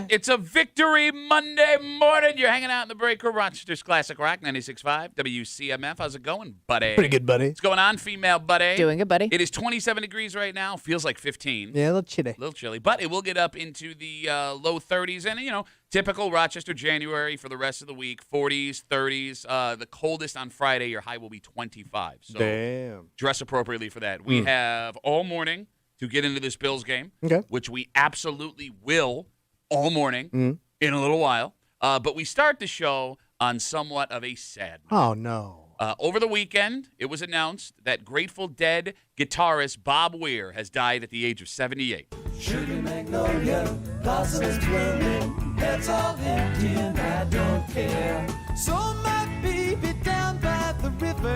back. It's a Victory Monday morning. You're hanging out in the breaker, Rochester's Classic Rock, 96.5, WCMF. How's it going, buddy? Pretty good, buddy. What's going on, female buddy? Doing it, buddy. It is 27 degrees right now. Feels like 15. Yeah, a little chilly. A little chilly, but it will get up into the low 30s. And, typical Rochester January for the rest of the week, 40s, 30s. The coldest on Friday, your high will be 25. So Damn. dress appropriately for that. We have all morning to get into this Bills game, which we absolutely will all morning in a little while. But we start the show on somewhat of a sad note. Oh, no. Over the weekend, it was announced that Grateful Dead guitarist Bob Weir has died at the age of 78. Sugar magnolia, blossoms blooming, that's all empty and I don't care. So my baby down by the river,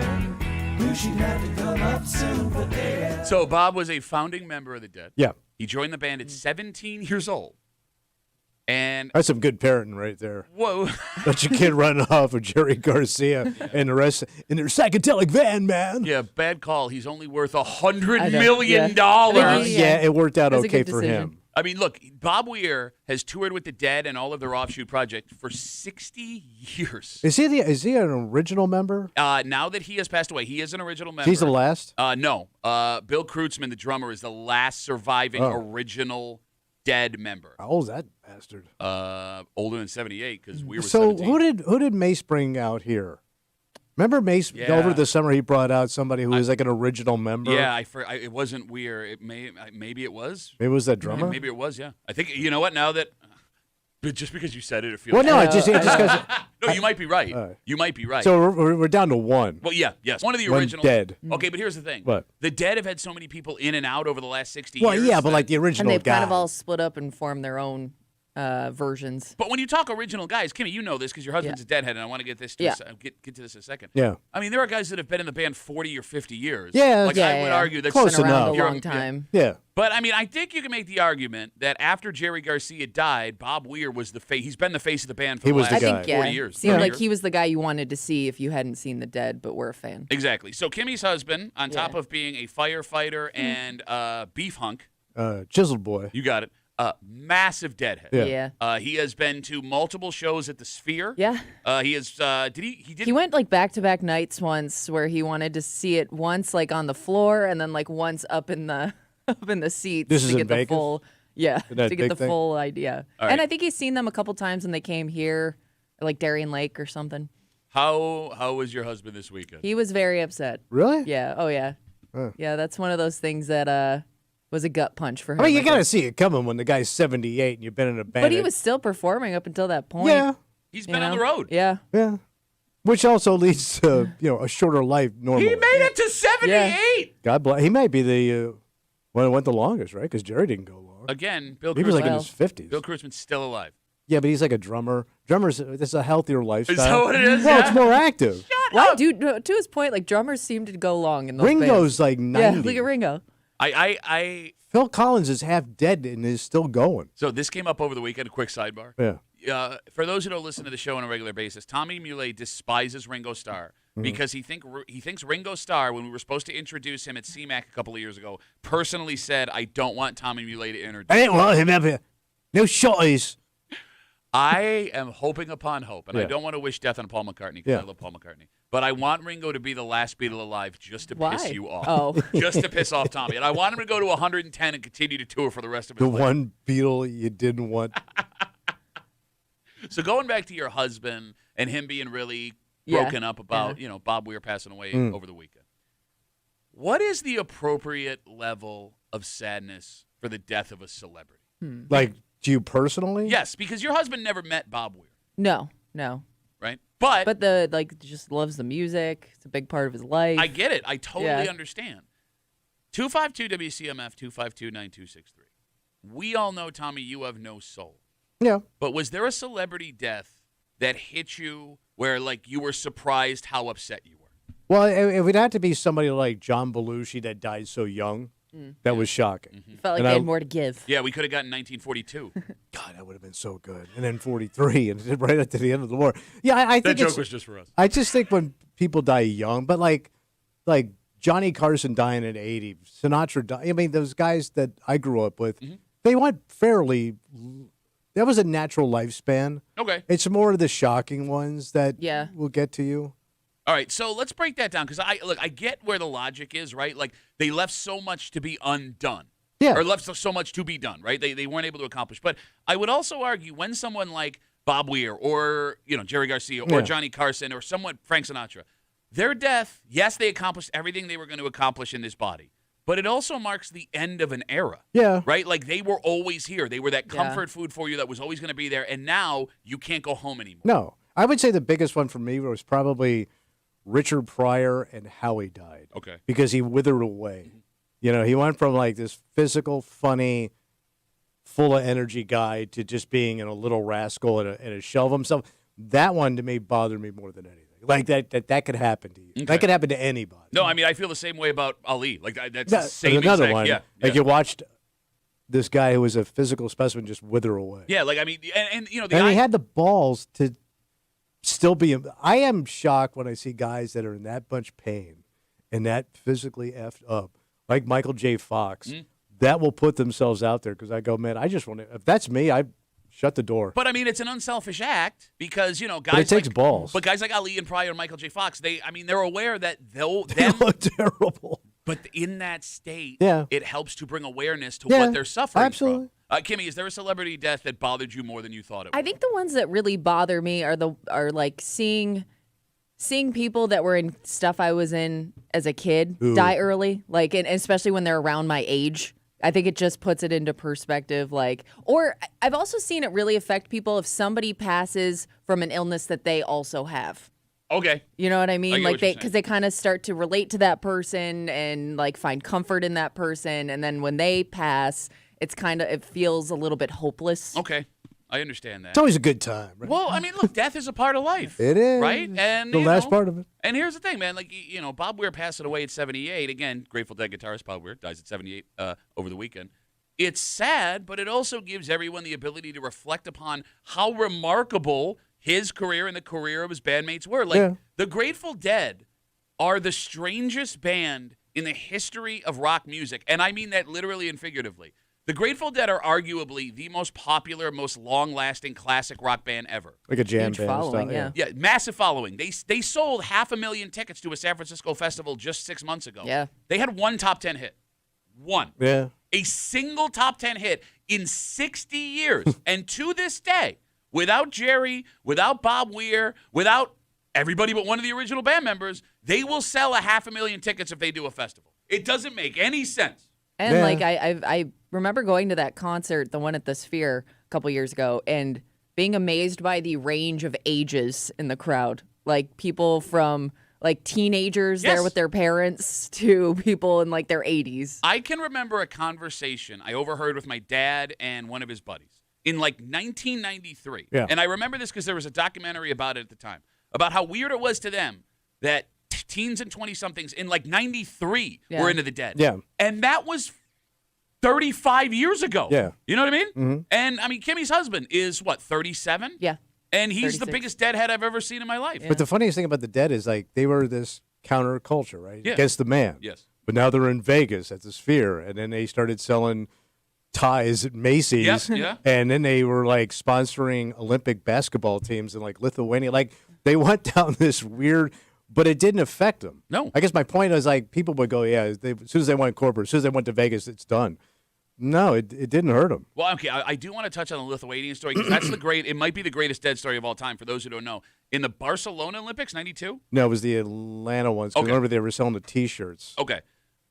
knew she'd have to come up soon for air. So Bob was a founding member of the Dead. Yeah. He joined the band at 17 years old. And That's some good parenting right there. whoa. Let your kid run off with Jerry Garcia and the rest in their psychedelic van, man. Yeah, bad call. He's only worth $100 I know, million. yeah. Yeah, it worked out That's a okay good for decision. him. I mean, look, Bob Weir has toured with the Dead and all of their offshoot projects for 60 years. Is he an original member? Now that he has passed away, he is an original member. He's the last? No. Bill Kreutzmann, the drummer, is the last surviving original Dead member. How old is that bastard? Older than 78 because we were So 17. who did Mace bring out here? Remember Mace over the summer he brought out somebody who was like an original member? Yeah, it wasn't Weir. Maybe it was. Maybe it was that drummer? Maybe it was, yeah. I think, you know what, now that, but just because you said it, it feels Well, no, I it just because. No, you might be right. All right. You might be right. So we're down to one. Well, yes. One of the One original. Dead. Okay, but here's the thing. What? The Dead have had so many people in and out over the last 60 Well, years. yeah, but that- like the And original they've guy. kind of all split up and formed their own versions. But when you talk original guys, Kimmy, you know this because your husband's a Deadhead, and I want to get this to get to this in a second. Yeah. I mean, there are guys that have been in the band 40 or 50 years. Yeah, Like, I would argue that's Close Been around enough. a You're long time. Yeah. But I mean, I think you can make the argument that after Jerry Garcia died, Bob Weir was the face. He's been the face of the band for He the was last the I guy. think, yeah. 40 years. Seemed 30 like years. he was the guy you wanted to see if you hadn't seen The Dead, but we're a fan. Exactly. So Kimmy's husband, on top Yeah. of being a firefighter and beef hunk, Chiseled boy. you got it, massive Deadhead. Yeah. Yeah. He has been to multiple shows at the Sphere. Yeah. He has. Did he? He did. He went like back-to-back nights once where he wanted to see it once like on the floor and then like once up in the seats This to is in get the Vegas? full to that get big the thing? full idea. All And right. I think he's seen them a couple times when they came here, like Darien Lake or something. How was your husband this weekend? He was very upset. Really? Yeah. Oh yeah. Yeah, that's one of those things that was a gut punch for him. I mean, you I got to think. see it coming when the guy's 78 and you've been in a band. But he was still performing up until that point. Yeah. He's you been on know? the road. Yeah. Yeah. Which also leads to, a shorter life normally. He made it to 78. God bless. He might be the one who went the longest, right? Because Jerry didn't go long. Again, Bill He was like in Kreutzmann. his 50s. Bill Kreutzmann's still alive. Yeah, but he's like a drummer. Drummers, this is a healthier lifestyle. Is that what it is? Well, Yeah. it's more active. Well, dude, to his point, like drummers seem to go long in those Ringo's bands. like 90. Yeah, look at Ringo. I Phil Collins is half dead and is still going. So this came up over the weekend. A quick sidebar. Yeah. For those who don't listen to the show on a regular basis, Tommy Muley despises Ringo Starr because he thinks Ringo Starr, when we were supposed to introduce him at CMAC a couple of years ago, personally said, "I don't want Tommy Muley to introduce." I didn't want him ever. No shotties. I am hoping upon hope, and I Yeah. don't want to wish death on Paul McCartney because I love Paul McCartney. But I want Ringo to be the last Beatle alive just to Why? piss you off. Oh. Just to piss off Tommy. And I want him to go to 110 and continue to tour for the rest of his The life. one Beatle you didn't want. So going back to your husband and him being really Yeah. broken up about, Bob Weir passing away over the weekend. What is the appropriate level of sadness for the death of a celebrity? Like, to you personally? Yes, because your husband never met Bob Weir, No. right? But Just loves the music. It's a big part of his life. I get it. I totally Yeah. understand. 252 WCMF 252-9263. We all know, Tommy, you have no soul. Yeah. But was there a celebrity death that hit you where, like, you were surprised how upset you were? Well, it would have to be somebody like John Belushi that died so young. That was shocking. Felt like And they I- had more to give. Yeah, we could have gotten 1942. God, that would have been so good. And then 43, and right up to the end of the war. Yeah, I That think joke it's, was just for us. I just think when people die young, but like Johnny Carson dying at 80, Sinatra dying. I mean, those guys that I grew up with, they went fairly that was a natural lifespan. Okay. It's more of the shocking ones that Yeah. will get to you. All right, so let's break that down because I get where the logic is, right? Like they left so much to be undone. Yeah. Or left so much to be done, right? They weren't able to accomplish. But I would also argue when someone like Bob Weir or Jerry Garcia or Johnny Carson or someone Frank Sinatra, their death, yes, they accomplished everything they were going to accomplish in this body, but it also marks the end of an era. Yeah. Right? Like they were always here. They were that comfort food for you that was always going to be there, and now you can't go home anymore. No. I would say the biggest one for me was probably Richard Pryor and how he died. Okay. Because he withered away. He went from like this physical, funny, full of energy guy to just being a little rascal and a shell of himself. That one to me bothered me more than anything. Like that could happen to you. Okay. That could happen to anybody. No, I mean I feel the same way about Ali. Like that's the same another exact, one. Yeah, Like you watched this guy who was a physical specimen just wither away. Yeah, like I mean, and He had the balls to still be. I am shocked when I see guys that are in that much pain and that physically effed up, like Michael J. Fox, that will put themselves out there because I go, man, I just want to. If that's me, I shut the door. But I mean, it's an unselfish act because guys. But it takes like, balls. But guys like Ali and Pryor and Michael J. Fox, they're aware that They look terrible. But in that state, it helps to bring awareness to what they're suffering absolutely. from. Kimmy, is there a celebrity death that bothered you more than you thought it would? I think the ones that really bother me are like seeing people that were in stuff I was in as a kid die early, like, and especially when they're around my age. I think it just puts it into perspective. Or I've also seen it really affect people if somebody passes from an illness that they also have. Okay. You know what I mean? Like because they kind of start to relate to that person and like find comfort in that person, and then when they pass, it feels a little bit hopeless. Okay. I understand that. It's always a good time, right? Well, I mean, look, death is a part of life. It is. Right? And the last part of it. And here's the thing, man. Like, Bob Weir passed away at 78. Again, Grateful Dead guitarist Bob Weir dies at 78 over the weekend. It's sad, but it also gives everyone the ability to reflect upon how remarkable his career and the career of his bandmates were. Like, the Grateful Dead are the strangest band in the history of rock music. And I mean that literally and figuratively. The Grateful Dead are arguably the most popular, most long-lasting classic rock band ever. Like a jam Huge band following, style, yeah. Yeah, massive following. They sold 500,000 tickets to a San Francisco festival just 6 months ago. Yeah. They had one top 10 hit. One. Yeah. A single top 10 hit in 60 years. And to this day, without Jerry, without Bob Weir, without everybody but one of the original band members, they will sell 500,000 tickets if they do a festival. It doesn't make any sense. And Yeah. like I remember going to that concert, the one at the Sphere a couple years ago, and being amazed by the range of ages in the crowd. Like people from like teenagers there with their parents to people in like their 80s. I can remember a conversation I overheard with my dad and one of his buddies in like 1993. Yeah. And I remember this because there was a documentary about it at the time, about how weird it was to them that teens and 20-somethings in like 93 were into the Dead. Yeah. And that was 35 years ago. Yeah. You know what I mean? Mm-hmm. And I mean, Kimmy's husband is what, 37? Yeah. And he's 36. the biggest Deadhead I've ever seen in my life. But the funniest thing about the Dead is like they were this counterculture, right? Yeah. Against the man. Yes. But now they're in Vegas at the Sphere, and then they started selling ties at Macy's. Yeah. And then they were like sponsoring Olympic basketball teams in like Lithuania. Like they went down this weird, but it didn't affect them. No. I guess my point is like people would go, yeah, as soon as they went corporate, as soon as they went to Vegas, it's done. No, it didn't hurt them. Well, okay, I do want to touch on the Lithuanian story because that's it might be the greatest Dead story of all time for those who don't know. In the Barcelona Olympics, 92? No, it was the Atlanta ones. 'Cause Okay. remember, they were selling the T-shirts. Okay.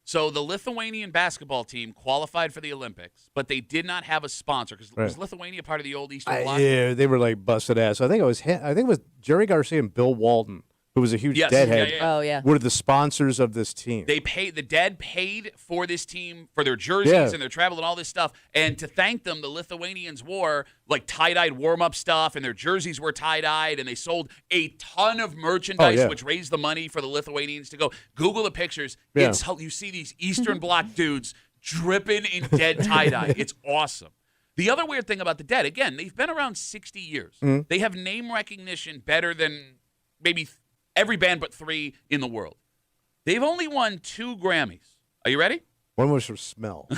So the Lithuanian basketball team qualified for the Olympics, but they did not have a sponsor because was Lithuania part of the old Eastern Bloc? Yeah, they were like busted ass. I think it was Jerry Garcia and Bill Walton, who was a huge Deadhead. Yeah. Oh yeah. Were the sponsors of this team. The Dead paid for this team for their jerseys and their travel and all this stuff. And to thank them, the Lithuanians wore like tie-dyed warm-up stuff, and their jerseys were tie-dyed, and they sold a ton of merchandise, which raised the money for the Lithuanians to go. Google the pictures. Yeah. You see these Eastern Bloc dudes dripping in Dead tie-dye. It's awesome. The other weird thing about the Dead, again, they've been around 60 years. Mm-hmm. They have name recognition better than maybe every band but 3 in the world. They've only won 2 Grammys. Are you ready? One was for smell.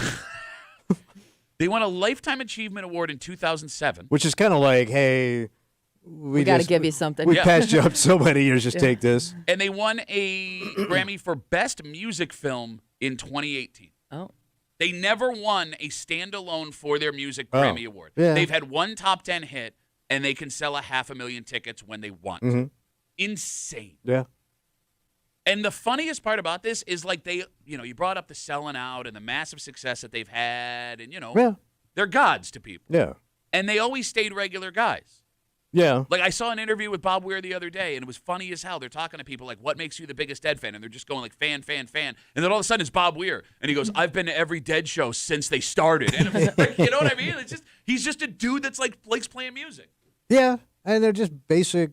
They won a Lifetime Achievement Award in 2007. Which is kind of like, hey, we got to give you something. We passed you up so many years, just take this. And they won a Grammy for Best Music Film in 2018. Oh. They never won a standalone for their music Grammy Award. Yeah. They've had one top 10 hit, and they can sell 500,000 tickets when they want. Mm-hmm. Insane. Yeah. And the funniest part about this is like you brought up the selling out and the massive success that they've had, and they're gods to people. Yeah. And they always stayed regular guys. Yeah. Like I saw an interview with Bob Weir the other day, and it was funny as hell. They're talking to people like, what makes you the biggest Dead fan? And they're just going like, fan. And then all of a sudden it's Bob Weir. And he goes, I've been to every Dead show since they started. And it was like, you know what I mean? It's just he's just a dude that's like likes playing music. Yeah. And they're just basic,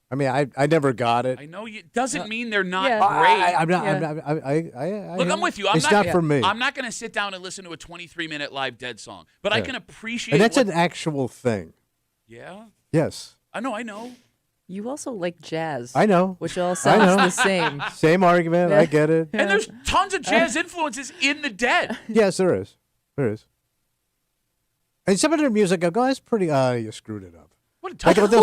I mean, I never got it. I know it doesn't mean they're not great. I'm Look, I'm with you. It's not for me. I'm not going to sit down and listen to a 23-minute live Dead song, but I can appreciate. And that's an actual thing. Yeah. Yes. I know. You also like jazz. I know. Which all sounds the same. Same argument. I get it. And there's tons of jazz influences in the Dead. Yes, there is. There is. And some of their music, I go, that's pretty. You screwed it up. Like, they'll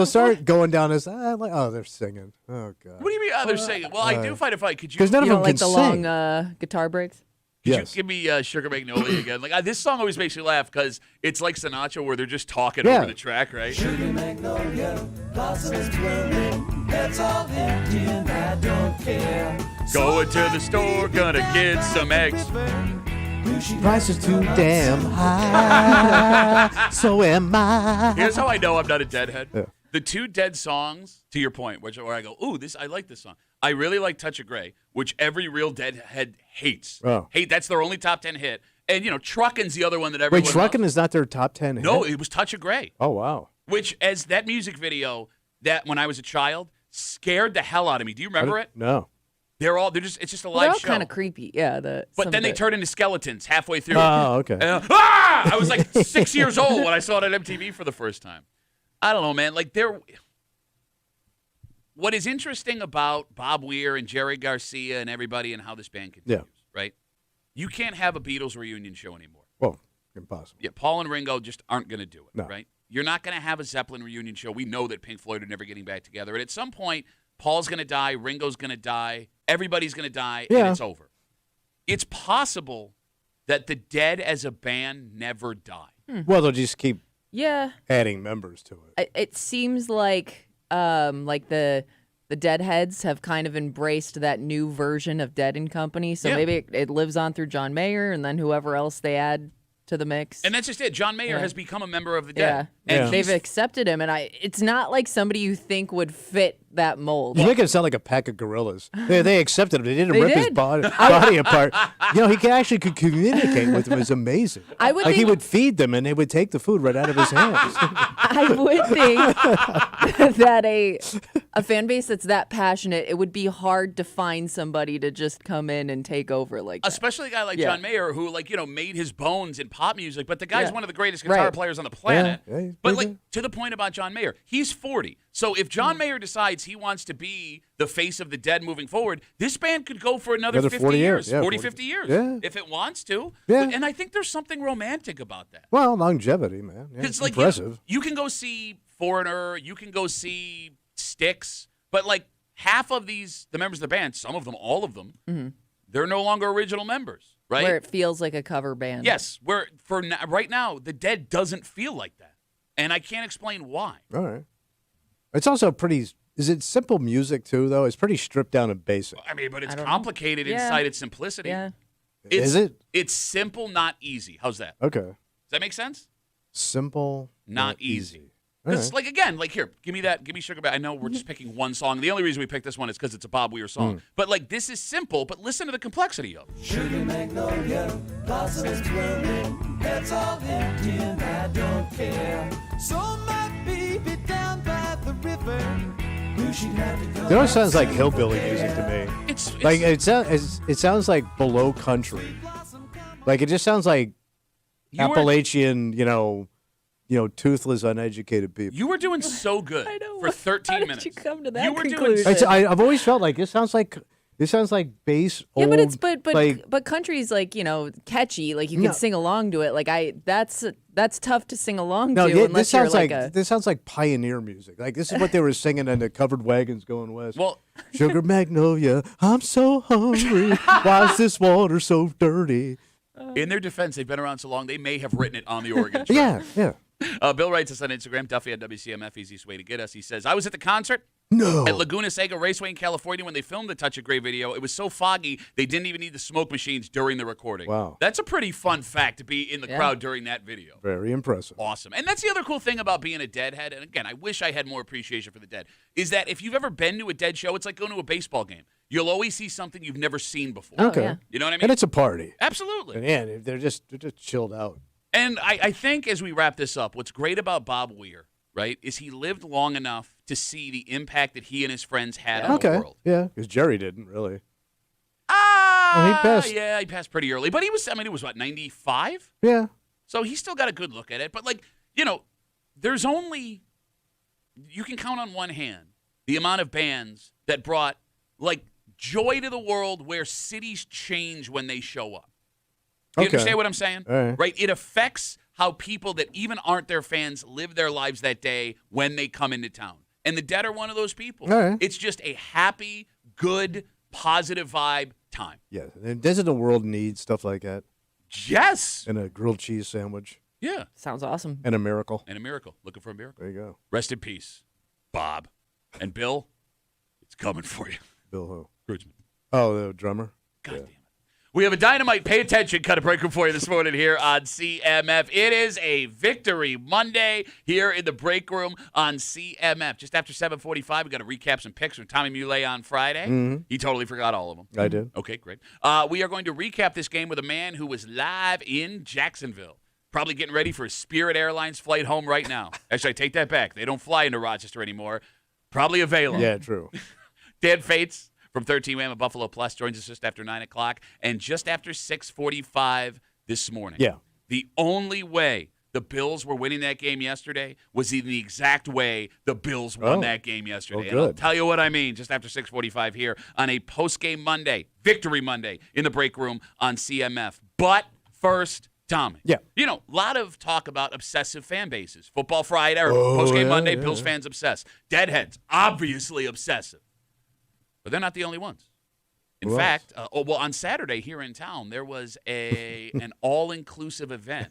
start going down as they're singing. Oh God. What do you mean they're singing? Well, I do fight a fight. Could you? Because none of you them don't like can the sing. long guitar breaks? Could you give me Sugar Magnolia again? Like this song always makes me laugh because it's like Sinatra where they're just talking over the track, right? Sugar Magnolia, blossoms blooming, heads all empty and I don't care. Going to the store, gonna get some eggs. Price is too damn high. So am I. Here's how I know I'm not a Deadhead. Yeah. The two Dead songs, to your point, where I go, ooh, I like this song. I really like Touch of Grey, which every real Deadhead hates. Oh. That's their only top 10 hit. And, Truckin's the other one that everyone Wait, Truckin' is not their top 10 hit? No, it was Touch of Grey. Oh, wow. Which, as that music video, that when I was a child, scared the hell out of me. Do you remember it? No. It's just a live They're all show. kind of creepy, yeah. But then they turn into skeletons halfway through. Oh, okay. And, I was like 6 years old when I saw it on MTV for the first time. I don't know, man. Like what is interesting about Bob Weir and Jerry Garcia and everybody and how this band continues, right? You can't have a Beatles reunion show anymore. Well, impossible. Yeah, Paul and Ringo just aren't going to do it, No. right? You're not going to have a Zeppelin reunion show. We know that Pink Floyd are never getting back together. And at some point, Paul's going to die, Ringo's going to die, everybody's going to die, and it's over. It's possible that the Dead as a band never die. Well, they'll just keep adding members to it. It seems like the Deadheads have kind of embraced that new version of Dead and Company. So maybe it lives on through John Mayer and then whoever else they add to the mix. And that's just it. John Mayer has become a member of the Dead. Yeah. And they've accepted him, and it's not like somebody you think would fit that mold. You make it sound like a pack of gorillas. They accepted him. They didn't rip his did. body apart. He could communicate with them. It's amazing. I would he think- would feed them, and they would take the food right out of his hands. I would think that a fan base that's that passionate, it would be hard to find somebody to just come in and take over like that. Especially a guy like John Mayer who, made his bones in pop music, but the guy's one of the greatest guitar players on the planet. Yeah, but, to the point about John Mayer, he's 40. So if John Mayer decides he wants to be the face of the Dead moving forward, this band could go for another 50 years. Yeah, 50 years. Yeah. If it wants to. Yeah. And I think there's something romantic about that. Well, longevity, man. Yeah, it's impressive. You can go see Foreigner, you can go see Styx, but half of the members of the band, some of them, all of them, they're no longer original members, right? Where it feels like a cover band. Yes, right now, the Dead doesn't feel like that. And I can't explain why. All right. It's also pretty. Is it simple music too? Though it's pretty stripped down and basic. I mean, but it's complicated inside its simplicity. Yeah. Is it? It's simple, not easy. How's that? Okay. Does that make sense? Simple, not easy. All Because, right. here, give me Sugar Bag. I know we're just picking one song. The only reason we picked this one is because it's a Bob Weir song. But, this is simple, but listen to the complexity of it. Sugar Magnolia, blossoms blooming, heads all empty and I don't care. So my baby down by the river, knew she'd have to go. It always sounds like hillbilly music to me. It's It sounds like below country. It just sounds like Appalachian, toothless, uneducated people. You were doing so good I know. for 13 How minutes. did you come to that You were conclusion? doing I've always felt like it sounds like This sounds like bass. Yeah, old, but it's like, but country's like, catchy. Like you can sing along to it. Like that's tough to sing along to this unless you're sounds like this sounds like pioneer music. Like this is what they were singing in the covered wagons going west. Well, Sugar Magnolia, I'm so hungry. Why is this water so dirty? in their defense, they've been around so long, they may have written it on the Oregon Trail. Yeah. Bill writes us on Instagram, Duffy at WCMF, easiest way to get us. He says, I was at the concert No. at Laguna Seca Raceway in California when they filmed the Touch of Grey video. It was so foggy, they didn't even need the smoke machines during the recording. Wow. That's a pretty fun fact to be in the crowd during that video. Very impressive. Awesome. And that's the other cool thing about being a Deadhead, and again, I wish I had more appreciation for the Dead, is that if you've ever been to a Dead show, it's like going to a baseball game. You'll always see something you've never seen before. Okay. yeah. You know what I mean? And it's a party. Absolutely. And yeah, they're just chilled out. And I think as we wrap this up, what's great about Bob Weir, right, is he lived long enough to see the impact that he and his friends had on the world. Yeah, because Jerry didn't really. He passed. Yeah, he passed pretty early. But it was what, 95? Yeah. So he still got a good look at it. But, there's only, you can count on one hand the amount of bands that brought, joy to the world where cities change when they show up. Do you understand what I'm saying? All right. It affects how people that even aren't their fans live their lives that day when they come into town. And the Dead are one of those people. All right. It's just a happy, good, positive vibe time. Yeah. And doesn't the world need stuff like that? Yes. And a grilled cheese sandwich. Yeah. Sounds awesome. And a miracle. And a miracle. Looking for a miracle. There you go. Rest in peace, Bob. And Bill, it's coming for you. Bill who? Judgement. Oh, the drummer? God damn it. We have a dynamite pay attention cut of break room for you this morning here on CMF. It is a Victory Monday here in the break room on CMF. Just after 7:45, we got to recap some picks from Tommy Muley on Friday. Mm-hmm. He totally forgot all of them. I did. Okay, great. We are going to recap this game with a man who was live in Jacksonville. Probably getting ready for a Spirit Airlines flight home right now. Actually, I take that back. They don't fly into Rochester anymore. Probably available. Yeah, true. Dan Fates from 13 Wham at Buffalo Plus joins us just after 9 o'clock and just after 6:45 this morning. Yeah. The only way the Bills were winning that game yesterday was in the exact way the Bills won that game yesterday. And I'll tell you what I mean just after 6:45 here on a post-game Monday, Victory Monday in the break room on CMF. But first, Tommy. Yeah. A lot of talk about obsessive fan bases. Football Friday or post-game Monday, Bills fans obsessed. Deadheads, obviously obsessive. But they're not the only ones. In fact, on Saturday here in town, there was an all-inclusive event.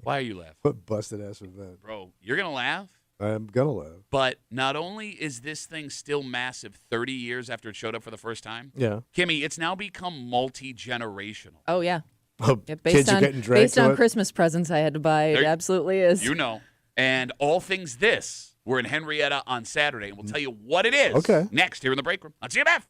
Why are you laughing? What busted-ass event. Bro, you're going to laugh? I'm going to laugh. But not only is this thing still massive 30 years after it showed up for the first time, Yeah. Kimmy, it's now become multi-generational. Oh yeah. Oh, Yeah, kids are getting dragged based to on it. Christmas presents I had to buy. It absolutely is. And all things this were in Henrietta on Saturday, and we'll tell you what it is next here in the break room on CMF.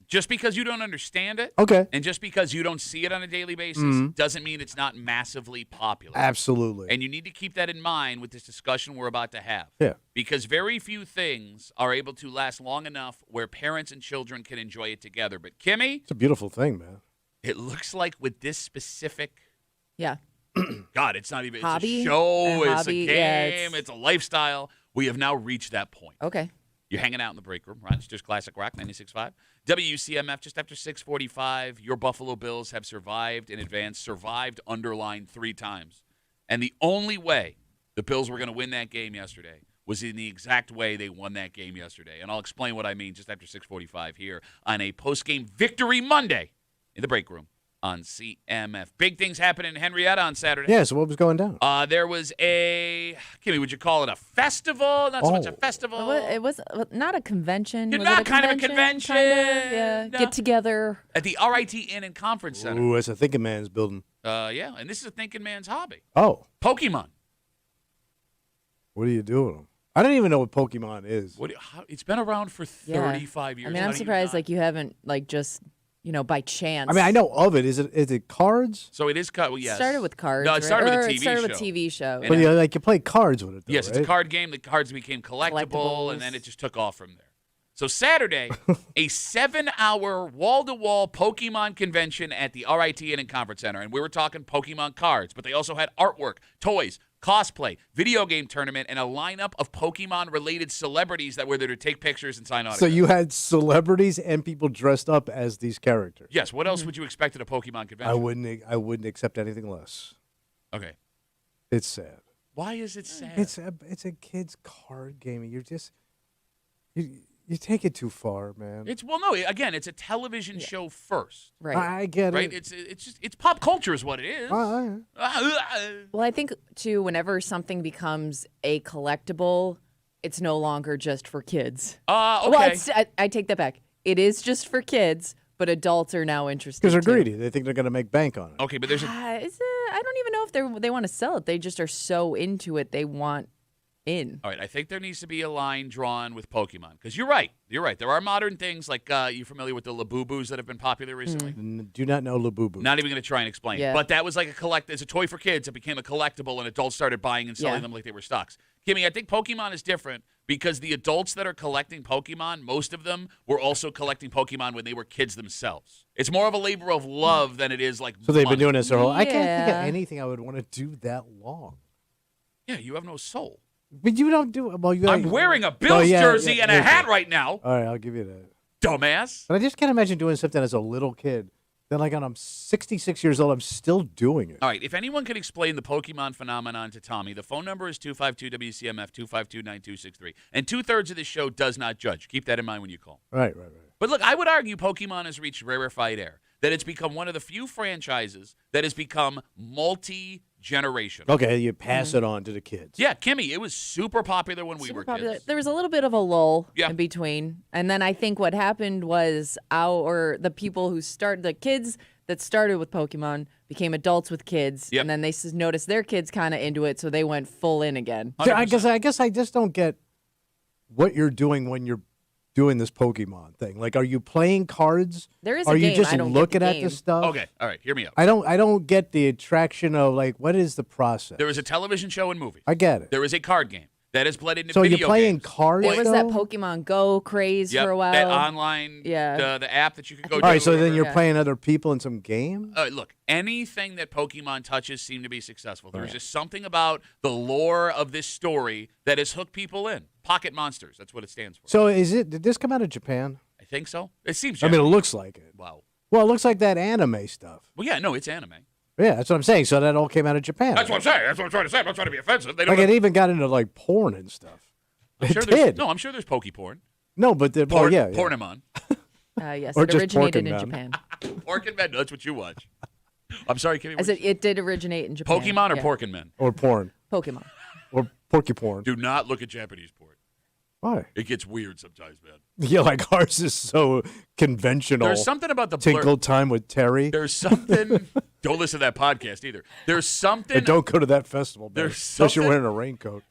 Just because you don't understand it, and just because you don't see it on a daily basis, doesn't mean it's not massively popular. Absolutely. And you need to keep that in mind with this discussion we're about to have. Yeah. Because very few things are able to last long enough where parents and children can enjoy it together. But Kimmy, it's a beautiful thing, man. it looks like with this specific, God, it's not even hobby, it's a show, it's hobby, a game, it's a lifestyle. We have now reached that point. Okay. You're hanging out in the break room, Rochester's Classic Rock 96.5. WCMF, just after 6:45, your Buffalo Bills have survived in advance, survived underlined 3 times. And the only way the Bills were going to win that game yesterday was in the exact way they won that game yesterday. And I'll explain what I mean just after 6:45 here on a post-game victory Monday in the break room on CMF. Big things happening in Henrietta on Saturday. Yeah, so what was going down? There was a, Kimmy, would you call it a festival? Not so much a festival. It was not a convention. You're Was not it a kind of a convention. Yeah. No. Get together. At the RIT Inn and Conference Center. Ooh, it's a thinking man's building. Yeah, and this is a thinking man's hobby. Oh. Pokemon. What do you do with them? I don't even know what Pokemon is. It's been around for 35 years. I mean, I'm surprised you haven't just by chance. I mean, I know of it. Is it cards? So it is yes. Started with cards. No, it started with a TV It started show. with TV show. But you play cards with it, though, yes, right? it's a card game. The cards became collectible, and then it just took off from there. So Saturday, a 7-hour wall-to-wall Pokemon convention at the RIT Inn and Conference Center. And we were talking Pokemon cards, but they also had artwork, toys, cosplay, video game tournament, and a lineup of Pokemon-related celebrities that were there to take pictures and sign autographs. So you had celebrities and people dressed up as these characters. Yes. What else would you expect at a Pokemon convention? I wouldn't accept anything less. Okay. It's sad. Why is it sad? It's a kid's card game. You're just you take it too far, man. It's a television show first. Right. I get right? it. It's pop culture is what it is. Well, I think too, whenever something becomes a collectible, it's no longer just for kids. Okay. Well, I take that back. It is just for kids, but adults are now interested Because they're too. greedy. They think they're going to make bank on it. Okay, but there's I don't even know if they want to sell it. They just are so into it. They want in. All right, I think there needs to be a line drawn with Pokemon because you're right. There are modern things like you familiar with the Labubus that have been popular recently? Do not know Labubu. Not even going to try and explain. Yeah. But that was like it's a toy for kids. It became a collectible, and adults started buying and selling them like they were stocks. Kimmy, I think Pokemon is different because the adults that are collecting Pokemon, most of them were also collecting Pokemon when they were kids themselves. It's more of a labor of love than it is like So they've money. been doing this their whole. I can't think Yeah. of anything I would want to do that long. Yeah, you have no soul. But you don't do well. I'm wearing a Bills jersey and a hat right now, All right, I'll give you that. dumbass. But I just can't imagine doing something as a little kid. Then, like, when I'm 66 years old, I'm still doing it. All right, if anyone can explain the Pokemon phenomenon to Tommy, the phone number is 252-WCMF, 252-9263. And 2/3 of this show does not judge. Keep that in mind when you call. Right. But look, I would argue Pokemon has reached rarefied air, that it's become one of the few franchises that has become multi-generational. Okay, you pass it on to the kids. Yeah, Kimmy, it was super popular when we Super were popular. kids. There was a little bit of a lull Yeah. in between, and then I think what happened was the people who started, the kids that started with Pokemon became adults with kids, Yep. and then they noticed their kids kind of into it, so they went full in again. So I guess I just don't get what you're doing when you're doing this Pokemon thing. Like, are you playing cards? There is a Are you game. just I don't get looking the at game. the stuff? Okay, all right, hear me out. I don't get the attraction of, like, what is the process? There is a television show and movies. I get it. There is a card game that has bled into So video you're playing games. cards. There was that though? Pokemon Go craze Yep, for a while. that online, Yeah. the app that you could go All to. right, so then whatever. you're Yeah. playing other people in some game. Look, anything that Pokemon touches seemed to be successful. There was just something about the lore of this story that has hooked people in. Pocket Monsters, that's what it stands for. So did this come out of Japan? I think so. It seems. I mean, it Japanese. looks like it. Wow. Well, it looks like that anime stuff. Well, yeah, no, it's anime. Yeah, that's what I'm saying. So that all came out of Japan. That's what I'm saying. That's what I'm trying to say. I'm not trying to be offensive. They don't Like, it even got into, like, porn and stuff. I'm It sure did. No, I'm sure there's Poke porn. No, but yeah. Pornamon. Yes, Or it just originated in Porkin' Japan. Pork and Men. That's what you watch. I'm sorry, Kimmy. I said it did originate in Japan. Pokemon or Yeah. Pork and Men? Or porn. Pokemon. Or porky porn. Do not look at Japanese porn. Why? It gets weird sometimes, man. Yeah, like ours is so conventional. There's something about the blur. Tinkle time with Terry. There's something. Don't listen to that podcast either. There's something. And don't go to that festival, man. There's Unless you're something- wearing a raincoat.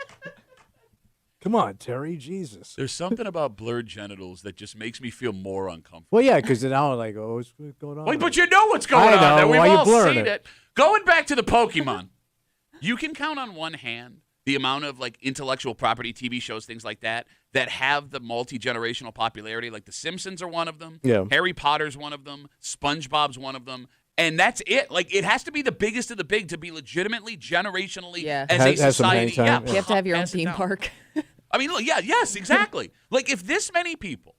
Come on, Terry, Jesus. There's something about blurred genitals that just makes me feel more uncomfortable. Well, yeah, because now I'm like, oh, what's going on? Wait, but you know what's going I know. on. That we've Why you all blurring seen it? it. Going back to the Pokemon, you can count on one hand the amount of like intellectual property TV shows, things like that have the multi-generational popularity. Like The Simpsons are one of them. Yeah. Harry Potter's one of them. SpongeBob's one of them. And that's it. Like, it has to be the biggest of the big to be legitimately, generationally, as a Has some hang society. time. You have to have your own pass it theme down. park. I mean, look, yes, exactly. Like, if this many people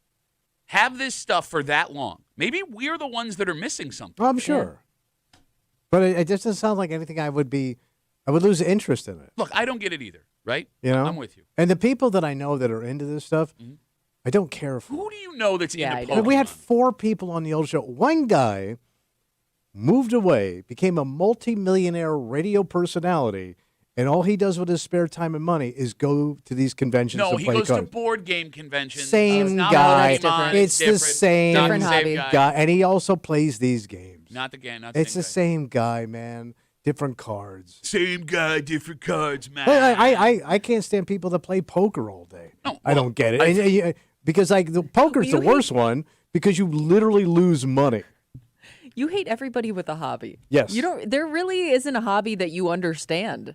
have this stuff for that long, maybe we're the ones that are missing something. Well, I'm sure. But it just doesn't sound like anything I would lose interest in it. Look, I don't get it either, right? You know? I'm with you. And the people that I know that are into this stuff, I don't care for. Who do you know that's Yeah, I into know. Pokemon? We had 4 people on the old show. One guy moved away, became a multi-millionaire radio personality, and all he does with his spare time and money is go to these conventions No, to he play goes to cards. board game conventions. Same It's not guy. Pokemon, It's the different. same Not Different the same hobby. guy, and he also plays these games. Not the game. Not It's the same same guy, man. Different cards. Same guy, different cards, man. I can't stand people that play poker all day. No, I well, don't get it. Because like the poker's Well, the you worst one because you literally lose money. You hate everybody with a hobby. Yes. You don't. There really isn't a hobby that you understand.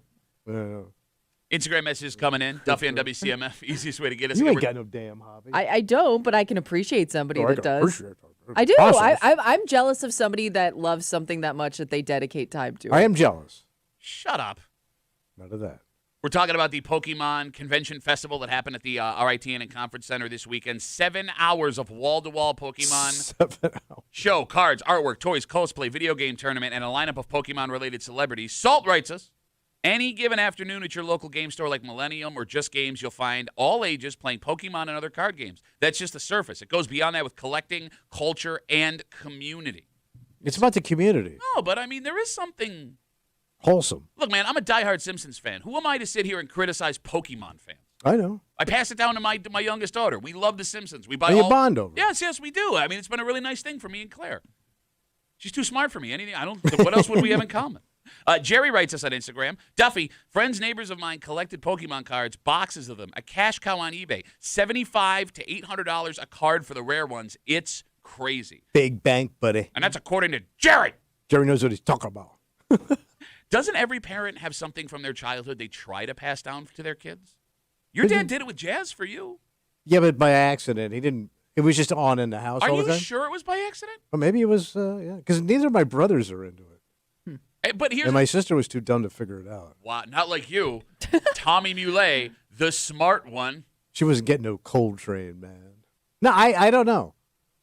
Instagram messages coming in. Duffy on WCMF. Easiest way to get us. You Get ain't rid- got no damn hobby. I don't, but I can appreciate somebody Oh, I that can does. appreciate it. I do. Awesome. I'm jealous of somebody that loves something that much that they dedicate time to. I am jealous. Shut up. None of that. We're talking about the Pokemon Convention Festival that happened at the RITN and Conference Center this weekend. 7 hours of wall-to-wall Pokemon 7 hours. show, cards, artwork, toys, cosplay, video game tournament, and a lineup of Pokemon-related celebrities. Salt writes us, any given afternoon at your local game store like Millennium or Just Games, you'll find all ages playing Pokemon and other card games. That's just the surface. It goes beyond that with collecting, culture, and community. It's about the community. No, but I mean, there is something... Wholesome. Look, man, I'm a diehard Simpsons fan. Who am I to sit here and criticize Pokemon fans? I know. I pass it down to my youngest daughter. We love The Simpsons. We buy And you all... bond over it. Yes, we do. I mean, it's been a really nice thing for me and Claire. She's too smart for me. Anything? I don't. What else would we have in common? Jerry writes us on Instagram. Duffy, friends, neighbors of mine collected Pokemon cards, boxes of them, a cash cow on eBay, $75 to $800 a card for the rare ones. It's crazy. Big bank, buddy. And that's according to Jerry. Jerry knows what he's talking about. Doesn't every parent have something from their childhood they try to pass down to their kids? Your dad did it with jazz for you. Yeah, but by accident. He didn't. It was just on in the house Are all the you time. sure it was by accident? Or maybe it was, yeah. Because neither of my brothers are into it. But here's And my sister was too dumb to figure it out. wow, not like you, Tommy Muley, the smart one. She wasn't getting no Coltrane, man. No, I don't know.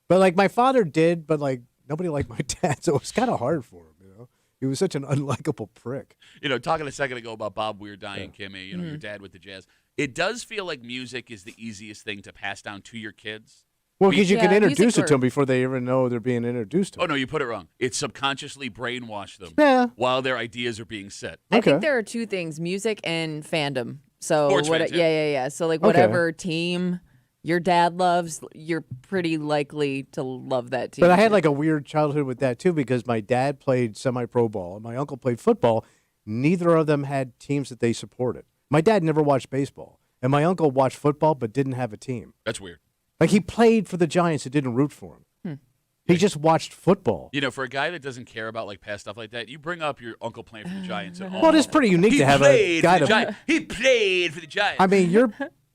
But, like, my father did, but, like, nobody liked my dad, so it was kind of hard for him, you know? He was such an unlikable prick. You know, talking a second ago about Bob Weir dying, Kimmy, you know, your dad with the jazz. It does feel like music is the easiest thing to pass down to your kids. Well, because you Yeah, can music introduce it to them works. before they even know they're being introduced to Oh, it. no, you put it wrong. It subconsciously brainwashed them Yeah. while their ideas are being set. I Okay. think there are two things: music and fandom. So Sports what? fans, Yeah. So like Okay. whatever team your dad loves, you're pretty likely to love that team. But I had too. like a weird childhood with that too because my dad played semi-pro ball and my uncle played football. Neither of them had teams that they supported. My dad never watched baseball, and my uncle watched football but didn't have a team. That's weird. Like he played for the Giants and didn't root for him. He just watched football. You know, for a guy that doesn't care about like past stuff like that, you bring up your uncle playing for the Giants. And, Well, it is pretty unique he to have a played guy for the to. Giants. He played for the Giants. I mean,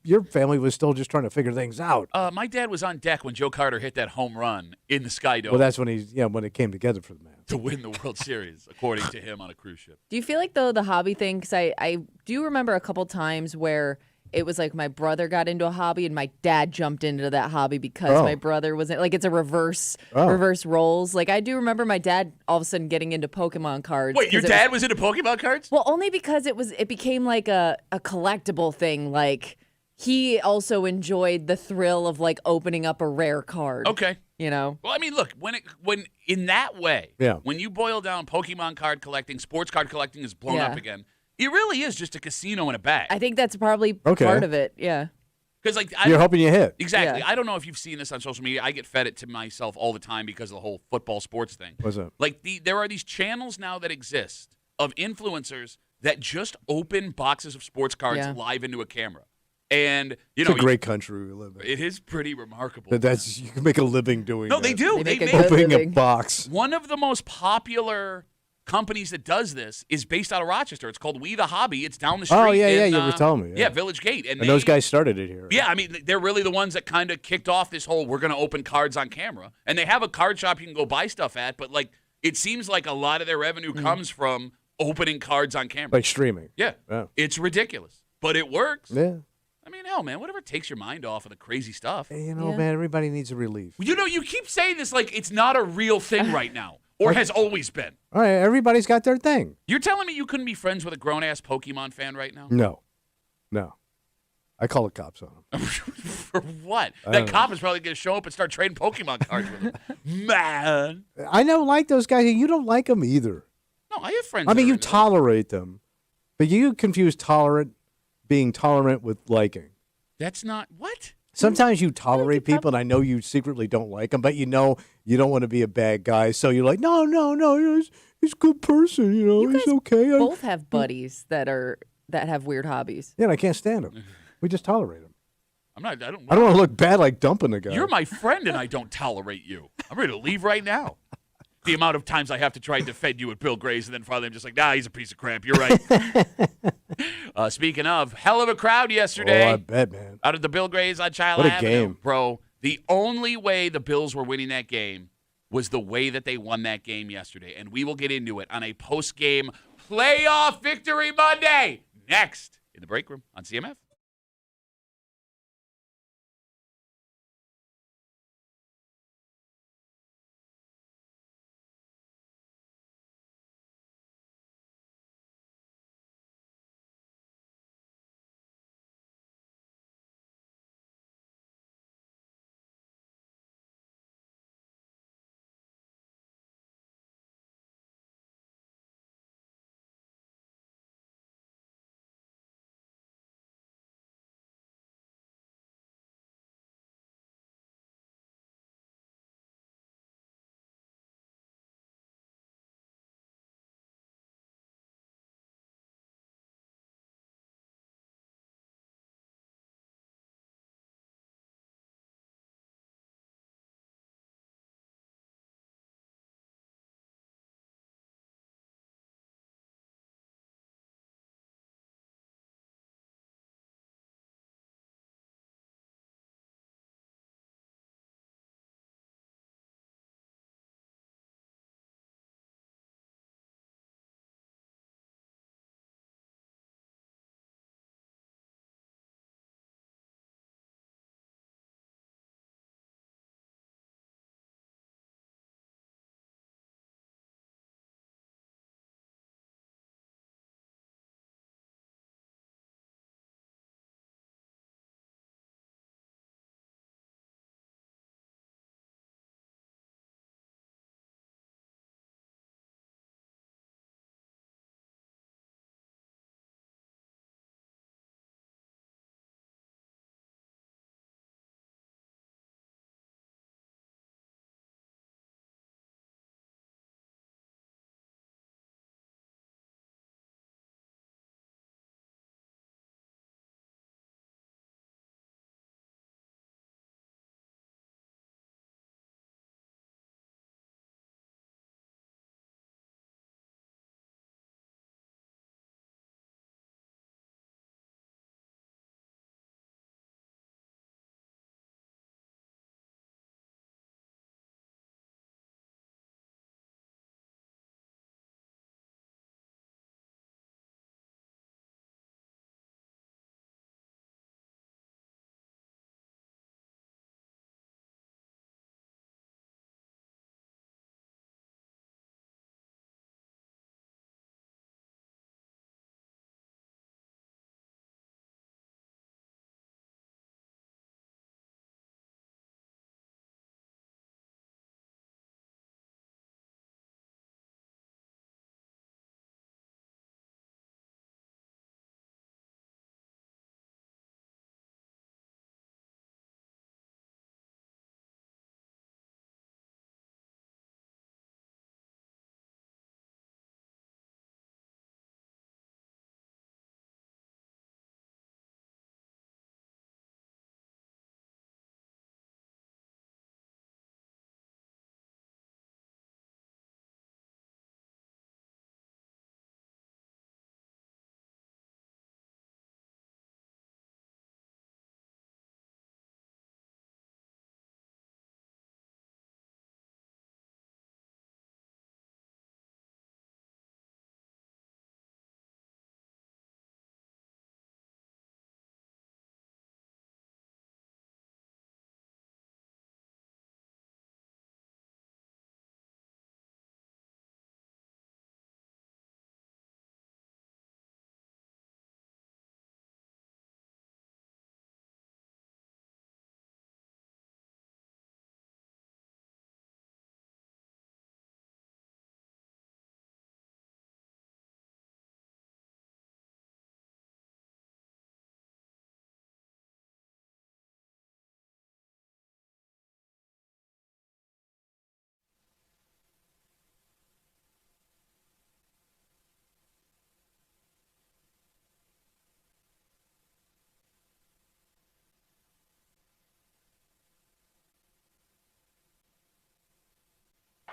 your family was still just trying to figure things out. My dad was on deck when Joe Carter hit that home run in the Sky Dome Well, that's when when it came together for the man. to win the World Series, according to him on a cruise ship. Do you feel like though the hobby thing? Because I do remember a couple times where it was like my brother got into a hobby and my dad jumped into that hobby because Oh. my brother wasn't like it's a reverse roles. Like I do remember my dad all of a sudden getting into Pokemon cards. Wait, your 'cause it dad was into Pokemon cards? Well, only because it became like a collectible thing. Like he also enjoyed the thrill of like opening up a rare card. Okay. You know. Well, I mean, look, when in that way, Yeah. when you boil down Pokemon card collecting, sports card collecting is blown Yeah. up again. It really is just a casino in a bag. I think that's probably Okay. part of it. Yeah. Because like You're hoping you hit. exactly. Yeah. I don't know if you've seen this on social media. I get fed it to myself all the time because of the whole football sports thing. What's up? Like there are these channels now that exist of influencers that just open boxes of sports cards Yeah. live into a camera. And, it's a great country we live in. It is pretty remarkable. But you can make a living doing No, that. they do. They make Opening a living. box. One of the most popular companies that does this is based out of Rochester. It's called We the Hobby. It's down the street. Oh, yeah, you were telling me. Yeah, Village Gate. And those guys started it here. Right? Yeah, I mean, they're really the ones that kind of kicked off this whole we're going to open cards on camera. And they have a card shop you can go buy stuff at, but, like, it seems like a lot of their revenue comes from opening cards on camera. Like streaming. Yeah. It's ridiculous. But it works. Yeah. I mean, hell, man, whatever takes your mind off of the crazy stuff. Hey, man, everybody needs a relief. You know, you keep saying this like it's not a real thing right now, or has always been. All right, everybody's got their thing. You're telling me you couldn't be friends with a grown-ass Pokemon fan right now? No. I call the cops on them. For what? That cop is probably going to show up and start trading Pokemon cards with him. Man. I don't like those guys. You don't like them either. No, I have friends. I mean, that are you into tolerate them, but you confuse being tolerant with liking. That's not what? Sometimes you tolerate people, and I know you secretly don't like them, but you know you don't want to be a bad guy, so you're like, no, he's a good person, he's okay. Both have buddies that have weird hobbies. Yeah, and I can't stand him. We just tolerate him. I don't want to look bad like dumping the guy. You're my friend, and I don't tolerate you. I'm ready to leave right now. The amount of times I have to try and defend you with Bill Grays, and then finally I'm just like, nah, he's a piece of crap. You're right. Speaking of, hell of a crowd yesterday. Oh, I bet, man. Out at the Bill Grays on Child What a Avenue. game. Bro, the only way the Bills were winning that game was the way that they won that game yesterday. And we will get into it on a post-game playoff victory Monday next in the break room on CMF.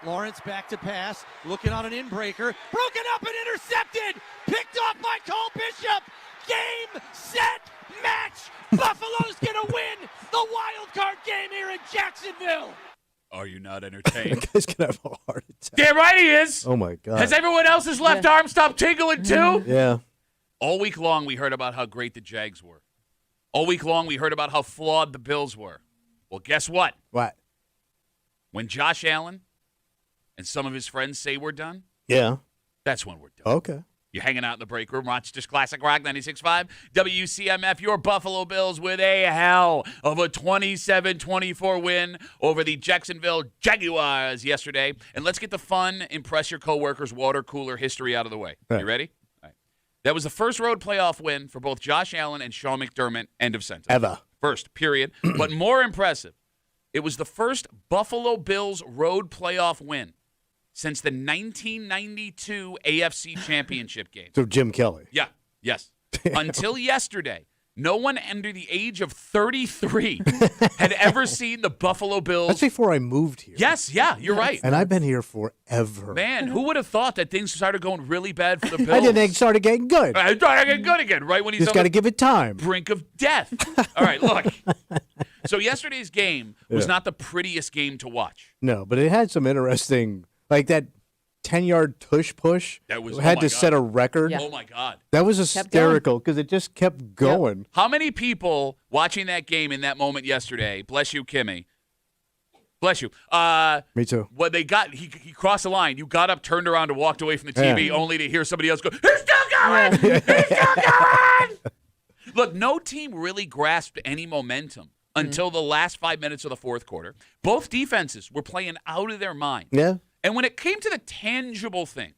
Lawrence back to pass, looking on an inbreaker, broken up and intercepted, picked off by Cole Bishop. Game, set, match. Buffalo's gonna win the wild card game here in Jacksonville. Are you not entertained? That guy's gonna have a heart attack. Damn right he is. Oh my God. Has everyone else's left arm stopped tingling too? Yeah. All week long we heard about how great the Jags were. All week long we heard about how flawed the Bills were. Well, guess what? What? When Josh Allen and some of his friends say we're done, Yeah. that's when we're done. Okay. You're hanging out in the break room, Rochester's Classic Rock 96.5, WCMF, your Buffalo Bills with a hell of a 27-24 win over the Jacksonville Jaguars yesterday. And let's get the fun, impress your coworkers, water cooler history out of the way. Right. You ready? All right. That was the first road playoff win for both Josh Allen and Sean McDermott, end of sentence. Ever. First, period. But more impressive, it was the first Buffalo Bills road playoff win since the 1992 AFC Championship game. So Jim Kelly. Yeah, yes. Until yesterday, no one under the age of 33 had ever seen the Buffalo Bills. That's before I moved here. Yes, yeah, you're right. And I've been here forever. Man, who would have thought that things started going really bad for the Bills? I didn't think it started getting good. I started getting good again, right when he's Just on got to the give it time. brink of death. All right, look. So yesterday's game was not the prettiest game to watch. No, but it had some interesting, like that 10-yard tush push. That was had oh my to God. set a record. Yeah. Oh, my God. That was Kept hysterical because it just kept going. How many people watching that game in that moment yesterday, bless you, Kimmy, bless you, Me too. when they got, he crossed the line, you got up, turned around, and walked away from the TV Yeah. only to hear somebody else go, he's still going! He's still going! Look, no team really grasped any momentum until the last 5 minutes of the fourth quarter. Both defenses were playing out of their mind. Yeah. And when it came to the tangible things,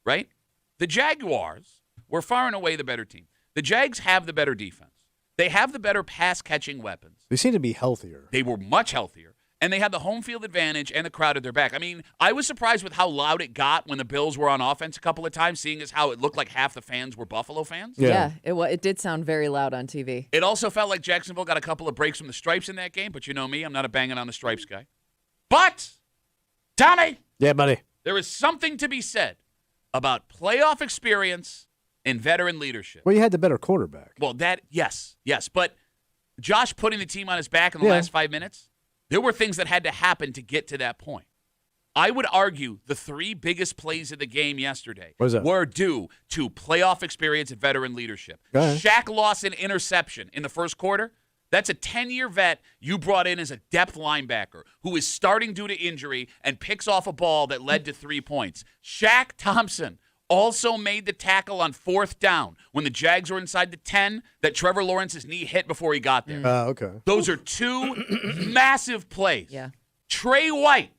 right, the Jaguars were far and away the better team. The Jags have the better defense. They have the better pass-catching weapons. They seem to be healthier. They were much healthier. And they had the home field advantage and the crowd at their back. I mean, I was surprised with how loud it got when the Bills were on offense a couple of times, seeing as how it looked like half the fans were Buffalo fans. Yeah. It did sound very loud on TV. It also felt like Jacksonville got a couple of breaks from the Stripes in that game, but you know me, I'm not a banging on the Stripes guy. But, Tommy, Yeah, buddy. there is something to be said about playoff experience and veteran leadership. Well, you had the better quarterback. Well, yes. But Josh putting the team on his back in the Yeah. last 5 minutes, there were things that had to happen to get to that point. I would argue the three biggest plays of the game yesterday What is that? were due to playoff experience and veteran leadership. Go ahead. Shaq lost an interception in the first quarter. That's a 10-year vet you brought in as a depth linebacker who is starting due to injury and picks off a ball that led to 3 points. Shaq Thompson also made the tackle on fourth down when the Jags were inside the 10 that Trevor Lawrence's knee hit before he got there. Okay. Those are two massive plays. Yeah. Trey White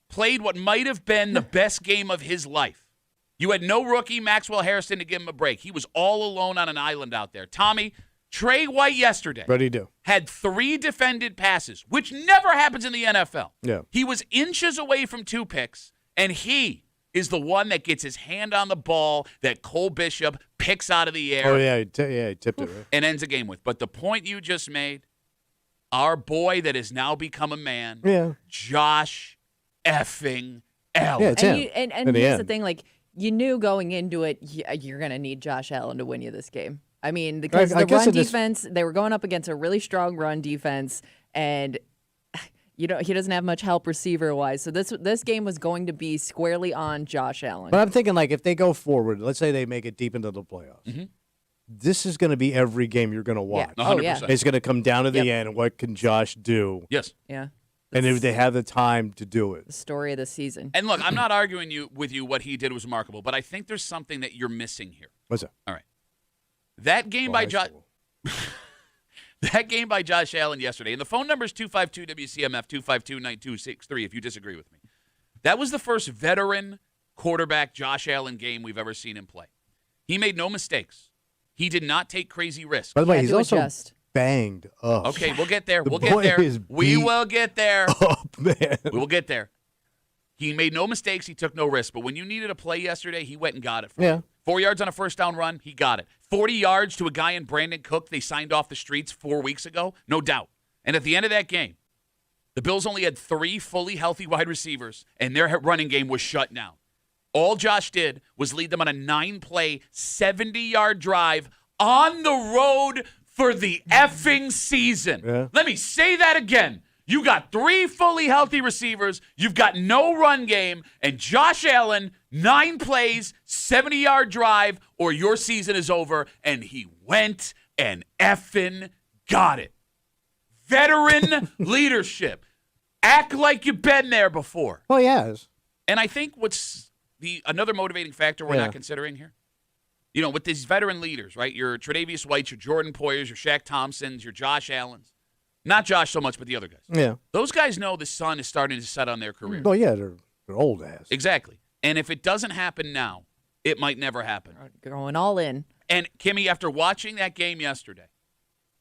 played what might have been the best game of his life. You had no rookie, Maxwell Harrison, to give him a break. He was all alone on an island out there. Tommy, Trey White yesterday What did he do? had 3 defended passes, which never happens in the NFL. Yeah. He was inches away from 2 picks, and he is the one that gets his hand on the ball that Cole Bishop picks out of the air Oh, yeah. He tipped it, right? and ends the game with. But the point you just made, our boy that has now become a man, Yeah. Josh effing Allen. Yeah, it's And, him. and in the here's the end. thing, like, you knew going into it, you're going to need Josh Allen to win you this game. I mean, because I the guess run it is- defense, they were going up against a really strong run defense, and he doesn't have much help receiver-wise. So this game was going to be squarely on Josh Allen. But I'm thinking, like, if they go forward, let's say they make it deep into the playoffs, this is going to be every game you're going to watch. Yeah. Oh, yeah. 100%. It's going to come down to the Yep. end. And what can Josh do? Yes. Yeah. And if they have the time to do The it. story of the season. And look, I'm not arguing with you what he did was remarkable, but I think there's something that you're missing here. What's that? All right. That game Well, by high Josh school. that game by Josh Allen yesterday, and the phone number is 252 WCMF 252-9263 if you disagree with me. That was the first veteran quarterback Josh Allen game we've ever seen him play. He made no mistakes. He did not take crazy risks. By the way, Had he's to also adjust. banged up. Okay, we'll get there. The We'll boy get there. is We beat will get there. Up, man. We will get there. He made no mistakes. He took no risks. But when you needed a play yesterday, he went and got it for Yeah. you. 4 yards on a first down run, he got it. 40 yards to a guy in Brandon Cook they signed off the streets 4 weeks ago, no doubt. And at the end of that game, The Bills only had 3 fully healthy wide receivers, and their running game was shut down. All Josh did was lead them on a 9-play, 70-yard drive on the road for the effing season. Yeah. Let me say that again. You got 3 fully healthy receivers. You've got no run game. And Josh Allen, 9 plays, 70-yard drive, or your season is over. And he went and effing got it. Veteran leadership. Act like you've been there before. Well, he has. And I think what's another motivating factor we're not considering here, with these veteran leaders, right? Your Tre'Davious Whites, your Jordan Poyers, your Shaq Thompsons, your Josh Allens. Not Josh so much, but the other guys. Yeah. Those guys know the sun is starting to set on their career. Well, yeah, they're old ass. Exactly. And if it doesn't happen now, it might never happen. Going all in. And, Kimmy, after watching that game yesterday,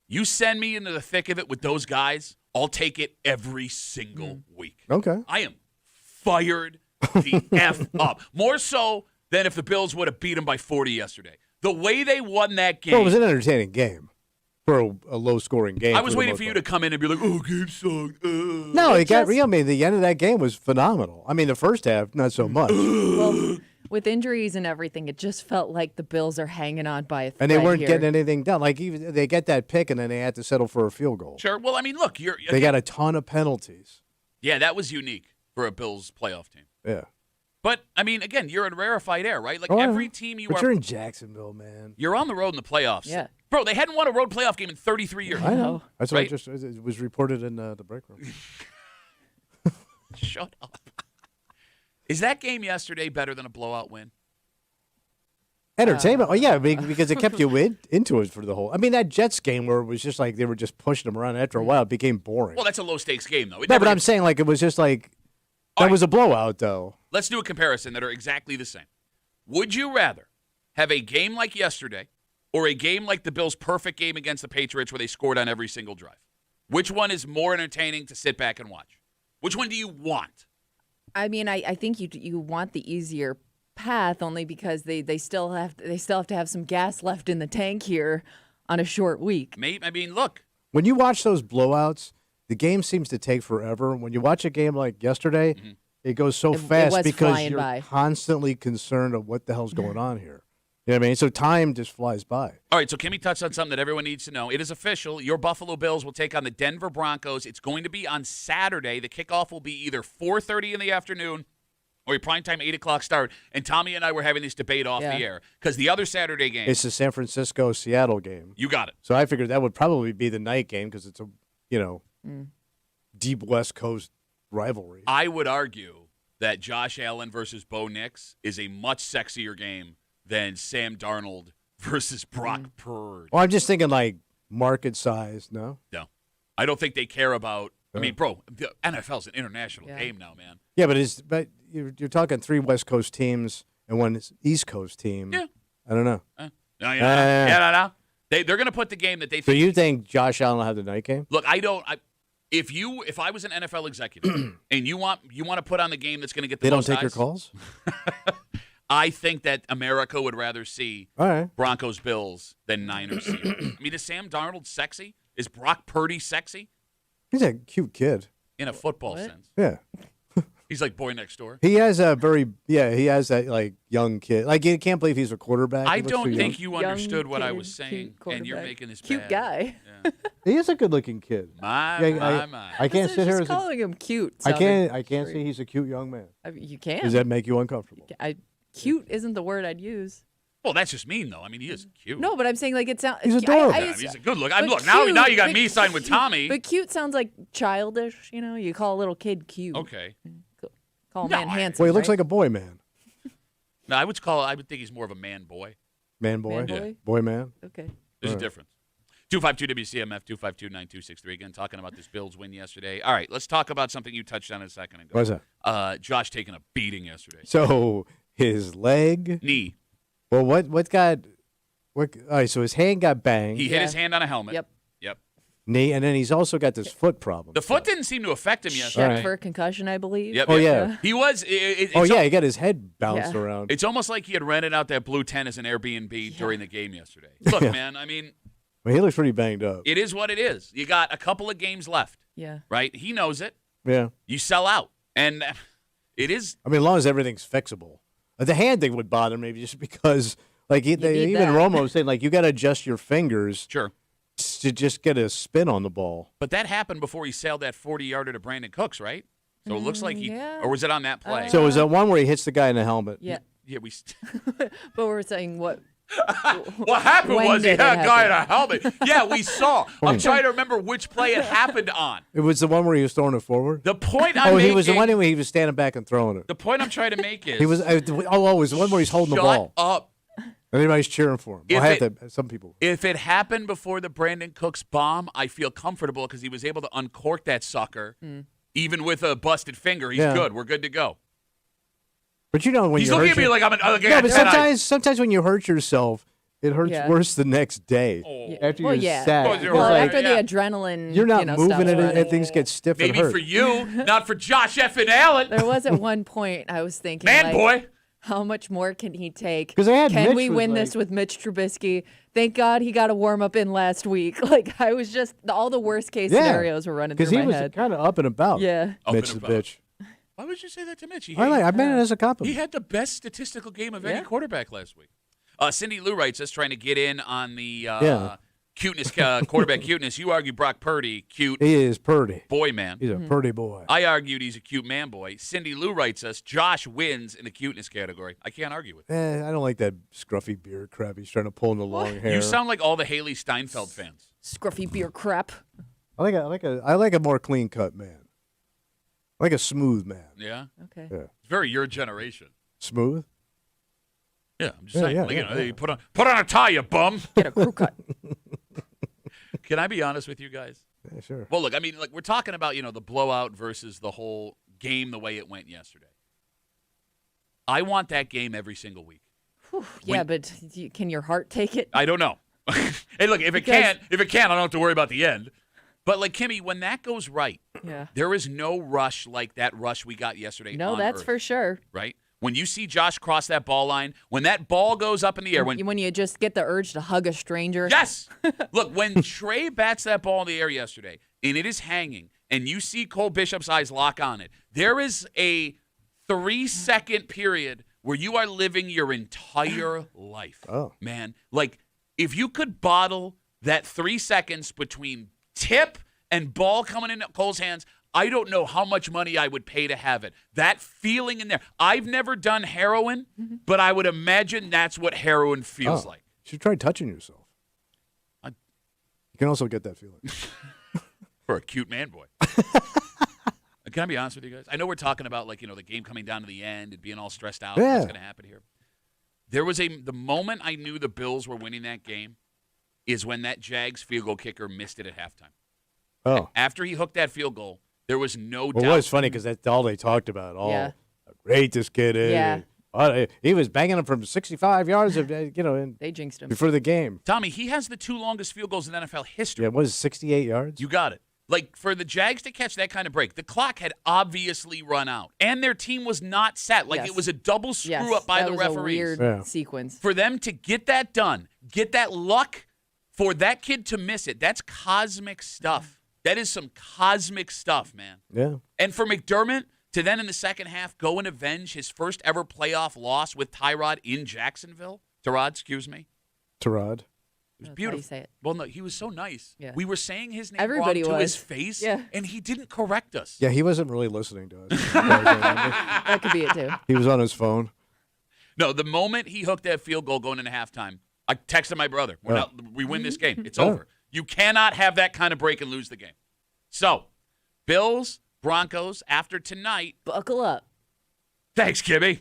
you send me into the thick of it with those guys, I'll take it every single week. Okay. I am fired the F up. More so than if the Bills would have beat them by 40 yesterday. The way they won that game. Well, it was an entertaining game for a low-scoring game. I was waiting for you to come in and be like, oh, game sucked. No, it got real. I mean, the end of that game was phenomenal. I mean, the first half, not so much. Well, with injuries and everything, it just felt like the Bills are hanging on by a thread. And they weren't here. getting anything done. Like, even they get that pick, and then they had to settle for a field goal. Sure. Well, I mean, look, They got a ton of penalties. Yeah, that was unique for a Bills playoff team. Yeah. But, I mean, again, you're in rarefied air, right? Like, Oh, every yeah. team But you're in Jacksonville, man. You're on the road in the playoffs. Yeah. Bro, they hadn't won a road playoff game in 33 years. I know. That's what Right? it was reported in the break room. Shut up. Is that game yesterday better than a blowout win? Entertainment. Oh, yeah, because it kept you into it for the whole. I mean, that Jets game where it was just like they were just pushing them around. After a while, it became boring. Well, that's a low-stakes game, though. No, but I'm saying, like, it was just like, that was a blowout, though. Let's do a comparison that are exactly the same. Would you rather have a game like yesterday or a game like the Bills' perfect game against the Patriots where they scored on every single drive? Which one is more entertaining to sit back and watch? Which one do you want? I mean, I think you want the easier path only because they still have to have some gas left in the tank here on a short week. I mean, look. When you watch those blowouts, the game seems to take forever. When you watch a game like yesterday, it goes so fast was because flying you're by. constantly concerned of what the hell's going on here. You know what I mean? So time just flies by. All right, so Kimmy touched on something that everyone needs to know. It is official. Your Buffalo Bills will take on the Denver Broncos. It's going to be on Saturday. The kickoff will be either 4:30 in the afternoon or a primetime 8 o'clock start. And Tommy and I were having this debate off the air because the other Saturday game. It's the San Francisco-Seattle game. You got it. So I figured that would probably be the night game because it's a, deep West Coast rivalry. I would argue that Josh Allen versus Bo Nix is a much sexier game than Sam Darnold versus Brock Purdy. Well, I'm just thinking like market size, no? No. I don't think they care about – I mean, bro, the NFL's an international game now, man. Yeah, but you're talking 3 West Coast teams and 1 East Coast team. Yeah. I don't know. No. They're going to put the game that they So think – you think Josh Allen will have the night game? Look, if I was an NFL executive and you want to put on the game that's going to get the They don't most take your eyes, calls? I think that America would rather see All right. Broncos Bills than Niners. I mean, is Sam Darnold sexy? Is Brock Purdy sexy? He's a cute kid. In a football sense. Yeah. He's like boy next door. He has he has that like young kid. Like you can't believe he's a quarterback. I He looks don't too think young. you understood what I kid, was saying, cute and you're quarterback. making this Cute bad. guy. Yeah. He is a good-looking kid. My. I can't sit here Just as a, calling him cute. I can't sounded say he's a cute young man. You can. Does that make you uncomfortable? Cute isn't the word I'd use. Well, that's just mean, though. I mean, he is cute. No, but I'm saying like it sounds. He's adorable. Yeah, he's a good look. but Look, now you got but me signed with Tommy. But cute sounds like childish. You know, you call a little kid cute. Okay. Call a No, man I- handsome. Well, he looks right? like a boy man. No, I would think he's more of a man boy. Man boy? Man boy? Boy man? Okay. There's a Right. difference. 252 WCMF 252-9263. Again, talking about this Bills win yesterday. All right, let's talk about something you touched on a second ago. What's that? Josh taking a beating yesterday. So his leg. Knee. Well, what? All right, so his hand got banged. He hit his hand on a helmet. Yep. Knee, and then he's also got this foot problem. The foot didn't seem to affect him Check yesterday. for a concussion, I believe. Yep. Oh, yep. yeah. He was. Oh yeah, he got his head bounced Yeah. around. It's almost like he had rented out that blue tent as an Airbnb during the game yesterday. Look, man, I mean, Well, he looks pretty banged up. it is what it is. You got a couple of games left, Yeah. right? He knows it. Yeah. You sell out. And it is. I mean, as long as everything's fixable. The hand thing would bother me just because, like, even that. Romo was saying, like, you got to adjust your fingers Sure. to just get a spin on the ball. But that happened before he sailed that 40-yarder to Brandon Cooks, right? So it looks like he, yeah. or was it on that play? So was that one where he hits the guy in the helmet? Yeah. Yeah, we. But we're saying what? What happened When was he did had it a guy in a happen? helmet. Yeah, we saw. I'm trying to remember which play it happened on. It was the one where he was throwing it forward? The point I'm Oh, making. he was the one where he was standing back and throwing it. The point I'm trying to make is. He was. It was the one where he's holding the ball. Shut up. And everybody's cheering for him. Some people. If it happened before the Brandon Cooks bomb, I feel comfortable because he was able to uncork that sucker. Even with a busted finger, he's good. We're good to go. But you know when He's you looking hurt at me like I'm an. Like, No, but sometimes when you hurt yourself, it hurts worse the next day. After you're sad. Well, It's you're Well, right. after Yeah. the adrenaline, you're not stops moving it, running. and things get stiff Maybe and hurt. for you, not for Josh effing Allen. There was at one point I was thinking, Man, like, boy. how much more can he take? 'Cause they had Can Mitch we was win like- this with Mitch Trubisky? Thank God he got a warm up in last week. Like I was just all the worst case scenarios were running through he my was head. kind of up and about. Yeah. Up Mitch and the about. bitch. Why would you say that to Mitch? I meant it as a He compliment. had the best statistical game of any Yeah. quarterback last week. Cindy Lou writes us trying to get in on the cuteness, quarterback cuteness. You argue Brock Purdy, cute He is purdy. boy man. He's a purdy boy. I argued he's a cute man boy. Cindy Lou writes us, Josh wins in the cuteness category. I can't argue with it. I don't like that scruffy beard crap he's trying to pull in the long hair. You sound like all the Haley Steinfeld fans. Scruffy beer crap. I like a more clean cut man. I like a smooth man. Yeah? Okay. Yeah. It's very your generation. Smooth? Yeah, I'm just saying. yeah. You put on a tie, you bum. Get a crew cut. Can I be honest with you guys? Yeah, sure. Well, look, I mean, like we're talking about, the blowout versus the whole game the way it went yesterday. I want that game every single week. Yeah, but can your heart take it? I don't know. Hey, look, if it can, I don't have to worry about the end. But like Kimmy, when that goes right, there is no rush like that rush we got yesterday. No, on that's Earth, for sure. right. When you see Josh cross that ball line, when that ball goes up in the air, When you just get the urge to hug a stranger. yes, look, when Trey bats that ball in the air yesterday and it is hanging, and you see Cole Bishop's eyes lock on it, there is a 3-second period where you are living your entire life. Oh. Man, like if you could bottle that 3 seconds between tip and ball coming into Cole's hands, I don't know how much money I would pay to have it. That feeling in there. I've never done heroin, but I would imagine that's what heroin feels like. You should try touching yourself. You can also get that feeling. For a cute man boy. Can I be honest with you guys? I know we're talking about the game coming down to the end and being all stressed out. Yeah. What's going to happen here? There was the moment I knew the Bills were winning that game is when that Jags field goal kicker missed it at halftime. Oh. After he hooked that field goal, there was no doubt. Well, it was funny because that's all they talked about. How great this kid is. Yeah. He was banging him from 65 yards, They jinxed him. before the game. Tommy, he has the 2 longest field goals in NFL history. Yeah, what is it, 68 yards? You got it. Like, for the Jags to catch that kind of break, the clock had obviously run out, and their team was not set. Like, it was a double screw up by that the was referees. A weird sequence. For them to get that done, get that luck, for that kid to miss it, that's cosmic stuff. That is some cosmic stuff, man. Yeah. And for McDermott to then in the second half go and avenge his first ever playoff loss with Tyrod in Jacksonville. Tyrod, excuse me. Tyrod. It was That's beautiful. how you say it. Well, no, he was so nice. Yeah. We were saying his name Everybody wrong to was. his face, Yeah. and he didn't correct us. Yeah, he wasn't really listening to us. That could be it too. He was on his phone. No, the moment he hooked that field goal going into halftime, I texted my brother. We win this game. It's over. You cannot have that kind of break and lose the game. So, Bills, Broncos, after tonight. Buckle up. Thanks, Kimmy.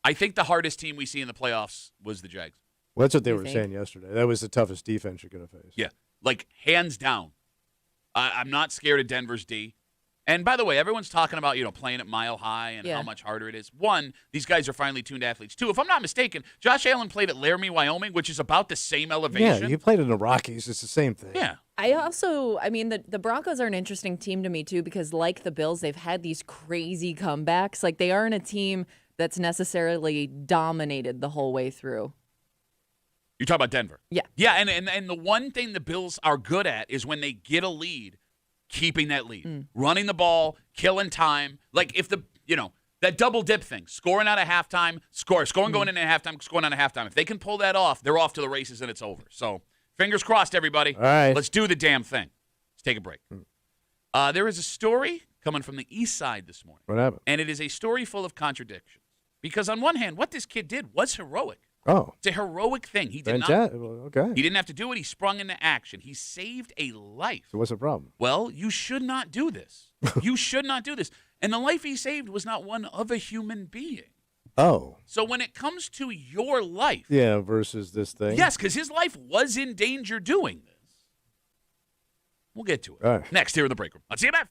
I think the hardest team we see in the playoffs was the Jags. Well, that's what they You were think? saying yesterday. That was the toughest defense you're going to face. Yeah, like hands down. I'm not scared of Denver's D. And by the way, everyone's talking about, playing at Mile High and how much harder it is. One, these guys are finely tuned athletes. Two, if I'm not mistaken, Josh Allen played at Laramie, Wyoming, which is about the same elevation. Yeah, you played in the Rockies. It's the same thing. Yeah. The Broncos are an interesting team to me too because like the Bills, they've had these crazy comebacks. Like they aren't a team that's necessarily dominated the whole way through. You're talking about Denver. Yeah. Yeah, and the one thing the Bills are good at is when they get a lead, keeping that lead, running the ball, killing time. Like if that double dip thing, scoring out of halftime, scoring going into halftime, scoring out of halftime. If they can pull that off, they're off to the races and it's over. So fingers crossed, everybody. All right. Let's do the damn thing. Let's take a break. There is a story coming from the east side this morning. What happened? And it is a story full of contradictions. Because on one hand, what this kid did was heroic. Oh. It's a heroic thing. He did not. Okay. He didn't have to do it. He sprung into action. He saved a life. So what's the problem? Well, you should not do this. You should not do this. And the life he saved was not one of a human being. Oh. So when it comes to your life. Yeah, versus this thing. Yes, because his life was in danger doing this. We'll get to it. All right. Next here in the break room. Let's see you back.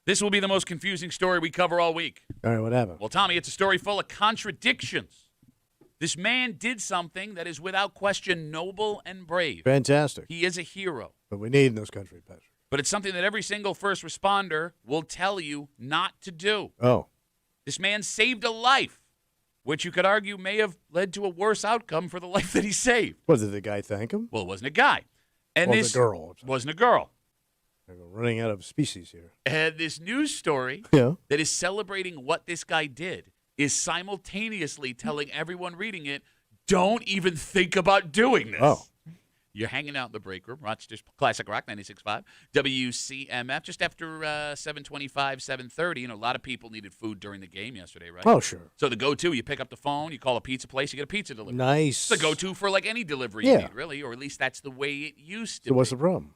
This will be the most confusing story we cover all week. All right, what happened? Well, Tommy, it's a story full of contradictions. This man did something that is without question noble and brave. Fantastic. He is a hero. But we need in this country, Patrick. But it's something that every single first responder will tell you not to do. Oh. This man saved a life, which you could argue may have led to a worse outcome for the life that he saved. What, did the guy thank him? Well, it wasn't a guy. And Well, the girl. wasn't a girl. We're running out of species here. And this news story Yeah. that is celebrating what this guy did is simultaneously telling everyone reading it, don't even think about doing this. Oh. You're hanging out in the break room, Rochester's Classic Rock 96.5, WCMF, just after 7:25, 7:30. You know, a lot of people needed food during the game yesterday, right? Oh, sure. So the go-to, you pick up the phone, you call a pizza place, you get a pizza delivery. Nice. It's the go-to for like any delivery you need, really, or at least that's the way it used to So be. what's the problem?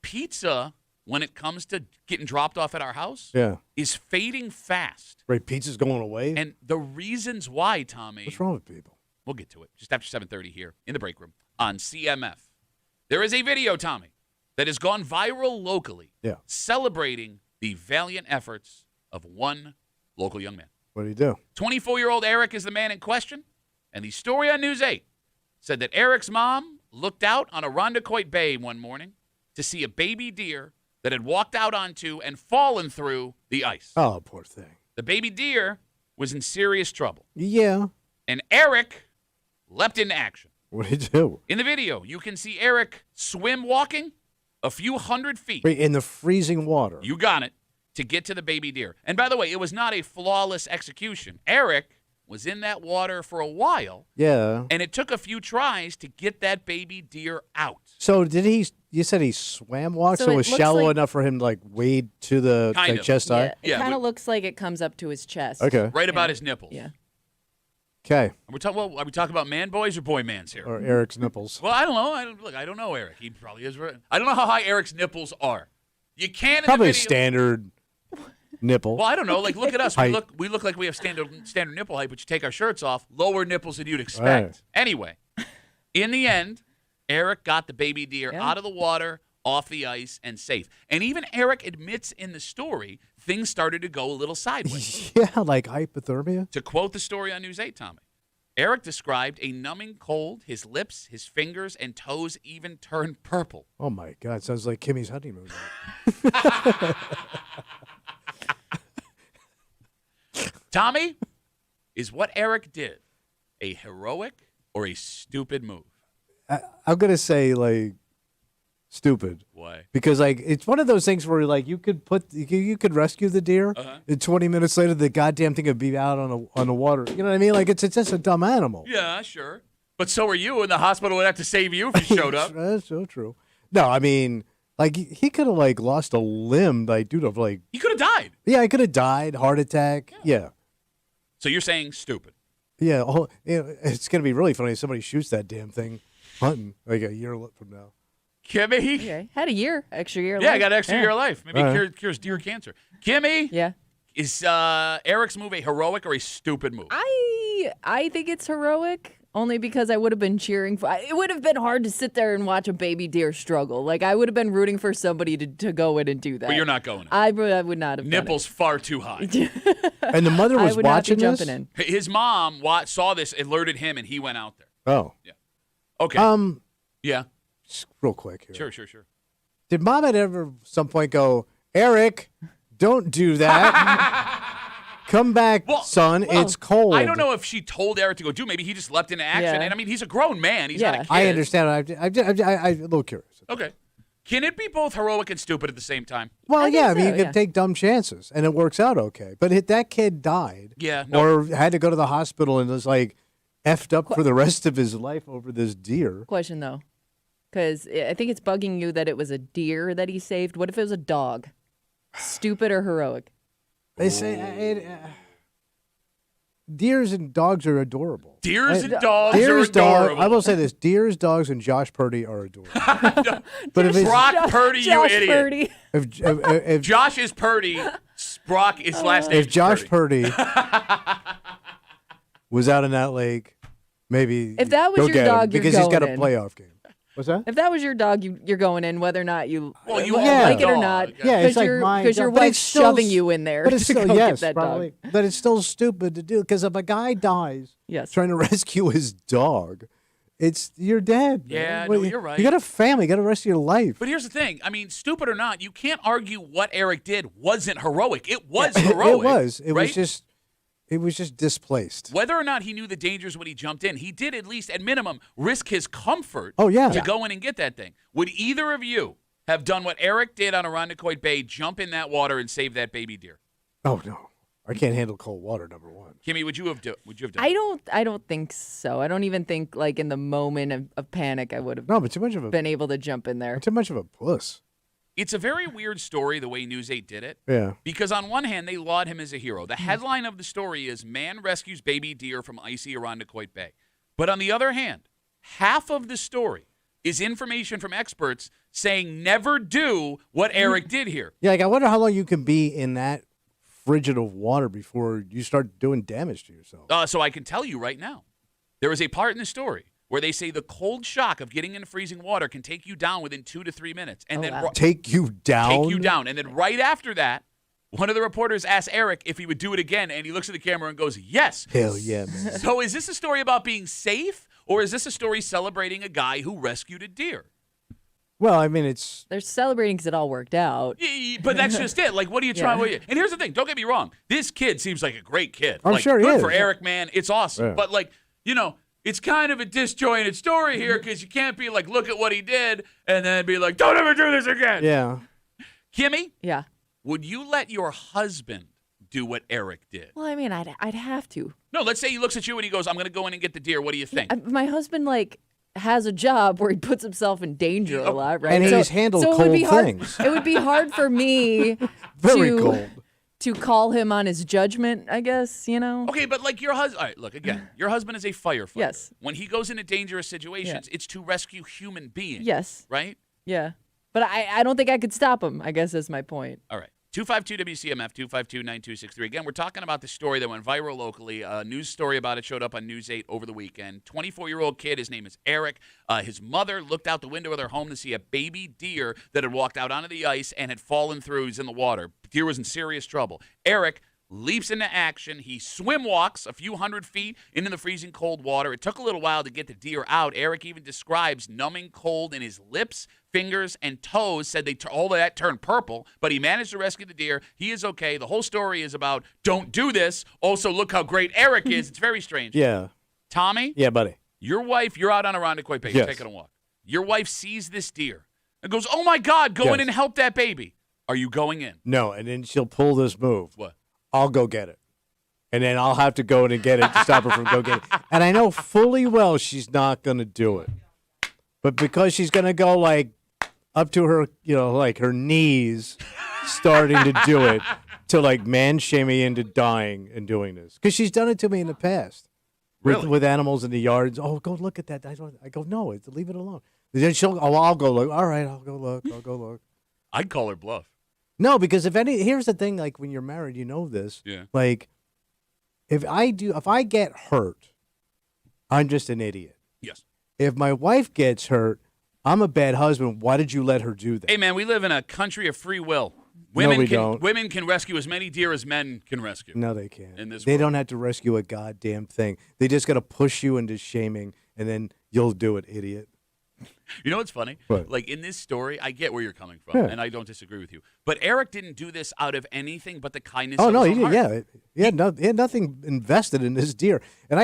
Pizza, when it comes to getting dropped off at our house, Yeah. is fading fast. Right, pizza's going away? And the reasons why, Tommy, What's wrong with people? we'll get to it just after 7:30 here in the break room on CMF. There is a video, Tommy, that has gone viral locally, celebrating the valiant efforts of one local young man. What do you do? 24-year-old Eric is the man in question, and the story on News 8 said that Eric's mom looked out on Irondequoit Bay one morning to see a baby deer that had walked out onto and fallen through the ice. Oh, poor thing. The baby deer was in serious trouble, Yeah. and Eric leapt into action. What do you do? In the video, you can see Eric swim walking a few hundred feet. Right, in the freezing water. You got it, to get to the baby deer. And by the way, it was not a flawless execution. Eric was in that water for a while. Yeah. And it took a few tries to get that baby deer out. So did he? You said he swam walk, so it was looks shallow like- enough for him to like wade to the Kind like, of. chest high. It kind of looks like it comes up to his chest. Okay. Right about his nipples. Yeah. Okay. Are we talking about man boys or boy mans here? Or Eric's nipples. Well, I don't know. I don't know Eric. He probably is. I don't know how high Eric's nipples are. You can't in Probably the a video. standard nipple. Well, I don't know. Like, look at us. We Height. look like we have standard nipple height, but you take our shirts off, lower nipples than you'd expect. Right. Anyway, in the end, Eric got the baby deer out of the water, off the ice, and safe. And even Eric admits in the story, things started to go a little sideways. Yeah, like hypothermia. To quote the story on News 8, Tommy, Eric described a numbing cold. His lips, his fingers, and toes even turned purple. Oh my God, sounds like Kimmy's honeymoon. Tommy, is what Eric did a heroic or a stupid move? I'm gonna say like stupid. Why? Because like it's one of those things where like you could rescue the deer, and 20 minutes later the goddamn thing would be out on the water. You know what I mean? Like it's just a dumb animal. Yeah, sure. But so are you, and the hospital would have to save you if you showed up. That's so true. No, I mean, like he could have like lost a limb, like dude, of like He could have died. yeah, he could have died, heart attack. Yeah, So you're saying stupid. yeah. It's gonna be really funny if somebody shoots that damn thing hunting like a year from now. Kimmy? Okay. Had a extra year. Yeah, I life. got an extra year of life. Maybe All right. cures deer cancer. Kimmy? Yeah. Is Eric's move a heroic or a stupid move? I think it's heroic only because I would have been cheering for. It would have been hard to sit there and watch a baby deer struggle. Like I would have been rooting for somebody to go in and do that. But you're not going in. I would not have. Nipples far too high. And the mother was I would not be watching this. jumping in. His mom saw this, alerted him, and he went out there. Oh, Okay. Yeah. just real quick here. Sure. Did mom at ever some point go, Eric, don't do that. Come back, son. It's cold. I don't know if she told Eric to go do. Maybe he just leapt into action. Yeah. And I mean, he's a grown man. He's not a kid. I understand. I'm a little curious. Okay. Can it be both heroic and stupid at the same time? Well, I think yeah, I mean, so, you can yeah. take dumb chances, and it works out okay. But that kid died. Yeah, no. Or had to go to the hospital and was like effed up for the rest of his life over this deer. Question though, because I think it's bugging you that it was a deer that he saved. What if it was a dog? Stupid or heroic? They say deers and dogs are adorable. Deers and dogs are Deers, adorable. I will say this: deers, dogs, and Josh Purdy are adorable. But if it's, Brock Purdy, you Josh idiot. Purdy. if Josh is Purdy. Brock is last name. if Josh Purdy. Purdy was out in that lake, maybe If that was go your get him, dog, you're because he's got a going in. playoff game. What's that? If that was your dog, you're going in whether or not you Well, you like it or dog. not. Yeah, it's like because your but wife's it's still- shoving you in there But it's to still go yes, get that probably. dog. But it's still stupid to do because if a guy dies Yes. trying to rescue his dog, you're dead. man. Yeah, Well, no, you're right. You got a family. You got the rest of your life. But here's the thing. I mean, stupid or not, you can't argue what Eric did wasn't heroic. It was heroic. It was. It right? was just displaced. Whether or not he knew the dangers when he jumped in, he did at least, at minimum, risk his comfort to go in and get that thing. Would either of you have done what Eric did on Irondequoit Bay, jump in that water and save that baby deer? Oh no, I can't handle cold water. Number one. Kimmy, would you have done? I don't think so. I don't even think like in the moment of panic I would have No, but too much of a been able to jump in there. too much of a puss. It's a very weird story the way News 8 did it. Yeah. Because on one hand, they laud him as a hero. The headline of the story is Man Rescues Baby Deer from Icy Irondequoit Bay. But on the other hand, half of the story is information from experts saying never do what Eric did here. Yeah, like I wonder how long you can be in that frigid of water before you start doing damage to yourself. So I can tell you right now, there is a part in the story where they say the cold shock of getting into freezing water can take you down within 2 to 3 minutes. And then Take you down? Take you down. And then right after that, one of the reporters asked Eric if he would do it again, and he looks at the camera and goes, yes. Hell yeah, man. So is this a story about being safe, or is this a story celebrating a guy who rescued a deer? Well, I mean, it's... They're celebrating because it all worked out. But that's just it. Like, what are you trying to... And here's the thing. Don't get me wrong. This kid seems like a great kid. I'm like, sure he good is. for Eric, man. It's awesome. Yeah. But, like, it's kind of a disjointed story here because you can't be like, look at what he did, and then be like, don't ever do this again. Yeah. Kimmy? Yeah. Would you let your husband do what Eric did? Well, I mean, I'd have to. No, let's say he looks at you and he goes, I'm going to go in and get the deer. What do you think? My husband, like, has a job where he puts himself in danger a lot, right? And he's handled it would be cold hard, things. It would be hard for me Very to, cold. to call him on his judgment, I guess, Okay, but like your husband, all right, look, again, your husband is a firefighter. Yes. When he goes into dangerous situations, it's to rescue human beings. Yes. Right? Yeah. But I don't think I could stop him, I guess is my point. All right. 252-WCMF, 252-9263. Again, we're talking about the story that went viral locally. A news story about it showed up on News 8 over the weekend. 24-year-old kid, his name is Eric. His mother looked out the window of their home to see a baby deer that had walked out onto the ice and had fallen through. He's in the water. Deer was in serious trouble. Eric leaps into action. He swim walks a few hundred feet into the freezing cold water. It took a little while to get the deer out. Eric even describes numbing cold in his lips, fingers, and toes, said all of that turned purple, but he managed to rescue the deer. He is okay. The whole story is about don't do this. Also, look how great Eric is. It's very strange. Yeah. Tommy? Yeah, buddy. Your wife, you're out on Irondequoit Bay. You're taking a walk. Your wife sees this deer and goes, oh, my God, go in and help that baby. Are you going in? No, and then she'll pull this move. What? I'll go get it. And then I'll have to go in and get it to stop her from go get it. And I know fully well she's not going to do it. But because she's going to go, like, up to her, like her knees starting to do it to, like, man-shame me into dying and doing this. Because she's done it to me in the past. Really? With animals in the yards. Oh, go look at that. I go, no, leave it alone. Then I'll go look. All right, I'll go look. I'd call her bluff. No, because here's the thing, like when you're married, you know this. Yeah. Like if I get hurt, I'm just an idiot. Yes. If my wife gets hurt, I'm a bad husband. Why did you let her do that? Hey, man, we live in a country of free will. No, we don't. Women can rescue as many deer as men can rescue. No, they can't. In this they world. don't have to rescue a goddamn thing. They just got to push you into shaming, and then you'll do it, idiot. You know what's funny? What? Like in this story, I get where you're coming from, and I don't disagree with you. But Eric didn't do this out of anything but the kindness of his own heart. Yeah. He had nothing invested in this deer. And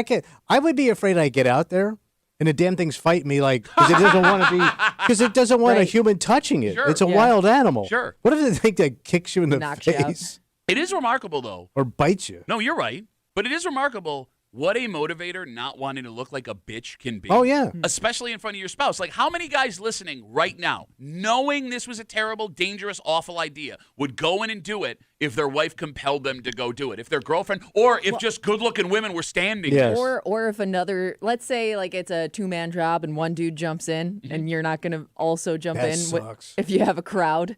I would be afraid I get out there and the damn thing's fight me, like, because it doesn't want to be, because it doesn't want a human touching it. Sure. It's a wild animal. Sure. What if the thing that kicks you in the Knocks you out. face It is remarkable, though. or bites you? No, you're right. But it is remarkable what a motivator not wanting to look like a bitch can be. Oh, yeah. Especially in front of your spouse. Like, how many guys listening right now, knowing this was a terrible, dangerous, awful idea, would go in and do it if their wife compelled them to go do it? If their girlfriend, or if just good-looking women were standing Yes. there. Or if let's say like it's a two-man job and one dude jumps in and you're not going to also jump That in sucks. if you have a crowd.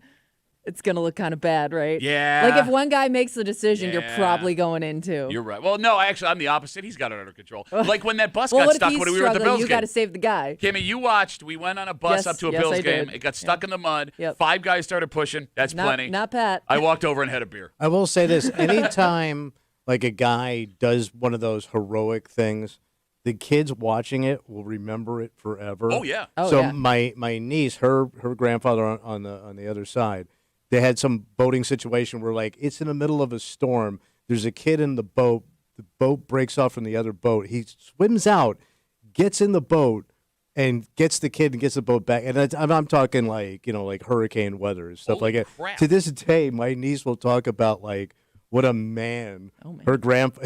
it's going to look kind of bad, right? Yeah. Like if one guy makes the decision, you're Yeah. probably going into. You're right. Well, no, actually, I'm the opposite. He's got it under control. Like when that bus Well, got what stuck if when he's we were at the struggling? Bills You game. got to save the guy. Kimmy, you watched. We went on a bus Yes, up to a yes, Bills I game. did. It got stuck in the mud. Yep. 5 guys started pushing. That's plenty. Not Pat. I walked over and had a beer. I will say this: anytime like a guy does one of those heroic things, the kids watching it will remember it forever. Oh, yeah. Oh, so yeah. my niece, her grandfather on the other side, they had some boating situation where like it's in the middle of a storm. There's a kid in the boat. The boat breaks off from the other boat. He swims out, gets in the boat, and gets the kid and gets the boat back. And I'm talking like like hurricane weather and stuff Holy like that. crap. To this day, my niece will talk about like what a man. Oh, man. Her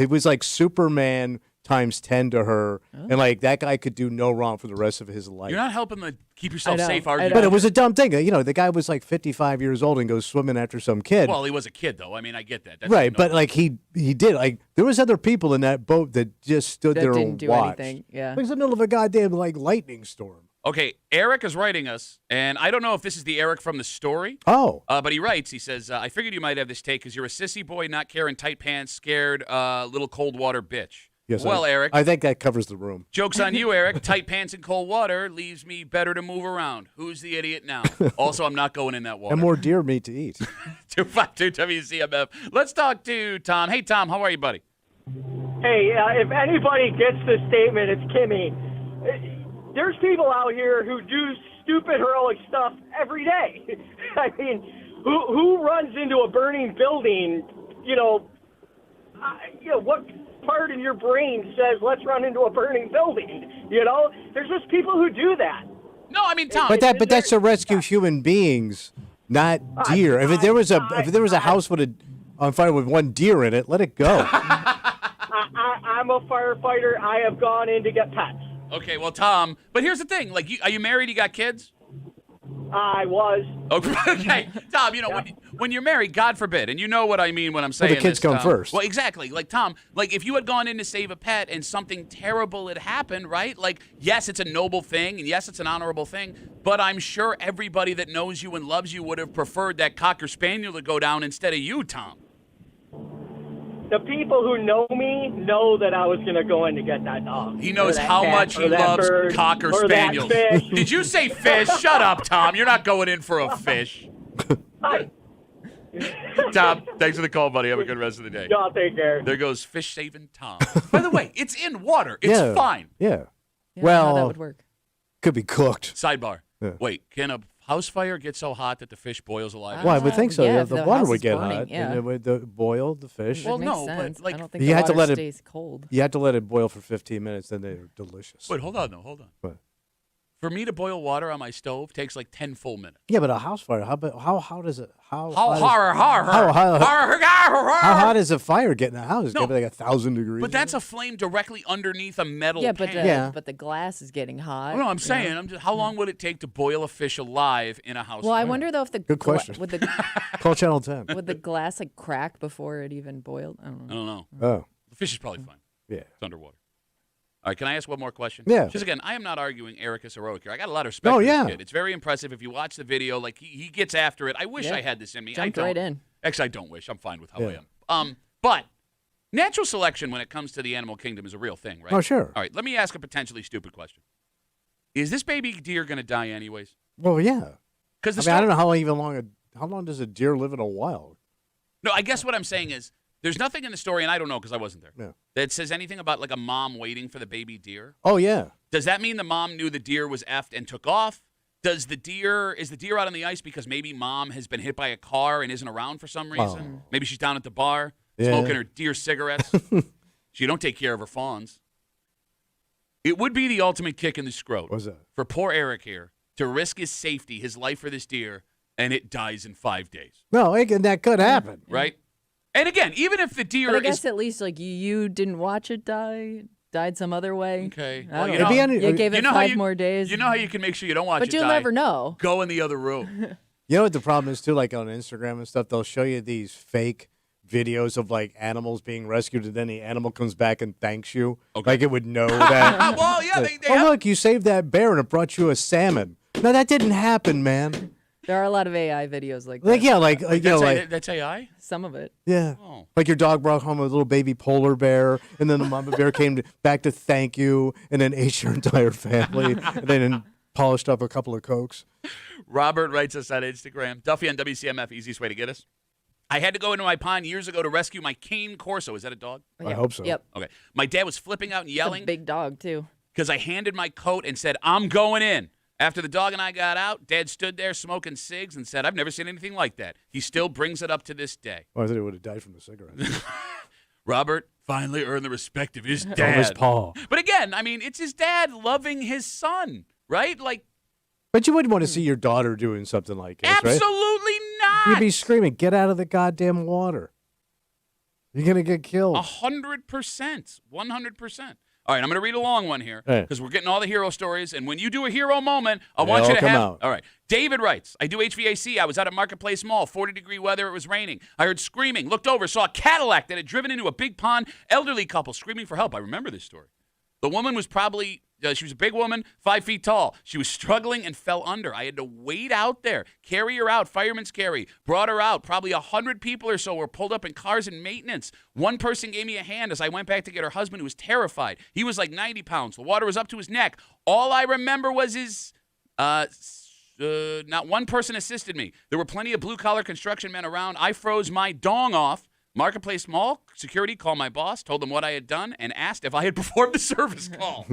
it was like Superman times 10 to her, and like that guy could do no wrong for the rest of his life. You're not helping to keep yourself I know, safe, I are you? know. But it was a dumb thing. The guy was like 55 years old and goes swimming after some kid. Well, he was a kid, though. I mean, I get that. That's Right, no- but like he did. Like there was other people in that boat that just stood That there didn't and do watched. anything, yeah. It was in the middle of a goddamn like lightning storm. Okay, Eric is writing us, and I don't know if this is the Eric from the story, Oh, but he writes, he says, I figured you might have this take because you're a sissy boy, not carrying tight pants, scared little cold water bitch. yes. Well, Eric, I think that covers the room. joke's on you, Eric. Tight pants and cold water leaves me better to move around. Who's the idiot now? Also, I'm not going in that water. And more deer meat to eat. 252 WCMF. Let's talk to Tom. Hey, Tom, how are you, buddy? Hey, if anybody gets this statement, it's Kimmy. There's people out here who do stupid, heroic stuff every day. I mean, who runs into a burning building? What part in your brain says let's run into a burning building? There's just people who do that. No, I mean, Tom. But that's to rescue human beings, not deer. If there was a house on fire with one deer in it, let it go. I'm a firefighter. I have gone in to get pets. Okay, well, Tom, but here's the thing. Like, are you married? You got kids? I was. Okay, Tom, when you're married, God forbid, and you know what I mean when I'm saying the kids this, come Tom. first. Well, exactly. Like, Tom, like if you had gone in to save a pet and something terrible had happened, right? Like, yes, it's a noble thing, and yes, it's an honorable thing, but I'm sure everybody that knows you and loves you would have preferred that Cocker Spaniel to go down instead of you, Tom. The people who know me know that I was going to go in to get that dog. He knows Or that how cat, much or he that loves bird, Cocker or that Spaniels. fish. Did you say fish? Shut up, Tom. You're not going in for a fish. Tom, thanks for the call, buddy. Have a good rest of the day. Y'all take care. There goes fish saving Tom. By the way, it's in water. It's Yeah. fine. Yeah. Yeah, Well, how that would work. could be cooked. Sidebar. Yeah. Wait, can a house fire get so hot that the fish boils alive? Well, I would think so. Yeah, Yeah, if the the water house would is get burning, hot, yeah. and it would boil the fish. Well, That no, makes but, sense. like, I don't think you the had to water let it- stays cold. You had to let it boil for 15 minutes, then they're delicious. Wait, hold on, though. Hold on. What? For me to boil water on my stove takes like 10 full minutes. Yeah, but a house fire, how does it? How How hot does a fire get in a house? It's No. gotta be like 1,000 degrees. But that's a flame directly underneath a metal Yeah, pan. but the glass is getting hot. No, I'm you know? saying, how long would it take to boil a fish alive in a house Well, I fire? wonder though if the Good question. would the Call Channel 10. would the glass like crack before it even boiled? I don't I know. don't know. Oh, The fish is probably fine. yeah. It's underwater. All right, can I ask one more question? Yeah. Just again, I am not arguing Eric is heroic here. I got a lot of respect Oh, for yeah. this kid. It's very impressive. If you watch the video, like he gets after it. I wish Yeah. I had this in me. Jumped I don't. right in. Actually, I don't wish. I'm fine with how I Yeah. am. But natural selection when it comes to the animal kingdom is a real thing, right? Oh, sure. All right, let me ask a potentially stupid question. Is this baby deer going to die anyways? Well, yeah. Because I don't know how long does a deer live in a wild? No, I guess what I'm saying is there's nothing in the story, and I don't know because I wasn't there, Yeah. that says anything about like a mom waiting for the baby deer. Oh, yeah. Does that mean the mom knew the deer was effed and took off? Is the deer out on the ice because maybe mom has been hit by a car and isn't around for some reason? Oh. Maybe she's down at the bar Yeah. smoking her deer cigarettes. She don't take care of her fawns. It would be the ultimate kick in the scrot What's that? for poor Eric here to risk his safety, his life for this deer, and it dies in 5 days, No, that could happen. right? And again, even if the deer But I is guess at least like you didn't watch it died some other way. okay, I don't you know. know, It'd be under- You gave you it know how 5 you- more days. you know how you can make sure you don't watch but it you'll die? never know. Go in the other room. You know what the problem is, too? Like on Instagram and stuff, they'll show you these fake videos of like animals being rescued, and then the animal comes back and thanks you. Okay. Like it would know that. Well, yeah, Like, they oh, have- look, you saved that bear and it brought you a salmon. No, that didn't happen, man. There are a lot of AI videos like that. Like, yeah, like, you know, like, That's AI? Some of it. yeah. Oh. Like your dog brought home a little baby polar bear, and then the mama bear came back to thank you, and then ate your entire family, and then polished up a couple of Cokes. Robert writes us on Instagram. Duffy on WCMF, easiest way to get us. I had to go into my pond years ago to rescue my cane corso. Is that a dog? I hope so. Yep. Okay. My dad was flipping out and It's yelling a big dog, too. because I handed my coat and said, I'm going in. After the dog and I got out, Dad stood there smoking cigs and said, I've never seen anything like that. He still brings it up to this day. Oh, I thought he would have died from the cigarette. Robert finally earned the respect of his Oh, dad. his paw. But again, I mean, it's his dad loving his son, right? Like, But you wouldn't want to see your daughter doing something like this, right? absolutely not. You'd be screaming, "Get out of the goddamn water! You're gonna get killed." 100%. 100%. All right, I'm going to read a long one here Hey. because we're getting all the hero stories. And when you do a hero moment, I They want all you to come have. out. All right. David writes, I do HVAC. I was out at Marketplace Mall, 40-degree weather. It was raining. I heard screaming, looked over, saw a Cadillac that had driven into a big pond. Elderly couple screaming for help. I remember this story. The woman was probably, she was a big woman, 5 feet tall. She was struggling and fell under. I had to wait out there, carry her out, fireman's carry, brought her out. Probably 100 people or so were pulled up in cars and maintenance. One person gave me a hand as I went back to get her husband, who was terrified. He was like 90 pounds. The water was up to his neck. All I remember was his, not one person assisted me. There were plenty of blue-collar construction men around. I froze my dong off. Marketplace Mall security called my boss, told them what I had done, and asked if I had performed the service call.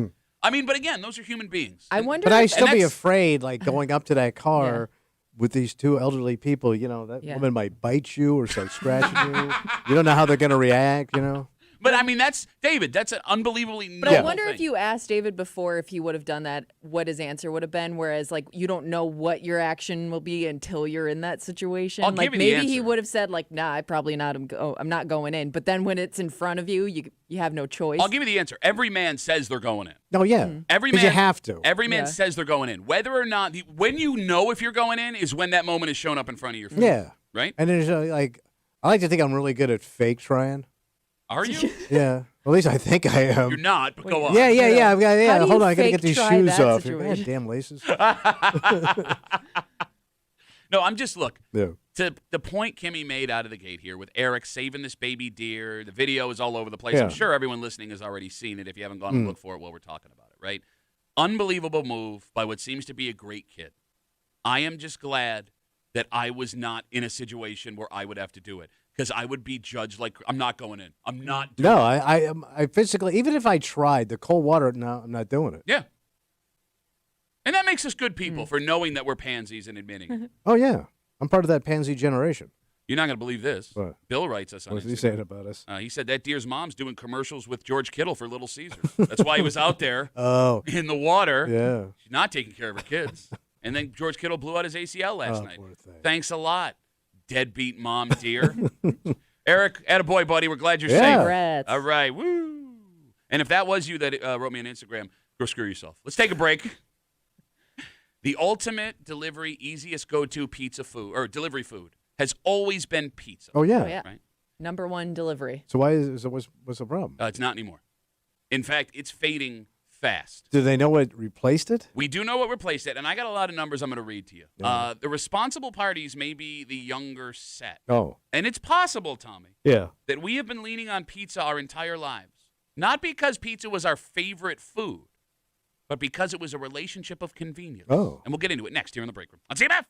I mean, but again, those are human beings. I wonder But I'd if still be that's- afraid, like going up to that car with these two elderly people. You know, that Yeah. woman might bite you or start scratching you. You don't know how they're gonna react. You know. But I mean, that's David. That's an unbelievably But noble I wonder thing. if you asked David before if he would have done that, what his answer would have been. Whereas, like, you don't know what your action will be until you're in that situation. I'll like, give you the maybe he answer. would have said, like, "Nah, I probably not. I'm not going in." But then when it's in front of you, you have no choice. I'll give you the answer. Every man says they're going in. Oh yeah. Every 'Cause man you have to. Every man Yeah. says they're going in. Whether or not, when you know if you're going in is when that moment is shown up in front of your face. Yeah. Right? And there's like, I like to think I'm really good at fake trying. Are you? Yeah. Well, at least I think I am. You're not, but go on. Yeah. I've got, How do hold you on, I gotta fake get these try shoes that off. situation? God damn laces. No, I'm just, look, Yeah. to the point Kimmy made out of the gate here with Eric saving this baby deer, the video is all over the place. Yeah. I'm sure everyone listening has already seen it if you haven't gone and looked for it while we're talking about it, right? Unbelievable move by what seems to be a great kid. I am just glad that I was not in a situation where I would have to do it because I would be judged like I'm not going in. I'm not doing No, it. I physically, even if I tried the cold water, no, I'm not doing it. Yeah. And that makes us good people for knowing that we're pansies and admitting it. Oh yeah, I'm part of that pansy generation. You're not going to believe this. What? Bill writes us on What's he Instagram. saying about us? He said that deer's mom's doing commercials with George Kittle for Little Caesars. That's why he was out there Oh, in the water. yeah. She's not taking care of her kids. And then George Kittle blew out his ACL last Oh, night. poor thing. Thanks a lot, deadbeat mom deer. Eric, attaboy, buddy. We're glad you're Yeah. safe. Congrats. All right. Woo. And if that was you that wrote me on Instagram, go screw yourself. Let's take a break. The ultimate delivery, easiest go-to pizza food or delivery food has always been pizza. Oh yeah. Oh, yeah. Right? Number one delivery. So what's the problem? It's not anymore. In fact, it's fading fast. Do they know what replaced it? We do know what replaced it, and I got a lot of numbers I'm going to read to you. Yeah. The responsible parties may be the younger set. Oh, And it's possible, Tommy, yeah. that we have been leaning on pizza our entire lives. Not because pizza was our favorite food, but because it was a relationship of convenience. Oh. And we'll get into it next here in the break room on CMF.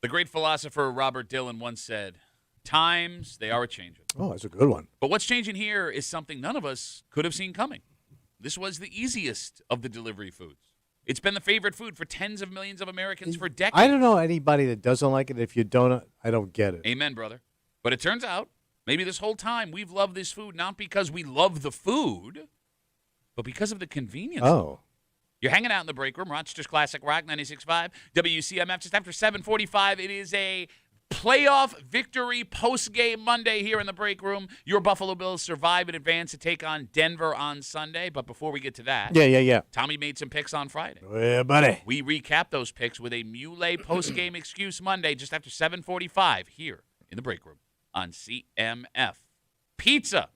The great philosopher Robert Dylan once said, times, they are a-changing. Oh, that's a good one. But what's changing here is something none of us could have seen coming. This was the easiest of the delivery foods. It's been the favorite food for tens of millions of Americans for decades. I don't know anybody that doesn't like it. If you don't, I don't get it. Amen, brother. But it turns out, maybe this whole time we've loved this food not because we love the food, but because of the convenience. Oh. You're hanging out in the break room, Rochester's Classic Rock 96.5, WCMF, just after 7:45. It is a playoff victory post-game Monday here in the break room. Your Buffalo Bills survive in advance to take on Denver on Sunday. But before we get to that, Yeah. Tommy made some picks on Friday. Yeah, buddy. We recap those picks with a Muley post-game excuse Monday just after 7:45 here in the break room on CMF. Pizza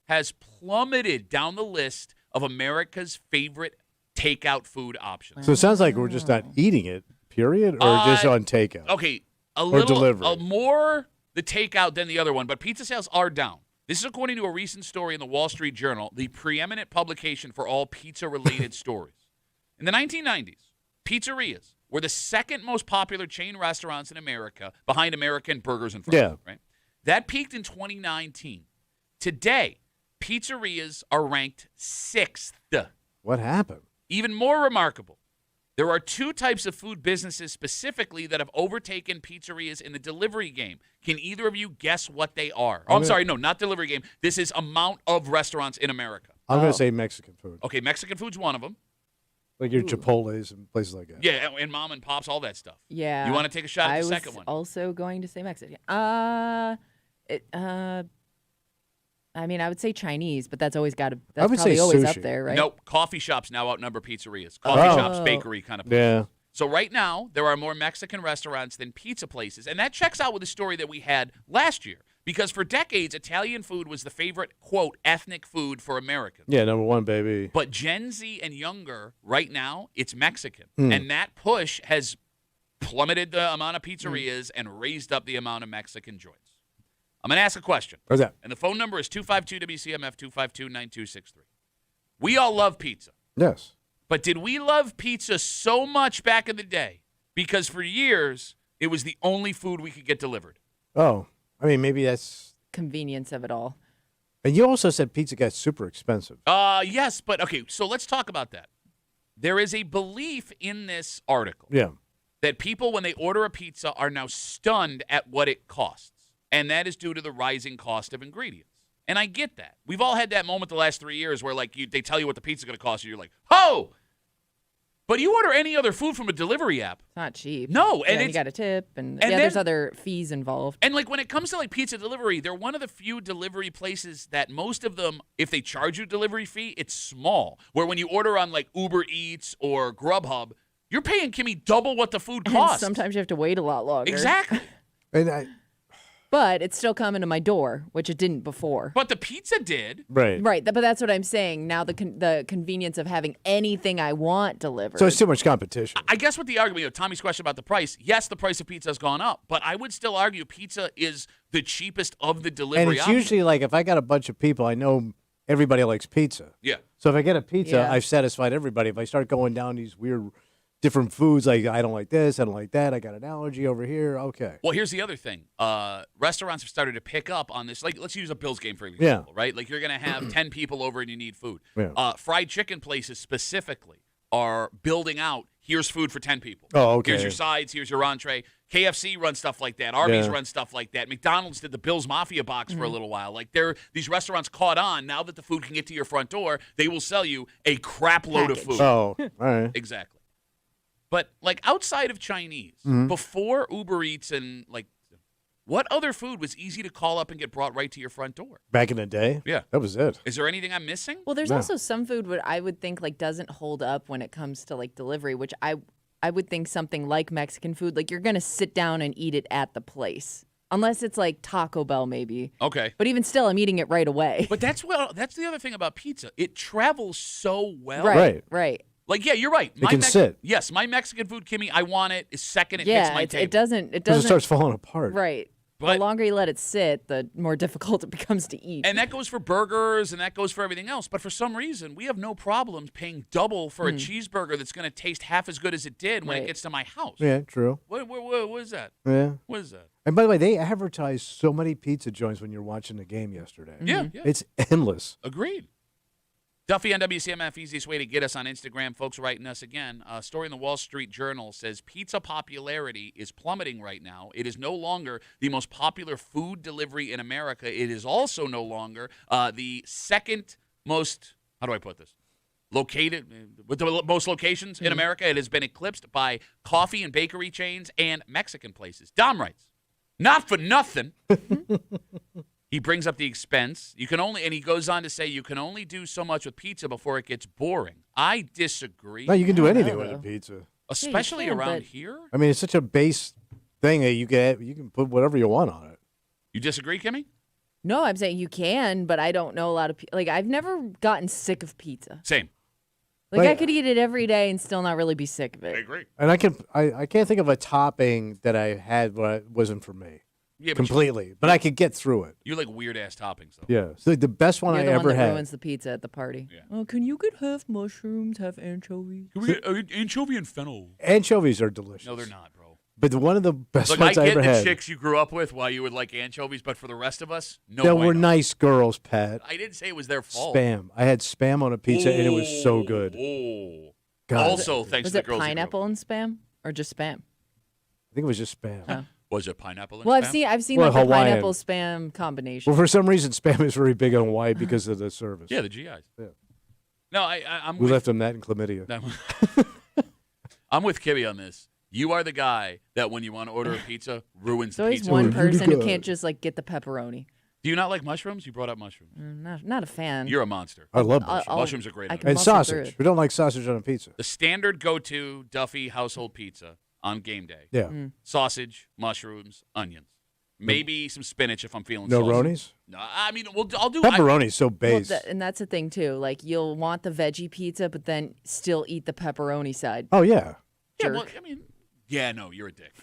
has plummeted down the list of America's favorite takeout food options. So it sounds like we're just not eating it, period, or just on takeout. Okay, a Or little delivery. more the takeout than the other one, but pizza sales are down. This is according to a recent story in the Wall Street Journal, the preeminent publication for all pizza-related stories. In the 1990s, pizzerias were the second most popular chain restaurants in America, behind American burgers and fries. Yeah. Right? That peaked in 2019. Today, pizzerias are ranked 6th. What happened? Even more remarkable, there are two types of food businesses specifically that have overtaken pizzerias in the delivery game. Can either of you guess what they are? Oh, I'm sorry, no, not delivery game. This is amount of restaurants in America. I'm going to say Mexican food. Okay, Mexican food's one of them. Like your Chipotle's and places like that. Yeah, and mom and pops, all that stuff. Yeah. You want to take a shot at the I second was one? also going to say Mexican. I mean, I would say Chinese, but that's always got to. That's would probably say always up sushi. there, right? Nope, coffee shops now outnumber pizzerias. Coffee Oh. shops, bakery kind of places. Yeah. So right now, there are more Mexican restaurants than pizza places, and that checks out with the story that we had last year. Because for decades, Italian food was the favorite, quote, ethnic food for Americans. Yeah, number one, baby. But Gen Z and younger, right now, it's Mexican. Hmm. And that push has plummeted the amount of pizzerias and raised up the amount of Mexican joints. I'm going to ask a question. What's that? And the phone number is 252-WCMF, 252-9263. We all love pizza. Yes. But did we love pizza so much back in the day? Because for years, it was the only food we could get delivered. Oh, I mean, maybe that's. Convenience of it all. And you also said pizza got super expensive. Yes, but okay, so let's talk about that. There is a belief in this article Yeah. that people, when they order a pizza, are now stunned at what it costs. And that is due to the rising cost of ingredients. And I get that. We've all had that moment the last 3 years where, like, they tell you what the pizza's going to cost you. You're like, oh! But you order any other food from a delivery app. It's not cheap. No, and and you it's- got a tip, and and there's then- other fees involved. And, like, when it comes to, like, pizza delivery, they're one of the few delivery places that most of them, if they charge you a delivery fee, it's small. Where when you order on, like, Uber Eats or Grubhub, you're paying, Kimmy, double what the food And costs. sometimes you have to wait a lot longer. Exactly. And But it's still coming to my door, which it didn't before. But the pizza did. right. Right, but that's what I'm saying. Now the convenience of having anything I want delivered. So it's too much competition. I guess with the argument of Tommy's question about the price, yes, the price of pizza has gone up, but I would still argue pizza is the cheapest of the delivery And it's options. usually like if I got a bunch of people, I know everybody likes pizza. Yeah. So if I get a pizza, Yeah. I've satisfied everybody. If I start going down these weird different foods, like I don't like this, I don't like that, I got an allergy over here, okay. Well, here's the other thing. Restaurants have started to pick up on this. Like, let's use a Bills game, for example, right? Like, you're going to have 10 people over and you need food. Yeah. Fried chicken places specifically are building out, here's food for 10 people. Oh, okay. Here's your sides, here's your entree. KFC runs stuff like that. Arby's Yeah. runs stuff like that. McDonald's did the Bills Mafia box Mm-hmm. for a little while. Like, these restaurants caught on. Now that the food can get to your front door, they will sell you a crap load of Package. food. Oh, all right. Exactly. But, like, outside of Chinese, Mm-hmm. before Uber Eats and, like, what other food was easy to call up and get brought right to your front door? Back in the day? Yeah. That was it. Is there anything I'm missing? Well, there's No. also some food what I would think like doesn't hold up when it comes to like delivery, which I would think something like Mexican food, like you're gonna sit down and eat it at the place, unless it's like Taco Bell maybe. Okay. But even still, I'm eating it right away. But that's the other thing about pizza. It travels so well. Right. Right. Like, yeah, you're right. It can sit. Yes, my Mexican food, Kimmy, I want it is second it Yeah, hits my table. it doesn't. It Because doesn't. it starts falling apart. Right. The longer you let it sit, the more difficult it becomes to eat. And that goes for burgers, and that goes for everything else. But for some reason, we have no problems paying double for a cheeseburger that's going to taste half as good as it did when it gets to my house. Yeah, true. What is that? Yeah. What is that? And by the way, they advertised so many pizza joints when you're watching the game yesterday. Yeah. It's endless. Agreed. Duffy on WCMF, easiest way to get us on Instagram. Folks writing us again. A story in the Wall Street Journal says pizza popularity is plummeting right now. It is no longer the most popular food delivery in America. It is also no longer the second most, how do I put this? Located, with the most locations in America. It has been eclipsed by coffee and bakery chains and Mexican places. Dom writes, not for nothing. He brings up the expense. You can only, and he goes on to say, you can only do so much with pizza before it gets boring. I disagree. No, you can do anything with a pizza. Especially can, around but- here. I mean, it's such a base thing that you can put whatever you want on it. You disagree, Kimmy? No, I'm saying you can, but I don't know a lot of people. Like, I've never gotten sick of pizza. Same. Like, I could eat it every day and still not really be sick of it. I agree. And I can't think of a topping that I had what wasn't for me. Yeah, but Completely. But I could get through it. you like weird-ass toppings, though. Yeah. So the best one You're I the ever one that had. ruins the pizza at the party. Yeah. Oh, can you get half mushrooms, half anchovies? Can we get anchovy and fennel? Anchovies are delicious. No, they're not, bro. But one of the best Look, I ones I get ever the had. chicks you grew up with why you would like anchovies, but for the rest of us, no They bueno. were nice girls, Pat. I didn't say it was their fault. Spam. I had spam on a pizza, and it was so good. Oh. God. Also, thanks Was to the it girls who grew up pineapple and spam or just spam? I think it was just spam. Oh. Was it pineapple and Well, spam? I've seen Well, like the Hawaiian. pineapple spam combination. Well, for some reason, spam is very big on Hawaii because of the service. Yeah, the GIs. Yeah. No, I'm We with, left them that in chlamydia. I'm with Kibby on this. You are the guy that when you want to order a pizza, ruins There's the always pizza. one Really person who good. can't just like get the pepperoni. Do you not like mushrooms? You brought up mushrooms. Not a fan. You're a monster. I love I'll- mushrooms. I'll- Mushrooms are great. I on can it. And muscle through sausage. it. We don't like sausage on a pizza. The standard go-to Duffy household pizza on game day. Yeah. Mm. Sausage, mushrooms, onions. Maybe some spinach if I'm feeling No saucy. ronies? No, I mean, I'll do Pepperoni's so Well, base. and that's the thing too. Like you'll want the veggie pizza, but then still eat the pepperoni side. Oh, yeah. Yeah, well, jerk. I mean, yeah, no, you're a dick.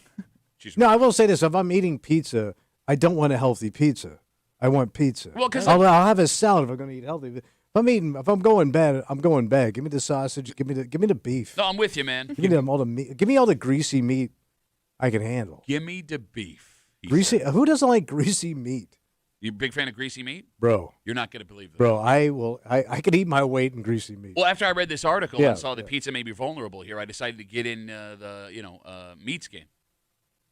She's No, I will say this. If I'm eating pizza, I don't want a healthy pizza. I want pizza. Well, 'cause I'll have a salad if I'm going to eat healthy. If I'm going bad, I'm going bad. Give me the sausage. Give me the beef. No, I'm with you, man. Give me all the meat. Give me all the greasy meat I can handle. Give me the beef. he Greasy. said. Who doesn't like greasy meat, You a big fan of greasy meat? bro? You're not going to believe this. Bro, I will. I could eat my weight in greasy meat. Well, after I read this article Yeah, and saw that yeah. pizza may be vulnerable here, I decided to get in the meats game.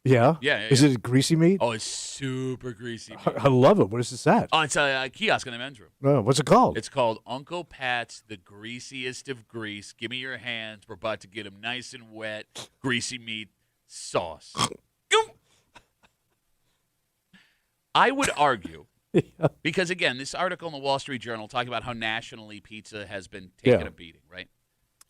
Yeah. Yeah, Is it greasy meat? Oh, it's super greasy. I love it. What is this at? Oh, it's a kiosk in the men's room. What's it called? It's called Uncle Pat's, the greasiest of grease. Give me your hands. We're about to get them nice and wet. Greasy meat sauce. Goom. I would argue, because again, this article in the Wall Street Journal talking about how nationally pizza has been taking Yeah. a beating, right?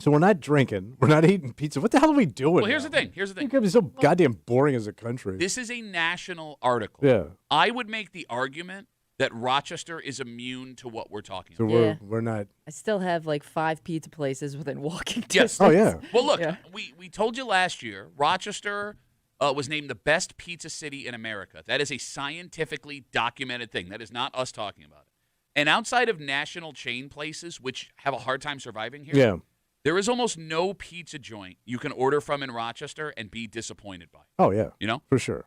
So we're not drinking. We're not eating pizza. What the hell are we doing? Well, here's now? the thing. Here's the You thing. guys are so goddamn boring as a country. This is a national article. Yeah. I would make the argument that Rochester is immune to what we're talking So about. Yeah. we're not. I still have like 5 pizza places within walking Yes. distance. Oh yeah. Well, look, Yeah. we told you last year, Rochester was named the best pizza city in America. That is a scientifically documented thing. That is not us talking about it. And outside of national chain places, which have a hard time surviving here, Yeah. there is almost no pizza joint you can order from in Rochester and be disappointed by. Oh yeah. You know? For sure.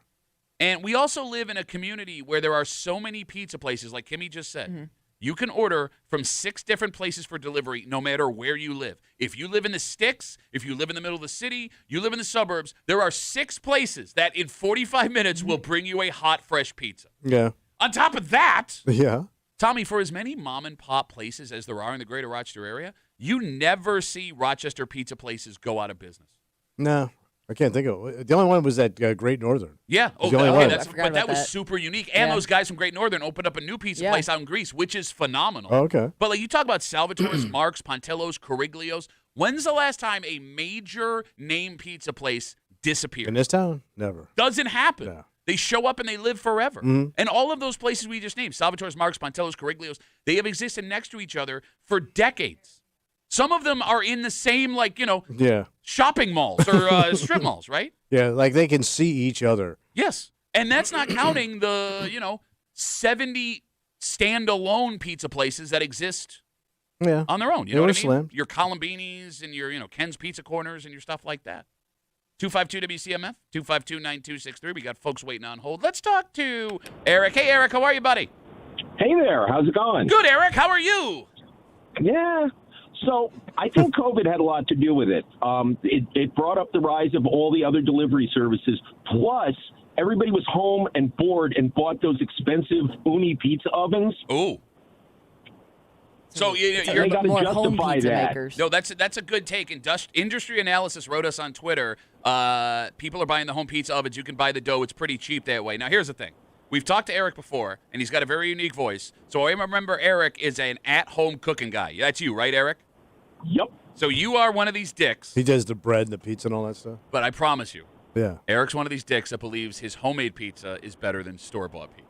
And we also live in a community where there are so many pizza places, like Kimmy just said. You can order from 6 different places for delivery no matter where you live. If you live in the sticks, if you live in the middle of the city, you live in the suburbs, there are 6 places that in 45 minutes will bring you a hot, fresh pizza. Yeah. On top of that, Yeah. Tommy, for as many mom and pop places as there are in the greater Rochester area, you never see Rochester pizza places go out of business. No, I can't think of it. The only one was that Great Northern. Yeah. Oh, the only okay, one. that's, I forgot but that about was that. super unique. And Yeah. those guys from Great Northern opened up a new pizza Yeah. place out in Greece, which is phenomenal. Oh, okay. But like you talk about Salvatore's, Mark's, Pontello's, Coriglio's. When's the last time a major name pizza place disappeared? In this town, never. Doesn't happen. Yeah. They show up and they live forever. Mhm. And all of those places we just named, Salvatore's, Mark's, Pontello's, Coriglio's, they have existed next to each other for decades. Some of them are in the same, Yeah. shopping malls or strip malls, right? Yeah. Like they can see each other. Yes. And that's not counting the, 70 standalone pizza places that exist on their own. You know what I mean? Slim. Your Columbinis and your, Ken's Pizza Corners and your stuff like that. 252-WCMF, 252-9263. We got folks waiting on hold. Let's talk to Eric. Hey, Eric, how are you, buddy? Hey there, how's it going? Good, Eric. How are you? Yeah. So I think COVID had a lot to do with it. It brought up the rise of all the other delivery services. Plus, everybody was home and bored and bought those expensive uni pizza ovens. Ooh. So you're got to more home justify pizza that. makers. No, that's a good take. Industry Analysis wrote us on Twitter. People are buying the home pizza ovens. You can buy the dough. It's pretty cheap that way. Now, here's the thing. We've talked to Eric before, and he's got a very unique voice. So I remember Eric is an at-home cooking guy. That's you, right, Eric? Yep. So you are one of these dicks. He does the bread and the pizza and all that stuff. But I promise you, Yeah. Eric's one of these dicks that believes his homemade pizza is better than store-bought pizza.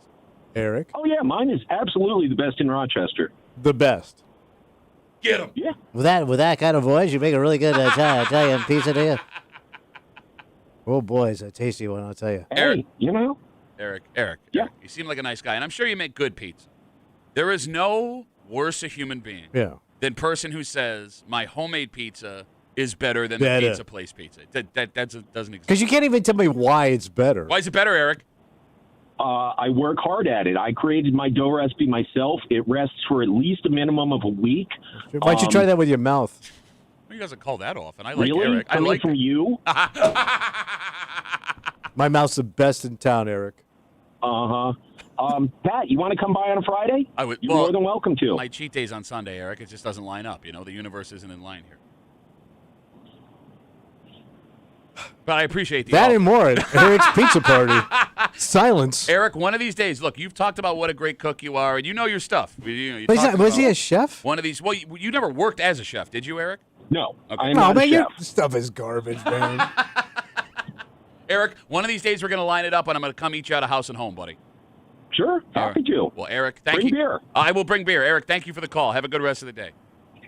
Eric? Oh, yeah, mine is absolutely the best in Rochester. The best. Get him. Yeah. With that kind of voice, you make a really good Italian pizza, do you? Oh, boy, it's a tasty one, I'll tell you. Eric. Hey, Eric, Yeah. you seem like a nice guy, and I'm sure you make good pizza. There is no worse a human being than person who says my homemade pizza is better than the pizza place pizza. That doesn't exist. Because you can't even tell me why it's better. Why is it better, Eric? I work hard at it. I created my dough recipe myself. It rests for at least a minimum of a week. Why don't you try that with your mouth? He doesn't call that often. I like Really? Eric. I Coming like from you? My mouth's the best in town, Eric. Uh-huh. Pat, you want to come by on a Friday? I would. You're more than welcome to. My cheat day's on Sunday, Eric. It just doesn't line up. The universe isn't in line here. But I appreciate the That offer. and more at Eric's Pizza Party. Silence. Eric, one of these days, look, you've talked about what a great cook you are, and you know your stuff. You Was talked he about a chef? one of these? Well, you never worked as a chef, did you, Eric? No. Okay. I am No, not a man, your chef. stuff is garbage, man. Eric, one of these days we're going to line it up, and I'm going to come eat you out of house and home, buddy. Sure. Happy to. Well, Eric, thank Bring you. beer. I will bring beer. Eric, thank you for the call. Have a good rest of the day.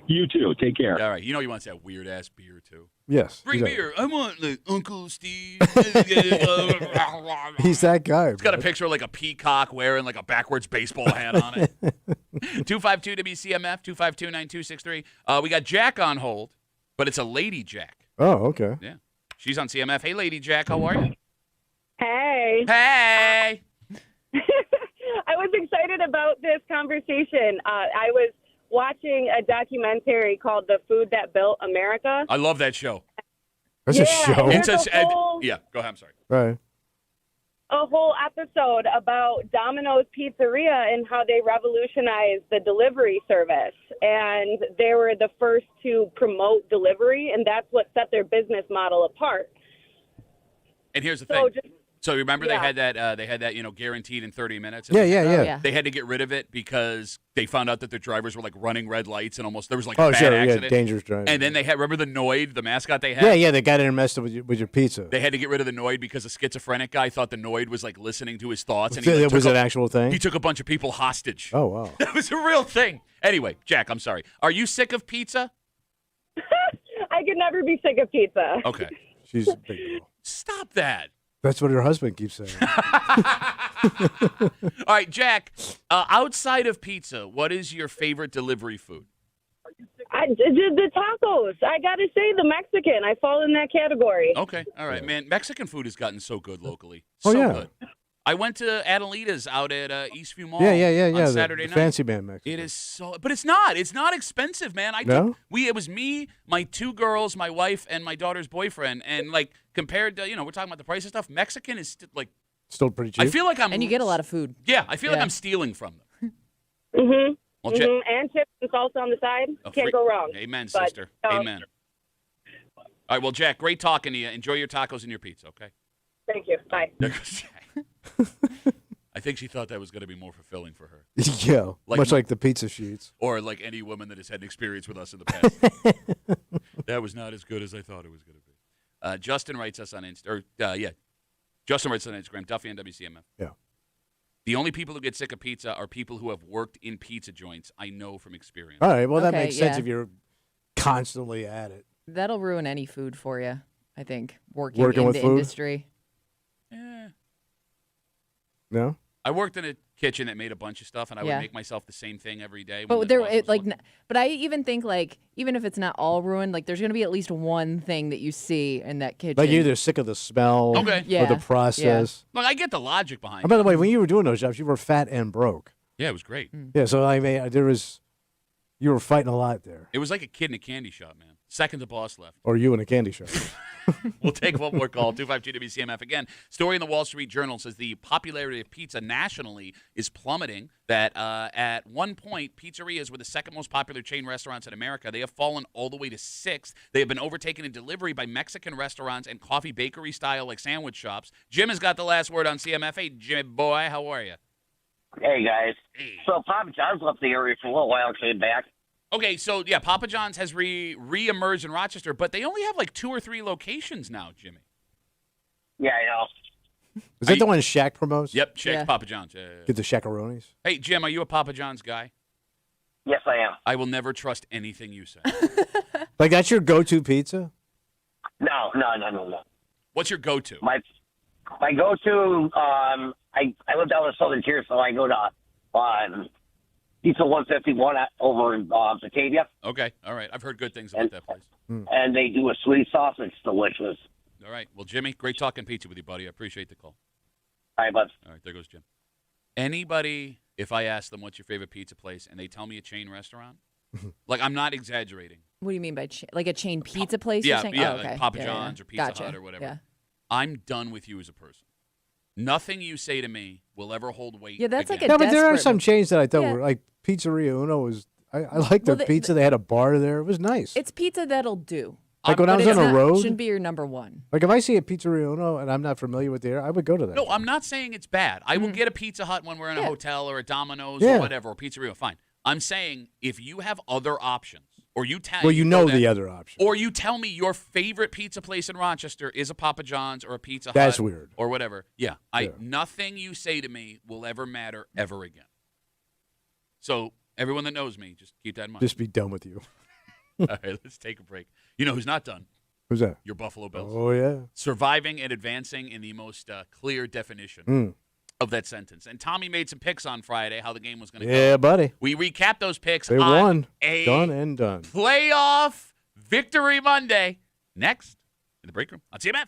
You too. Take care. All right. You want that weird-ass beer, too. Yes. Bring exactly. beer. I want like Uncle Steve. He's that guy. It's got a picture of like a peacock wearing like a backwards baseball hat on it. 252-WCMF, 252-9263. We got Jack on hold, but it's a Lady Jack. Oh, okay. Yeah. She's on CMF. Hey, Lady Jack, how are you? Hey. Hey. I was excited about this conversation. I was watching a documentary called The Food That Built America. I love that show. That's a show. There's It's a whole, yeah, go ahead. I'm sorry. Right. a whole episode about Domino's Pizzeria and how they revolutionized the delivery service. And they were the first to promote delivery, and that's what set their business model apart. And here's the thing. Just, So remember yeah. they had that guaranteed in 30 minutes. Yeah. yeah. They had to get rid of it because they found out that their drivers were like running red lights and almost there was like Oh, a bad sure, accident. yeah, dangerous driving. And then they had remember the Noid, the mascot they had. Yeah, they got in and messed up with your pizza. They had to get rid of the Noid because a schizophrenic guy thought the Noid was like listening to his thoughts, and It was an actual thing. He took a bunch of people hostage. Oh wow. That was a real thing. Anyway, Jack, I'm sorry. Are you sick of pizza? I could never be sick of pizza. Okay. She's a big girl. Stop that. That's what her husband keeps saying. All right, Jack, outside of pizza, what is your favorite delivery food? The tacos. I got to say the Mexican. I fall in that category. Okay. All right, man. Mexican food has gotten so good locally. Oh, So yeah. good. I went to Adelita's out at Eastview Mall Yeah. on Saturday the night. fancy man Mexican. It is so, but it's not. It's not expensive, man. No? It was me, my two girls, my wife, and my daughter's boyfriend, and like compared to we're talking about the price of stuff. Mexican is like Still pretty cheap. I feel like I'm And you get a lot of food. Yeah, I feel like Yeah. I'm stealing from them. Mm-hmm. Well, Jack, And chips and salsa on the side. oh, Can't go wrong. Amen, But, sister. Amen. All right, well, Jack, great talking to you. Enjoy your tacos and your pizza, okay? Thank you. Bye. There goes Jack. I think she thought that was going to be more fulfilling for her. yeah, Like much my- like the pizza sheets. Or like any woman that has had an experience with us in the past. That was not as good as I thought it was going to be. Justin writes us on Justin writes on Instagram, Duffy and WCMF. Yeah. The only people who get sick of pizza are people who have worked in pizza joints. I know from experience. All right, well that Okay, makes sense yeah. if you're constantly at it. That'll ruin any food for you, I think, working in with the food? industry. Eh. No. I worked in a kitchen that made a bunch of stuff, and I would Yeah. make myself the same thing every day. when But the there, boss was looking. but I even think like even if it's not all ruined, like there's gonna be at least one thing that you see in that kitchen. Like you're either sick of the smell Okay. or Yeah. the process. Look, I get the logic behind And by it. the way, when you were doing those jobs, you were fat and broke. Yeah, it was great. Yeah, so I mean, you were fighting a lot there. It was like a kid in a candy shop, man. Second the boss left. Or you in a candy shop. We'll take one more call, 252 WCMF. Again, story in the Wall Street Journal says the popularity of pizza nationally is plummeting, that at one point, pizzerias were the second most popular chain restaurants in America. They have fallen all the way to sixth. They have been overtaken in delivery by Mexican restaurants and coffee bakery style like sandwich shops. Jim has got the last word on CMF. Hey, Jim, boy, how are you? Hey, guys. So Papa John's left the area for a little while, came back. Okay, so yeah, Papa John's has re-emerged in Rochester, but they only have like 2 or 3 locations now, Jimmy. Yeah, I know. Is that the one Shaq promotes? Yep, Shaq's Yeah. Papa John's. Yeah. Get the Shaqaronis? Hey, Jim, are you a Papa John's guy? Yes, I am. I will never trust anything you say. Like that's your go-to pizza? No. What's your go-to? My go-to, I live down in Southern Tier, so I go to Pizza 151 over in Batavia. Okay, all right. I've heard good things about that place. And they do a sweet sauce. It's delicious. All right. Well, Jimmy, great talking pizza with you, buddy. I appreciate the call. All right, bud. All right, there goes Jim. Anybody, if I ask them what's your favorite pizza place and they tell me a chain restaurant, like I'm not exaggerating. What do you mean by like a chain pizza place? Yeah, you're saying? yeah, Oh, okay. like Papa Yeah, John's yeah. or Pizza Gotcha. Hut or whatever. Yeah. I'm done with you as a person. Nothing you say to me will ever hold weight. Yeah, that's like again. a Yeah, but there are desperate- some chains that I thought Yeah. were like Pizzeria Uno was. I liked their Well, pizza. They had a bar there. It was nice. It's pizza that'll do. Like when I But was it's on the not- road, shouldn't be your number one. like if I see a Pizzeria Uno and I'm not familiar with the area, I would go to that. No, I'm not saying it's bad. I will get a Pizza Hut when we're in a Yeah. hotel or a Domino's Yeah. or whatever, or Pizzeria. Fine. I'm saying if you have other options, or you tell Well, you know that- the other option. or you tell me your favorite pizza place in Rochester is a Papa John's or a Pizza Hut. That's weird. Or whatever. Yeah. Yeah. Nothing you say to me will ever matter ever again. So everyone that knows me, just keep that in mind. Just be done with you. All right, let's take a break. You know who's not done? Who's that? Your Buffalo Bills. Oh yeah. Surviving and advancing in the most clear definition of that sentence. And Tommy made some picks on Friday, how the game was going to go. Yeah, buddy. We recapped those picks They on won. a Done and done. playoff victory Monday. Next, in the break room on CMF.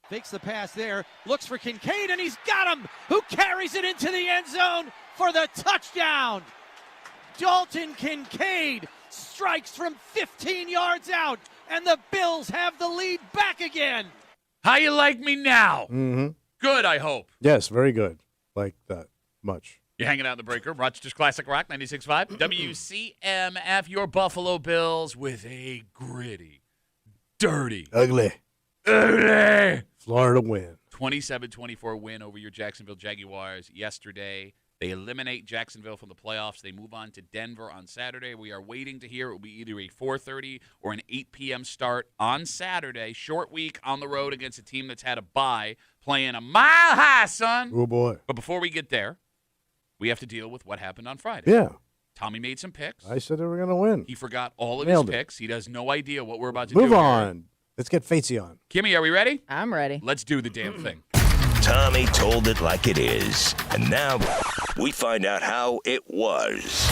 Fakes the pass there, looks for Kincaid, and he's got him, who carries it into the end zone for the touchdown. Dalton Kincaid strikes from 15 yards out, and the Bills have the lead back again. How you like me now? Mm-hmm. Good, I hope. Yes, very good. Like that much. You're hanging out in the break room. Rochester's Classic Rock 96.5. WCMF, your Buffalo Bills with a gritty, dirty, Ugly Florida win. 27-24 win over your Jacksonville Jaguars yesterday. They eliminate Jacksonville from the playoffs. They move on to Denver on Saturday. We are waiting to hear. It will be either a 4:30 or an 8 p.m. start on Saturday. Short week on the road against a team that's had a bye, playing a mile high, son. Oh, boy. But before we get there, we have to deal with what happened on Friday. Yeah. Tommy made some picks. I said they were going to win. He forgot all of Nailed his it. picks. He has no idea what we're about to do. Move on. Let's get Fatesy on. Kimmy, are we ready? I'm ready. Let's do the damn thing. Tommy told it like it is. And now we find out how it was.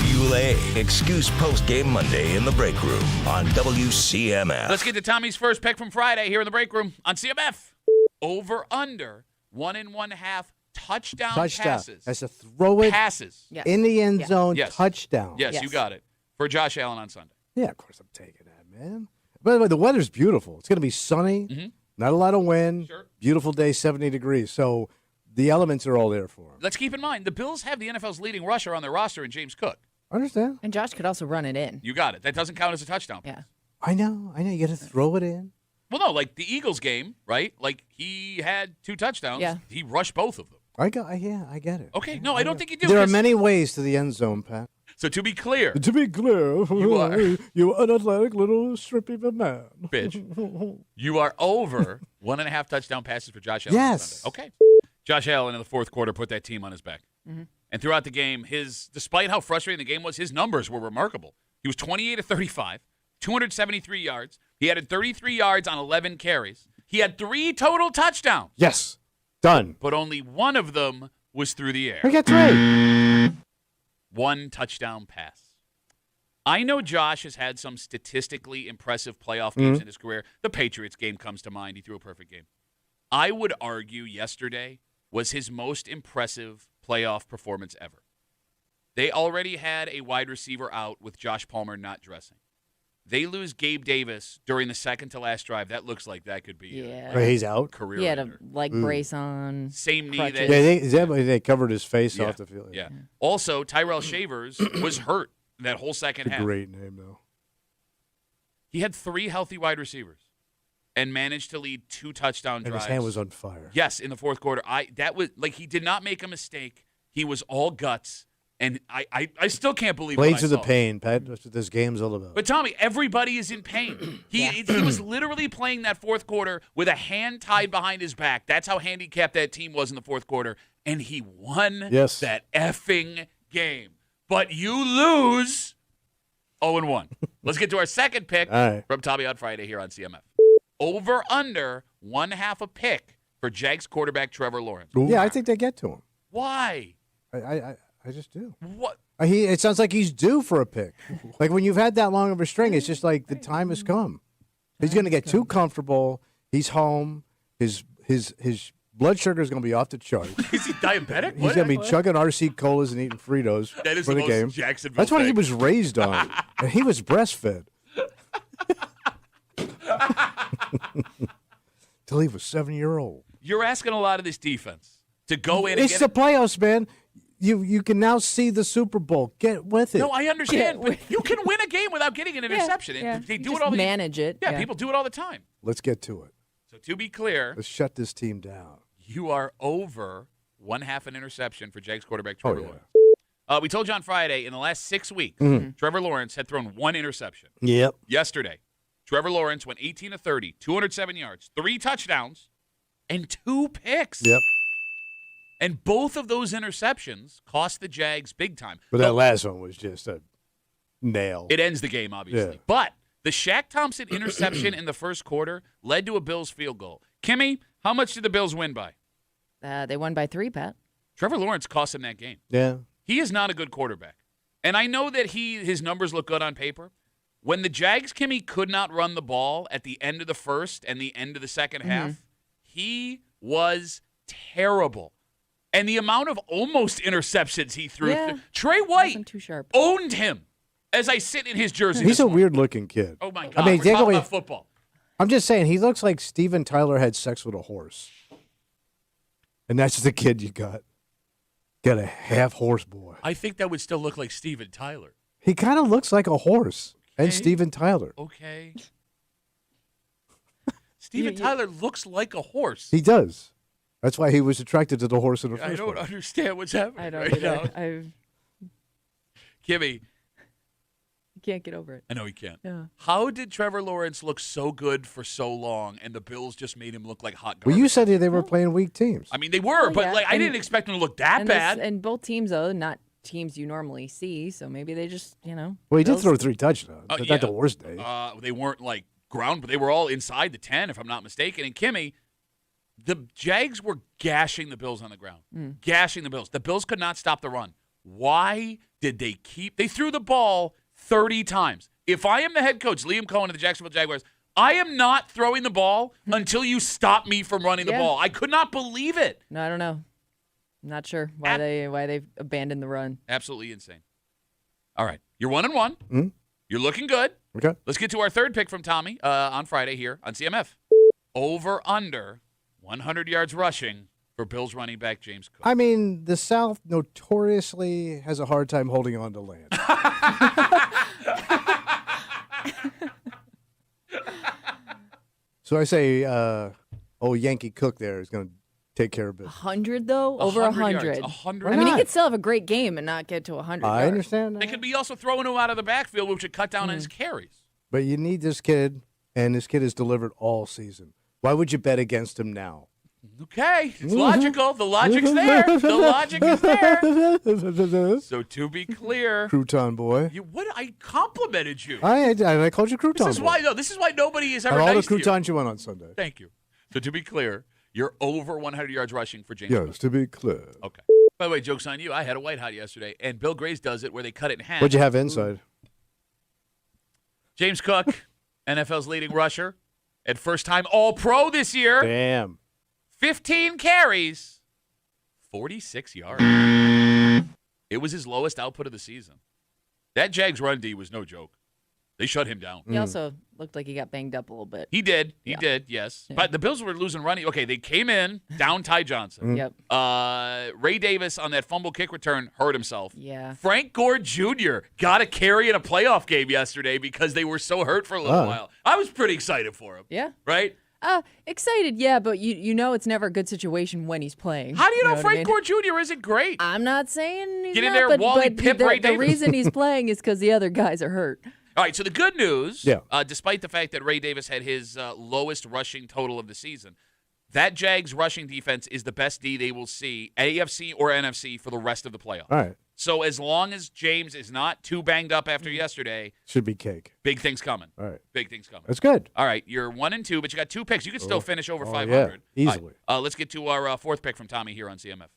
Beulah Excuse Post Game Monday in the break room on WCMF. Let's get to Tommy's first pick from Friday here in the break room on CMF. Over under 1.5 touchdown passes. That's a throw it passes. Yes. in the end zone Yes. touchdown. Yes, Yes. you got it. For Josh Allen on Sunday. Yeah, of course I'm taking that, man. By the way, the weather's beautiful. It's going to be sunny, not a lot of wind, Sure. beautiful day, 70 degrees. So the elements are all there for him. Let's keep in mind, the Bills have the NFL's leading rusher on their roster in James Cook. Understand? And Josh could also run it in. You got it. That doesn't count as a touchdown. Yeah. I know. You got to throw it in. Well, no, like the Eagles game, right? Like he had 2 touchdowns. Yeah. He rushed both of them. I get it. Okay, no, I don't think you do. There are 'cause- many ways to the end zone, Pat. So to be clear, To be clear, you unathletic little strip of a man. bitch, you are over 1.5 touchdown passes for Josh Allen. Yes. On Sunday. Okay. Josh Allen in the fourth quarter put that team on his back. And throughout the game, despite how frustrating the game was, his numbers were remarkable. He was 28 of 35, 273 yards. He added 33 yards on 11 carries. He had 3 total touchdowns, Yes. Done. but only one of them was through the air. I got 3. 1 touchdown pass. I know Josh has had some statistically impressive playoff games in his career. The Patriots game comes to mind. He threw a perfect game. I would argue yesterday was his most impressive playoff performance ever. They already had a wide receiver out with Josh Palmer not dressing. They lose Gabe Davis during the second to last drive. That looks like that could be Yeah. He's out. career He had a ender. brace on. Same knee crutches. that Yeah, is that why they covered his face Yeah. off the field? Yeah. Also, Tyrell Shavers was hurt that whole second half. Great name, though. He had 3 healthy wide receivers and managed to lead 2 touchdown And drives. his hand was on fire. Yes, in the fourth quarter. That was like he did not make a mistake. He was all guts, and I still can't believe Played what I through the saw. pain, Pat. That's what this game's all about. But Tommy, everybody is in pain. He was literally playing that fourth quarter with a hand tied behind his back. That's how handicapped that team was in the fourth quarter, and he won Yes. that effing game. But you lose 0-1. Let's get to our second pick All right. from Tommy on Friday here on CMF. Over under 1.5 a pick for Jags quarterback Trevor Lawrence. Yeah, I think they get to him. Why? I just do. What? It sounds like he's due for a pick. Like when you've had that long of a string, it's just like the time has come. He's going to get too comfortable. He's home. His blood sugar is going to be off the charts. Is he diabetic? He's going to be chugging RC colas and eating Fritos That is for the the most game. Jacksonville That's what he thing. was raised on, and he was breastfed till he was 7-year-old. You're asking a lot of this defense to go in and It's get the playoffs, man. You can now see the Super Bowl. Get with it. No, I understand, but you can win a game without getting an interception. Yeah. They do Just it all the manage it. Yeah, people do it all the time. Let's get to it. So to be clear, Let's shut this team down. you are over 1/2 an interception for Jags quarterback Oh, Trevor yeah. Lawrence. We told you on Friday, in the last 6 weeks, Trevor Lawrence had thrown 1 interception. Yep. Yesterday, Trevor Lawrence went 18 of 30, 207 yards, 3 touchdowns, and 2 picks. Yep. And both of those interceptions cost the Jags big time. But that last one was just a nail. It ends the game, obviously. Yeah. But the Shaq Thompson interception in the first quarter led to a Bills field goal. Kimmy, how much did the Bills win by? They won by 3, Pat. Trevor Lawrence cost him that game. Yeah. He is not a good quarterback. And I know that his numbers look good on paper. When the Jags, Kimmy, could not run the ball at the end of the first and the end of the second half, He was terrible. And the amount of almost interceptions he threw. Yeah. Trey White Wasn't too sharp. owned him as I sit in his jersey. He's this a morning. weird-looking kid. Oh, my God. I mean, We're take talking away- about football. I'm just saying, he looks like Steven Tyler had sex with a horse. And that's the kid you got. Got a half-horse boy. I think that would still look like Steven Tyler. He kind of looks like a horse. And Okay. Steven Tyler. Okay. Steven Tyler looks like a horse. He does. That's why he was attracted to the horse in the I first don't place. understand what's happening I don't right either. now. I Kimmy, can't get over it. I know he can't. Yeah. How did Trevor Lawrence look so good for so long, and the Bills just made him look like hot Well, garbage? you said they were playing weak teams. I mean, they were, Oh, but yeah. like I And- didn't expect him to look that And bad. and both teams, though, not teams you normally see, so maybe they just, Well, he did Bills- throw 3 touchdowns. Oh, But yeah. not the worst day. They weren't like ground, but they were all inside the 10, if I'm not mistaken. And Kimmy, the Jags were gashing the Bills on the ground, gashing the Bills. The Bills could not stop the run. Why did they They threw the ball 30 times. If I am the head coach, Liam Cohen of the Jacksonville Jaguars, I am not throwing the ball until you stop me from running the Yeah. ball. I could not believe it. No, I don't know. I'm not sure why they abandoned the run. Absolutely insane. All right, you're 1-1. Mhm. You're looking good. Okay. Let's get to our third pick from Tommy on Friday here on CMF. Over under 100 yards rushing for Bills running back James Cook. I mean, the South notoriously has a hard time holding on to land. So I say, Yankee Cook there is going to take care of it. 100 though, over 100 100. yards. 100. Why I mean, he not? could still have a great game and not get to 100. I yards. understand They that. could be also throwing him out of the backfield, which would cut down on his carries. But you need this kid, and this kid has delivered all season. Why would you bet against him now? Okay, it's logical. The logic's there. The logic is there. So to be clear, Crouton boy. I complimented you. I called you Crouton This is boy. why this is why nobody is ever And all nice the to you. croutons you went on Sunday. Thank you. So to be clear, you're over 100 yards rushing for James. Yes, Cook. to be clear. Okay. By the way, joke's on you. I had a white hot yesterday, and Bill Grace does it where they cut it in half. What'd you have inside? James Cook, NFL's leading rusher, and first time All-Pro this year. Damn. 15 carries, 46 yards. It was his lowest output of the season. That Jags run D was no joke. They shut him down. He also looked like he got banged up a little bit. He did. He did, yes. Yeah. But the Bills were losing running. Okay, they came in, down Ty Johnson. Yep. Ray Davis on that fumble kick return hurt himself. Yeah. Frank Gore Jr. got a carry in a playoff game yesterday because they were so hurt for a little while. I was pretty excited for him. Yeah. Right? Excited, yeah, but you know it's never a good situation when he's playing. How do you know what I Frank mean? Gore Jr. isn't great? I'm not saying he's Get in not, there, but, Wally but Pip, the, Ray the Davis. reason he's playing is because the other guys are hurt. All right, so the good news, Yeah. Despite the fact that Ray Davis had his lowest rushing total of the season, that Jags rushing defense is the best D they will see, AFC or NFC, for the rest of the playoffs. All right. So as long as James is not too banged up after yesterday, Should be cake. big things coming. All right. Big things coming. That's good. All right, you're 1-2, but you got 2 picks. You can still finish over Oh, 500. yeah, All easily. right, let's get to our fourth pick from Tommy here on CMF.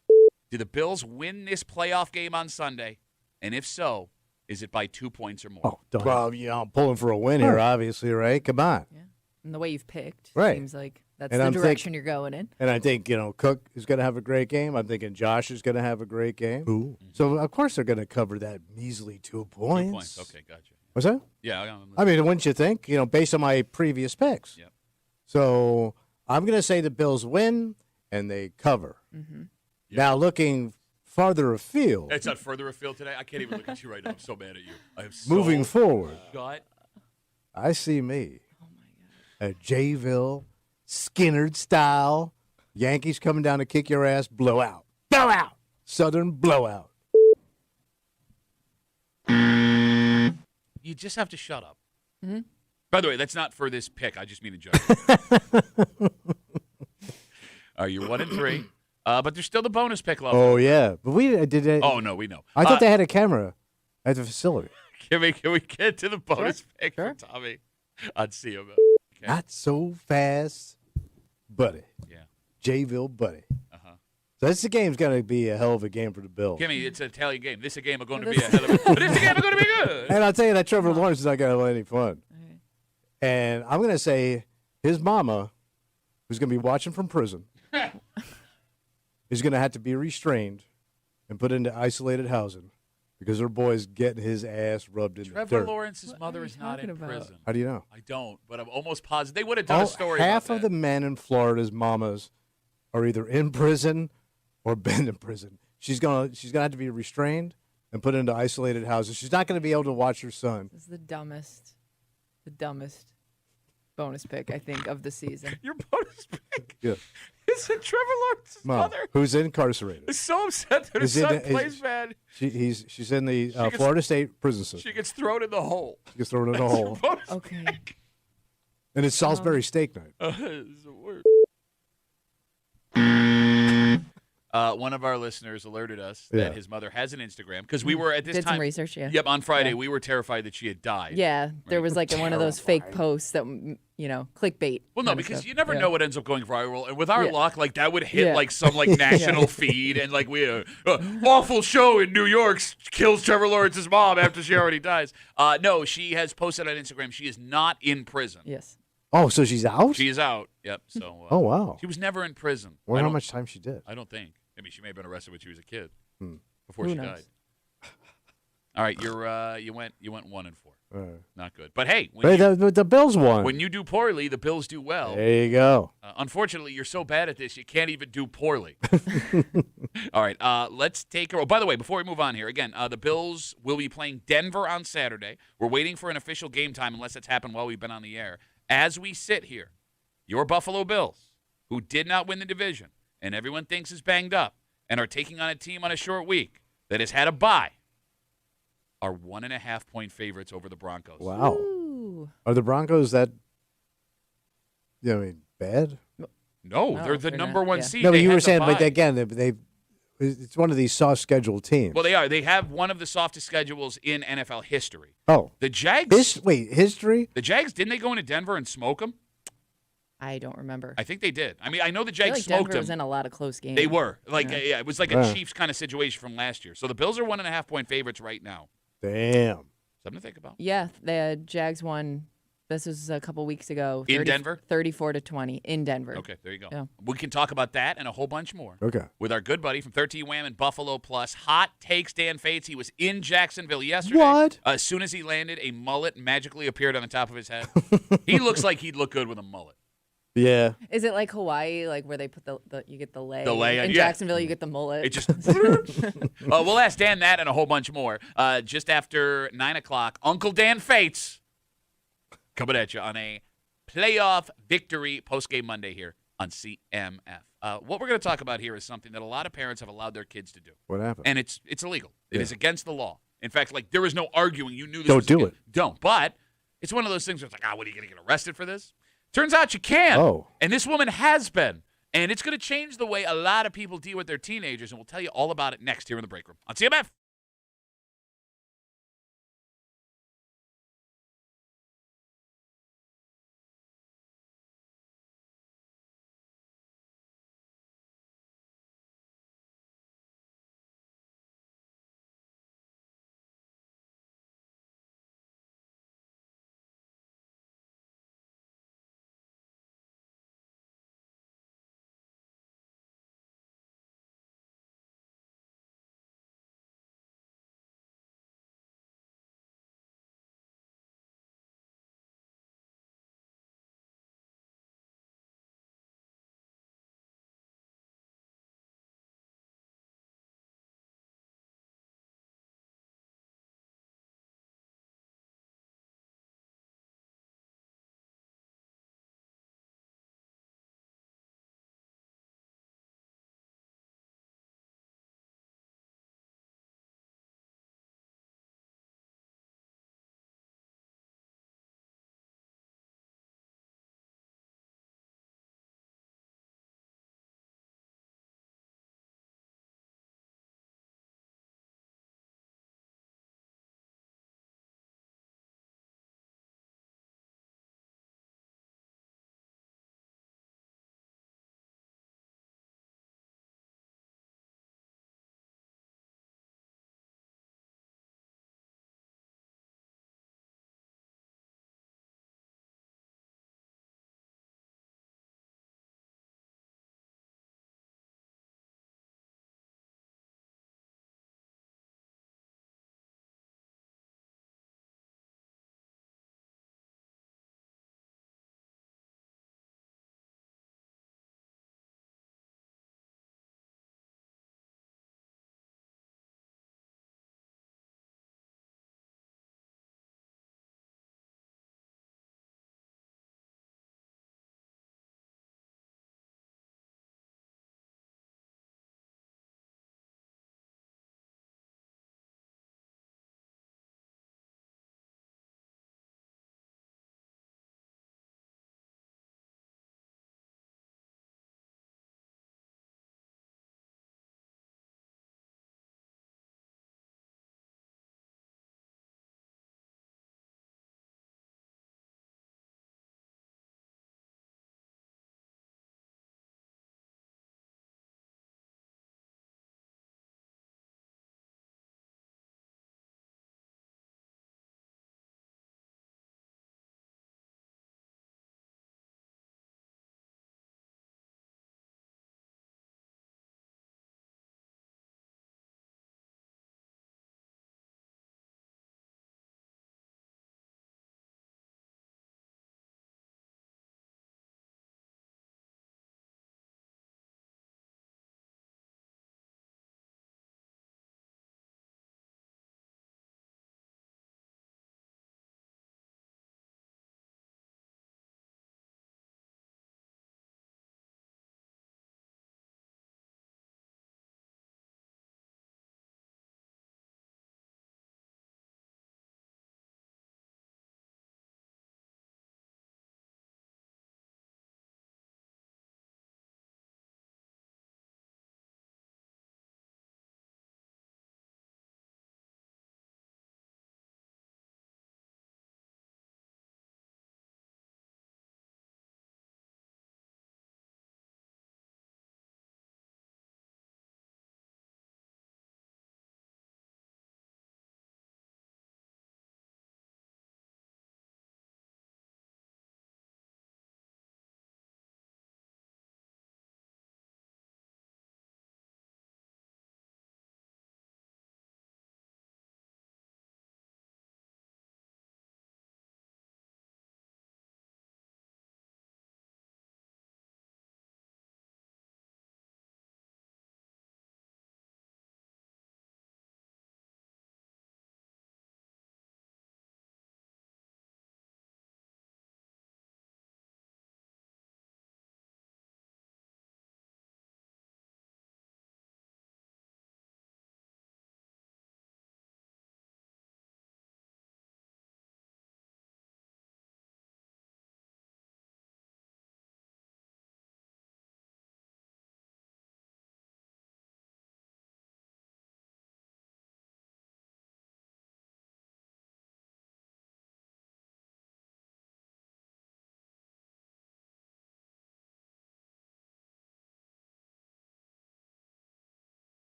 Do the Bills win this playoff game on Sunday? And if so, is it by 2 points or more? Oh, well, I'm pulling for a win here, obviously, right? Come on. Yeah. And the way you've picked Right. seems like that's And the I'm direction you're going in. And I think, Cook is going to have a great game. I'm thinking Josh is going to have a great game. Ooh. So, of course, they're going to cover that measly 2 points. 2 points. Okay, gotcha. What's that? Yeah. I mean, wouldn't you think? Based on my previous picks. Yep. So I'm going to say the Bills win and they cover. Mm-hmm. Now, looking farther afield, It's not further afield today. I can't even look at you right now. I'm so mad at you. I am so moving forward, gut. I see me. Oh, my God. A Jayville, Skinnerd style. Yankees coming down to kick your ass, blowout. Blowout. Southern blowout. You just have to shut up. Mm-hmm. By the way, that's not for this pick. I just mean in general. You're 1-3. But there's still the bonus pick left. Oh, yeah. But we did it. Oh, no, we know. I thought they had a camera at the facility. Can we get to the bonus pick Sure. for Tommy on CMF? Okay. Not so fast, buddy. Yeah. Jayville, buddy. Uh-huh. So this game's going to be a hell of a game for the Bills. Kimmy, it's an Italian game. This game is going to be a hell of a but this game is going to be good. And I'll tell you that Trevor Lawrence is not going to have any fun. And I'm going to say his mama, who's going to be watching from prison, is going to have to be restrained and put into isolated housing because her boy's getting his ass rubbed in the Trevor dirt. Lawrence's mother is not in prison. How do you know? I don't, but I'm almost positive. They would have done a story half about of that. the men in Florida's mamas are either in prison or been in prison. She's gonna have to be restrained and put into isolated houses. She's not gonna be able to watch her son. This is the dumbest bonus pick, I think, of the season. Your bonus pick Yeah. is it Trevor Lawrence's Mom, mother? who's incarcerated. Is so upset that her Is in son the- plays bad. She's in the gets- Florida State prison system. She gets thrown in the hole. She gets thrown in a That's hole. your bonus Okay. pick. And it's Salisbury steak night. It's the worst. One of our listeners alerted us that his mother has an Instagram because we were at this Did time. some research, yeah. Yep, on Friday Yeah. we were terrified that she had died. Yeah, there was like one of those fake posts that, clickbait. Well, no, kind of because stuff. you never know what ends up going viral, and with our Yeah. luck, like that would hit Yeah. like some like national feed, and like we had a awful show in New York kills Trevor Lawrence's mom after she already dies. No, she has posted on Instagram. She is not in prison. Yes. Oh, so she's out? She is out. Yep. So. Oh, wow. She was never in prison. Wonder I how don't- much time she did. I don't think. I mean, she may have been arrested when she was a kid before Who she knows? died. All right, you went 1 and 4. Right. Not good. But hey, Hey, the Bills won. when you do poorly, the Bills do well. There you go. Unfortunately, you're so bad at this, you can't even do poorly. All right, let's take Oh, by the way, before we move on here, again, the Bills will be playing Denver on Saturday. We're waiting for an official game time unless it's happened while we've been on the air. As we sit here, your Buffalo Bills, who did not win the division and everyone thinks is banged up and are taking on a team on a short week that has had a bye, are 1.5-point favorites over the Broncos. Wow. Ooh. Are the Broncos that, bad? No, they're the they're number not, one yeah. seed. No, but They you had were the saying, but bye. again, it's one of these soft scheduled teams. Well, they are. They have one of the softest schedules in NFL history. Oh. The Jags. History? The Jags, didn't they go into Denver and smoke them? I don't remember. I think they did. I mean, I know the I feel Jags like smoked Denver was them. in a lot of close games. They were. Like, Yeah. yeah, it was like a Right. Chiefs kind of situation from last year. So the Bills are 1.5-point favorites right now. Damn. Something to think about. Yeah, the Jags won. This was a couple weeks ago. In Denver? 34-20 in Denver. Okay, there you go. Yeah. We can talk about that and a whole bunch more. Okay. With our good buddy from 13 Wham and Buffalo Plus. Hot takes Dan Fates. He was in Jacksonville yesterday. What? As soon as he landed, a mullet magically appeared on the top of his head. He looks like he'd look good with a mullet. Yeah. Is it like Hawaii, like where they put the you get the lay? The lay, in yeah. Jacksonville, you get the mullet. It just. We'll ask Dan that and a whole bunch more. Just after 9 o'clock, Uncle Dan Fates coming at you on a playoff victory post-game Monday here on CMF. What we're going to talk about here is something that a lot of parents have allowed their kids to do. What happened? And it's illegal. It Yeah. is against the law. In fact, like there is no arguing. You knew this Don't was do against- it. Don't. But it's one of those things where it's like, what are you going to get arrested for this? Turns out you can. Oh. And this woman has been. And it's going to change the way a lot of people deal with their teenagers. And we'll tell you all about it next here in the break room on CMF.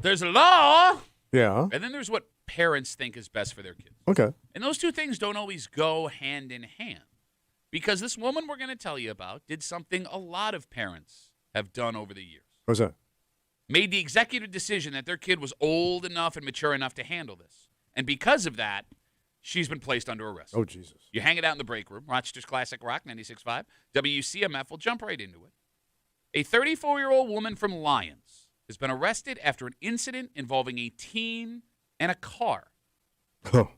there's a law, Yeah. and then there's what parents think is best for their kids. Okay. And those two things don't always go hand in hand. Because this woman we're going to tell you about did something a lot of parents have done over the years. What's that? Made the executive decision that their kid was old enough and mature enough to handle this. And because of that, she's been placed under arrest. Oh, Jesus. You hang it out in the break room. Rochester's Classic Rock, 96.5. WCMF will jump right into it. A 34-year-old woman from Lyons has been arrested after an incident involving a teen and a car. Oh.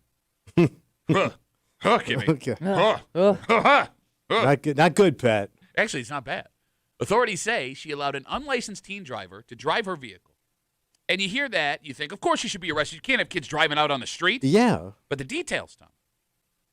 Kimmy. Okay. Not good. Not good, Pat. Actually, it's not bad. Authorities say she allowed an unlicensed teen driver to drive her vehicle. And you hear that, you think, of course she should be arrested. You can't have kids driving out on the street. Yeah. But the details, Tom.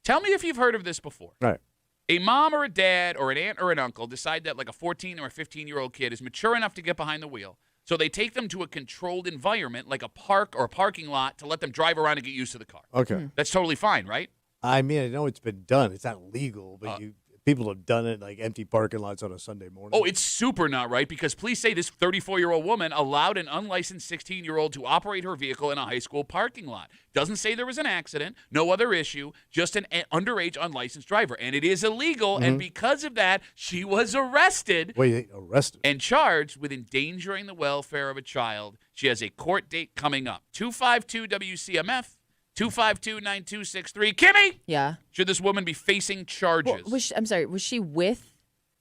Tell me if you've heard of this before. Right. A mom or a dad or an aunt or an uncle decide that like a 14 or a 15-year-old kid is mature enough to get behind the wheel. So they take them to a controlled environment like a park or a parking lot to let them drive around and get used to the car. Okay. That's totally fine, right? I mean, I know it's been done. It's not legal, but people have done it like empty parking lots on a Sunday morning. Oh, it's super not right because police say this 34-year-old woman allowed an unlicensed 16-year-old to operate her vehicle in a high school parking lot. Doesn't say there was an accident, no other issue, just an underage unlicensed driver. And it is illegal, and because of that, she was arrested. Wait, arrested? And charged with endangering the welfare of a child. She has a court date coming up. 252 WCMF. 252-9263. Kimmy! Yeah. Should this woman be facing charges? Well, I'm sorry. Was she with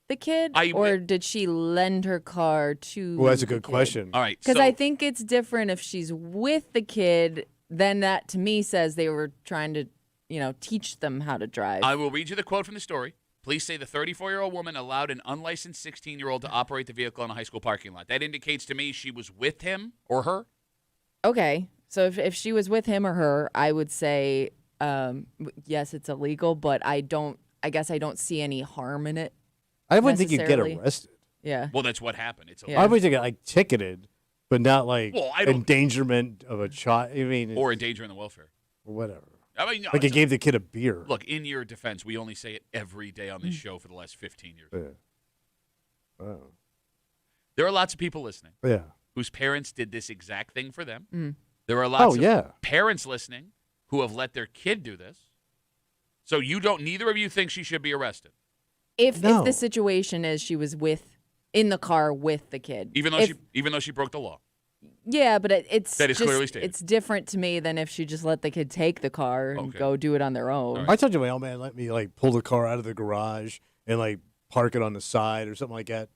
the kid, or did she lend her car to? Well, that's a the good kid? question. All right. Because I think it's different if she's with the kid. Then that to me says they were trying to, teach them how to drive. I will read you the quote from the story. Police say the 34-year-old woman allowed an unlicensed 16-year-old to operate the vehicle in a high school parking lot. That indicates to me she was with him or her. Okay. So if she was with him or her, I would say yes, it's illegal, but I guess I don't see any harm in it. I wouldn't think you'd get arrested. Yeah. Well, that's what happened. It's I would think like ticketed, but not like I don't- endangerment of a child. I mean, or endangering the welfare. whatever. I mean, no, Like it gave the kid a beer. Look, in your defense, we only say it every day on this show for the last 15 years. Yeah. Oh. There are lots of people listening Yeah. whose parents did this exact thing for them. Mm. There are lots of yeah. parents listening who have let their kid do this. So neither of you think she should be arrested. If the situation is she was in the car with the kid. Even though she broke the law. Yeah, but it's that is clearly stated. It's different to me than if she just let the kid take the car and go do it on their own. Right. I told you my old man let me like pull the car out of the garage and like park it on the side or something like that.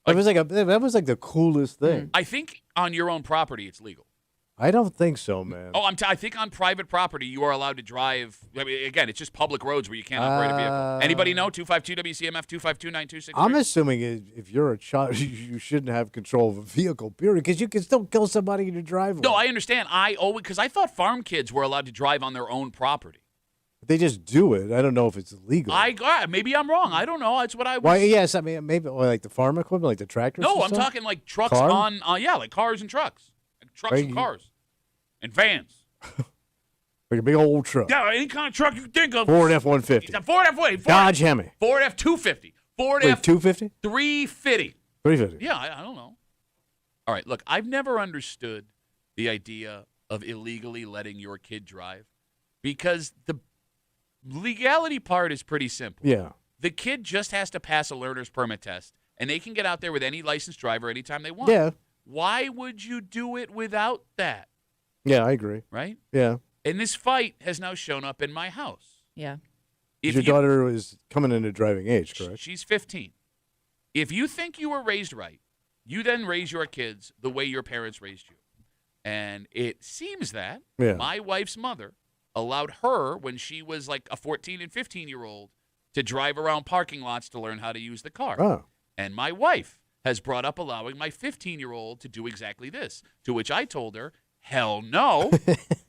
That was like the coolest thing. I think on your own property it's legal. I don't think so, man. Oh, I think on private property you are allowed to drive. I mean, again, it's just public roads where you can't operate a vehicle. Anybody know? 252 WCMF 252-9263. I'm assuming if you're a child, you shouldn't have control of a vehicle, period, because you can still kill somebody in your driveway. No, I understand. Because I thought farm kids were allowed to drive on their own property. They just do it. I don't know if it's illegal. Maybe I'm wrong. I don't know. That's what I was. Well, yes, I mean maybe like the farm equipment, like the tractors. No, and I'm stuff? talking like trucks Car? on. Like cars and trucks, like trucks and cars, and vans. Like a big old truck. Yeah, any kind of truck you can think of. Ford F-150. It's a Ford F-150. Dodge Hemi. Ford F-250. Ford F-250. 350. 350. Yeah, I don't know. All right, look, I've never understood the idea of illegally letting your kid drive because the legality part is pretty simple. Yeah. The kid just has to pass a learner's permit test, and they can get out there with any licensed driver anytime they want. Yeah. Why would you do it without that? Yeah, I agree. Right? Yeah. And this fight has now shown up in my house. Yeah. Your daughter was coming into driving age, correct? She's 15. If you think you were raised right, you then raise your kids the way your parents raised you. And it seems that my wife's mother allowed her, when she was like a 14 and 15-year-old, to drive around parking lots to learn how to use the car. Oh. And my wife has brought up allowing my 15-year-old to do exactly this, to which I told her, hell no.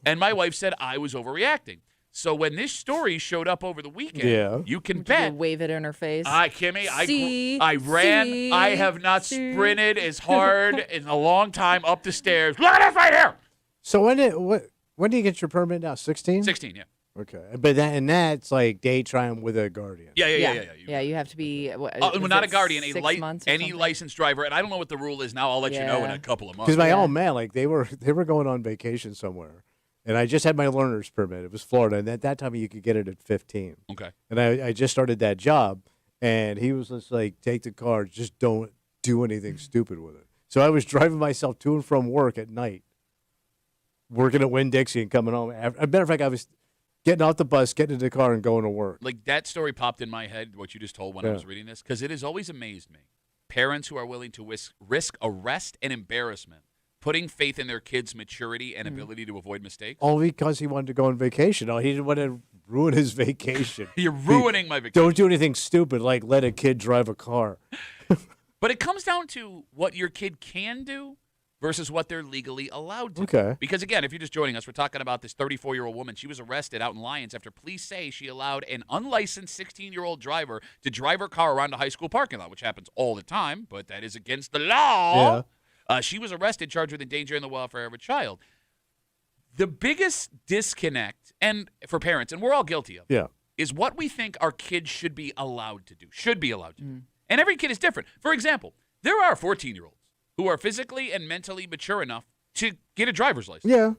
And my wife said I was overreacting. So when this story showed up over the weekend, you can bet. Wave it in her face. Kimmy, I ran. I have not sprinted as hard in a long time up the stairs. Look at this right here. So when do you get your permit now? 16? 16, yeah. Okay, but that's like day trying with a guardian. Yeah. Yeah, you have to be. Not a guardian, any something? licensed driver, and I don't know what the rule is now. I'll let you know in a couple of months. Because my old man, like they were going on vacation somewhere, and I just had my learner's permit. It was Florida, and at that time you could get it at 15. Okay. And I just started that job, and he was just like, take the car, just don't do anything stupid with it. So I was driving myself to and from work at night, working at Winn-Dixie and coming home. As a matter of fact, I was getting off the bus, getting into the car, and going to work. Like that story popped in my head, what you just told when I was reading this, because it has always amazed me. Parents who are willing to risk arrest and embarrassment, putting faith in their kids' maturity and ability to avoid mistakes. All because he wanted to go on vacation. Oh, he didn't want to ruin his vacation. You're ruining my vacation. Don't do anything stupid like let a kid drive a car. But it comes down to what your kid can do versus what they're legally allowed to Okay. do. Because, again, if you're just joining us, we're talking about this 34-year-old woman. She was arrested out in Lyons after police say she allowed an unlicensed 16-year-old driver to drive her car around a high school parking lot, which happens all the time, but that is against the law. Yeah. She was arrested, charged with endangering the welfare of a child. The biggest disconnect, and for parents, and we're all guilty of, is what we think our kids should be allowed to do. And every kid is different. For example, there are 14-year-olds who are physically and mentally mature enough to get a driver's license. Yeah.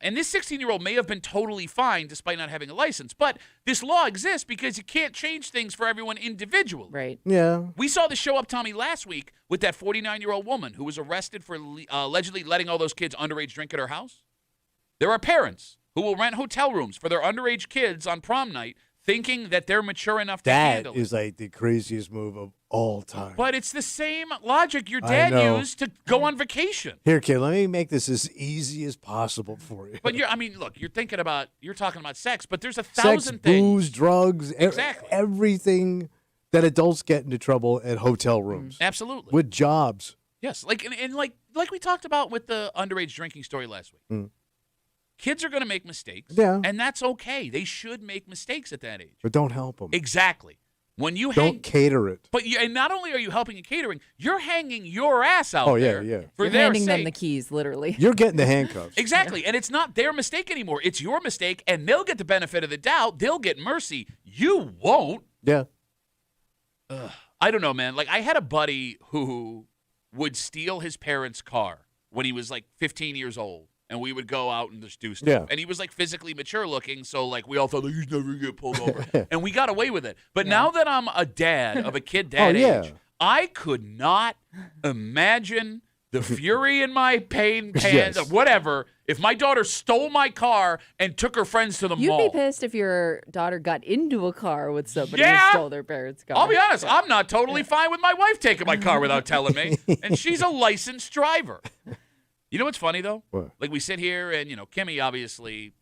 And this 16-year-old may have been totally fine despite not having a license. But this law exists because you can't change things for everyone individually. Right. Yeah. We saw the show up, Tommy, last week with that 49-year-old woman who was arrested for allegedly letting all those kids underage drink at her house. There are parents who will rent hotel rooms for their underage kids on prom night thinking that they're mature enough to handle it. That is like the craziest move of all time. But it's the same logic your dad used to go on vacation. Here, kid, let me make this as easy as possible for you. But look, you're talking about sex, but there's 1,000 Sex, things. booze, drugs, Exactly. everything that adults get into trouble at hotel rooms. Absolutely. With jobs. Yes, like we talked about with the underage drinking story last week. Kids are going to make mistakes. Yeah. And that's okay. They should make mistakes at that age. But don't help them. Exactly. When you don't cater it. But and not only are you helping in catering, you're hanging your ass out there. Yeah. For you're their handing sake. them the keys, literally. You're getting the handcuffs. Exactly. And it's not their mistake anymore. It's your mistake, and they'll get the benefit of the doubt. They'll get mercy. You won't. Yeah. I don't know, man. Like, I had a buddy who would steal his parents' car when he was, 15 years old. And we would go out and just do stuff. Yeah. And he was, physically mature looking, so, we all thought, he's never going to get pulled over. And we got away with it. But now that I'm a dad of a kid that age, I could not imagine the fury in my pants, whatever, if my daughter stole my car and took her friends to the mall. You'd be pissed if your daughter got into a car with somebody who stole their parents' car. I'll be honest, I'm not totally fine with my wife taking my car without telling me. And she's a licensed driver. You know what's funny, though? What? Like, we sit here, and, Kimmy, obviously,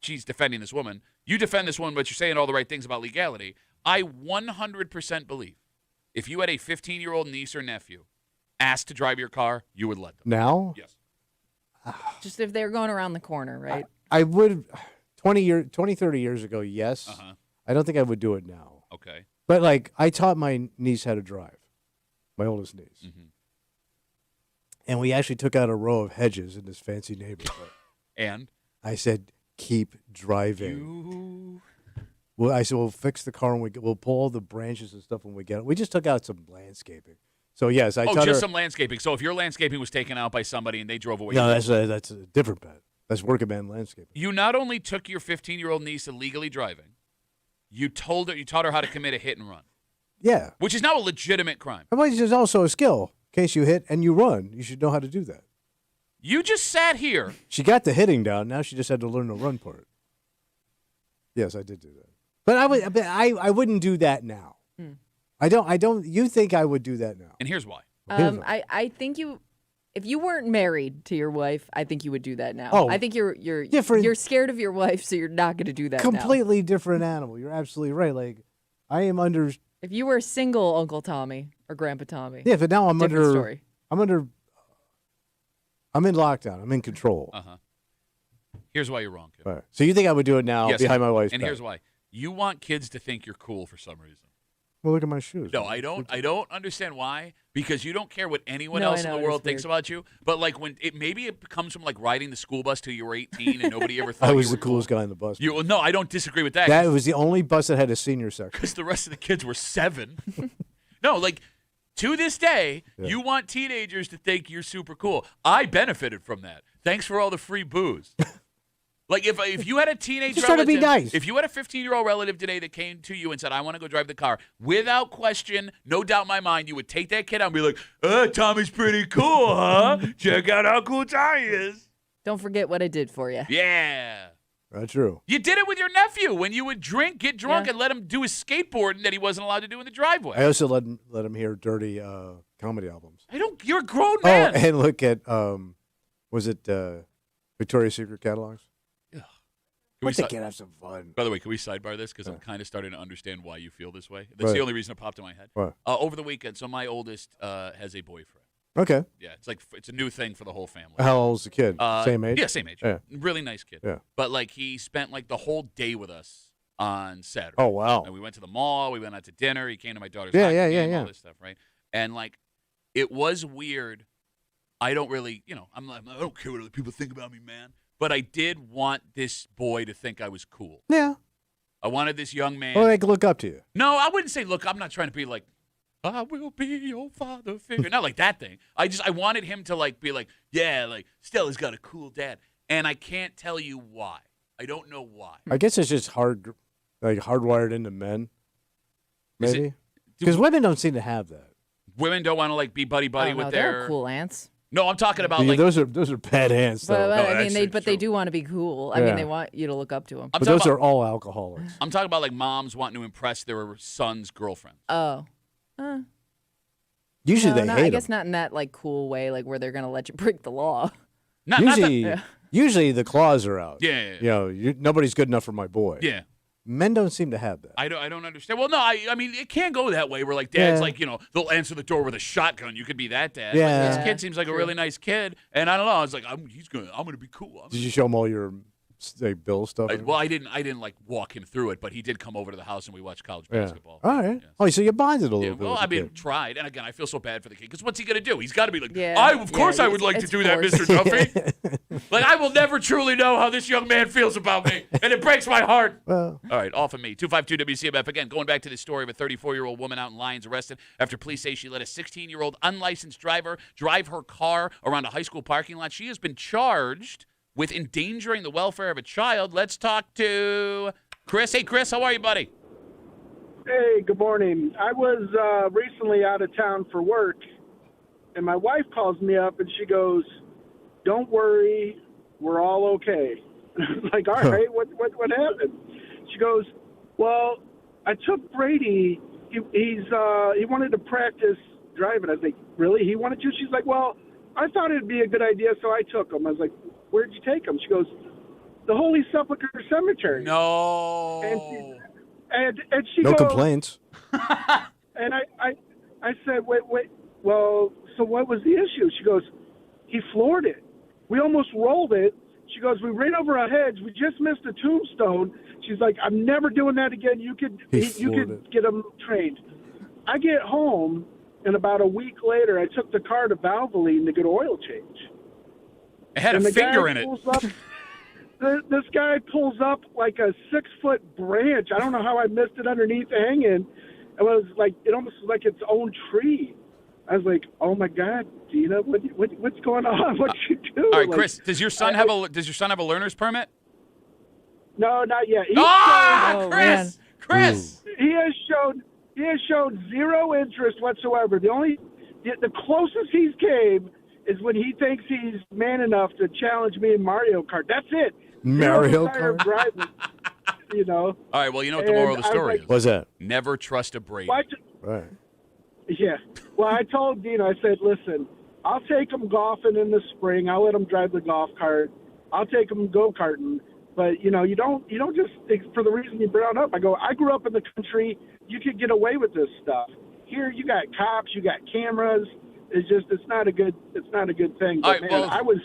she's defending this woman. You defend this woman, but you're saying all the right things about legality. I 100% believe if you had a 15-year-old niece or nephew asked to drive your car, you would let them. Now? Yes. Just if they're going around the corner, right? I would, 20, 30 years ago, yes. I don't think I would do it now. Okay. But, I taught my niece how to drive, my oldest niece. Mm-hmm. And we actually took out a row of hedges in this fancy neighborhood. And? I said, keep driving. Well, I said, we'll fix the car and we'll pull all the branches and stuff when we get it. We just took out some landscaping. So, yes, I taught her. Some landscaping. So if your landscaping was taken out by somebody and they drove away. No, that's a different bet. That's working man landscaping. You not only took your 15-year-old niece illegally driving, you taught her how to commit a hit and run. Yeah. Which is now a legitimate crime. But there's also a skill. In case you hit and you run, you should know how to do that. You just sat here. She got the hitting down. Now she just had to learn the run part. Yes, I did do that. But I wouldn't do that now. I don't. You think I would do that now? And here's why. I think if you weren't married to your wife, I think you would do that now. Oh, I think you're different. You're scared of your wife, so you're not going to do that. Completely different animal. You're absolutely right. I am under. If you were single, Uncle Tommy or Grandpa Tommy. Yeah, but now I'm different under. Story. I'm in lockdown. I'm in control. Here's why you're wrong, kid. Right. So you think I would do it now behind my wife's back? And here's why. You want kids to think you're cool for some reason. Well, look at my shoes. No, I don't understand why. Because you don't care what anyone No, else I in know, the it world is thinks weird. about you. But like when maybe it comes from like riding the school bus till you were 18 and nobody ever thought I was you the were coolest cool. guy on the bus. No, I don't disagree with that. That was the only bus that had a senior section. Because the rest of the kids were 7. No, like to this day, you want teenagers to think you're super cool. I benefited from that. Thanks for all the free booze. Like if you had a teenage Just trying to be relative, nice. if you had a 15-year-old relative today that came to you and said, I want to go drive the car, without question, no doubt in my mind, you would take that kid out and be like, Tommy's pretty cool, huh? Check out how cool Tommy is. Don't forget what I did for you. Yeah. That's true. You did it with your nephew when you would get drunk, Yeah. and let him do his skateboarding that he wasn't allowed to do in the driveway. I also let him hear dirty comedy albums. You're a grown man. Oh, and look at was it Victoria's Secret catalogs? Can we Let the si- kid have some fun. By the way, can we sidebar this? Because I'm kind of starting to understand why you feel this way. That's Right. the only reason it popped in my head. What? Over the weekend, so my oldest has a boyfriend. Okay. Yeah, it's a new thing for the whole family. How old's the kid? Same age? Yeah, same age. Yeah. Really nice kid. Yeah. But like he spent like the whole day with us on Saturday. Oh, wow. And we went to the mall. We went out to dinner. He came to my daughter's Yeah, hockey yeah, game, yeah, all yeah. this stuff, right? And like, it was weird. I don't really, I'm like, I don't care what other people think about me, man. But I did want this boy to think I was cool. Yeah. I wanted this young man. Well, they can look up to you. No, I wouldn't say, look, I'm not trying to be like, I will be your father figure. Not like that thing. I wanted him to like be like, yeah, like Stella's got a cool dad. And I can't tell you why. I don't know why. I guess it's just hardwired into men. Is it- Maybe. Because women don't seem to have that. Women don't want to like be buddy Oh, with no, their they're cool ants. No, I'm talking about Yeah, like those are bad ants, though. But, No, I that's mean, true. they do want to be cool. I Yeah. mean, they want you to look up to them. I'm But talking those about, are all alcoholics. I'm talking about like moms wanting to impress their son's girlfriend. Oh. Usually No, they no, hate I guess them. not in that like cool way, like where they're gonna let you break the law. Not Usually, that, usually the claws are out. Yeah. You know, nobody's good enough for my boy. yeah. Men don't seem to have that. I don't understand. Well, no, I mean it can't go that way. Where like dad's Yeah. like they'll answer the door with a shotgun. You could be that dad. Yeah. Like, this kid seems like a really nice kid, and I don't know. I was like, I'm gonna be cool. Did you show him all your bill stuff? I didn't like walk him through it, but he did come over to the house and we watched college Yeah. basketball. All right. Yeah. Oh, so you bonded a little Yeah, bit. well, with I the mean, kid. tried, and again, I feel so bad for the kid because what's he gonna do? He's got to be like, Yeah, of course, I would like to it's do that, forced. Mr. Duffy. Like, I will never truly know how this young man feels about me, and it breaks my heart. Well, All right, off of me. 252 WCMF. Again, going back to the story of a 34-year-old woman out in Lyons arrested after police say she let a 16-year-old unlicensed driver drive her car around a high school parking lot. She has been charged with endangering the welfare of a child. Let's talk to Chris. Hey, Chris, how are you, buddy? Hey, good morning. I was recently out of town for work, and my wife calls me up, and she goes, "Don't worry, we're all okay." I'm like, all right, what happened? She goes, "Well, I took Brady. He wanted to practice driving." I was like, "Really? He wanted to?" She's like, "Well, I thought it'd be a good idea, so I took him." I was like, "Where'd you take him?" She goes, "The Holy Sepulchre Cemetery." No. And she no goes, complaints. And I said, wait, well, so what was the issue? She goes, "He floored it. We almost rolled it." She goes, "We ran over a hedge. We just missed a tombstone." She's like, "I'm never doing that again. You could get him trained." I get home, and about a week later, I took the car to Valvoline to get oil change. It had And a the guy finger in it. pulls up, this guy pulls up like a 6-foot branch. I don't know how I missed it underneath hanging. It was like, it almost was like its own tree. I was like, "Oh my God, Dina, what's going on? What you do?" All right, Like, Chris, does your son have a learner's permit? No, not yet. Oh, Chris, Chris. He has shown zero interest whatsoever. The closest he's came is when he thinks he's man enough to challenge me in Mario Kart. That's it. Mario Zero desire of driving, All right, well, you know what the moral of the And I was story like, is. What's that? Never trust a Brady. What? Right. Yeah. Well, I told Dina, I said, "Listen, I'll take him golfing in the spring. I'll let him drive the golf cart. I'll take him go-karting. But, you don't just, for the reason you brought up, I go, I grew up in the country. You could get away with this stuff. Here you got cops, you got cameras. It's not a good thing." But All right, man, well- I was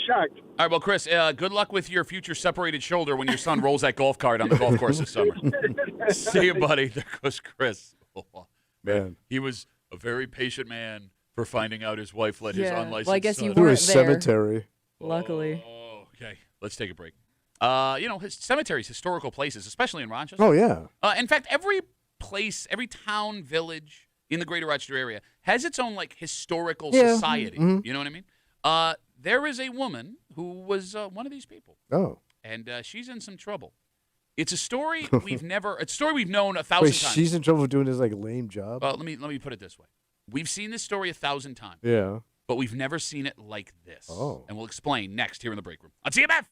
shocked. All right, well, Chris, good luck with your future separated shoulder when your son rolls that golf cart on the golf course this summer. See you, buddy. There goes Chris. Man. He was a very patient man for finding out his wife let his unlicensed Well, I guess you son. Through a weren't there. cemetery. Luckily. Oh, okay. Let's take a break. His cemeteries, historical places, especially in Rochester. Oh, yeah. In fact, every place, every town, village in the greater Rochester area has its own, like, historical society. Mm-hmm. You know what I mean? There is a woman who was one of these people. Oh. And she's in some trouble. It's a story we've known 1,000 Wait, times. she's in trouble with doing this, like, lame job? Let me put it this way. We've seen this story 1,000 times. Yeah. But we've never seen it like this. Oh. And we'll explain next here in the break room on CMF.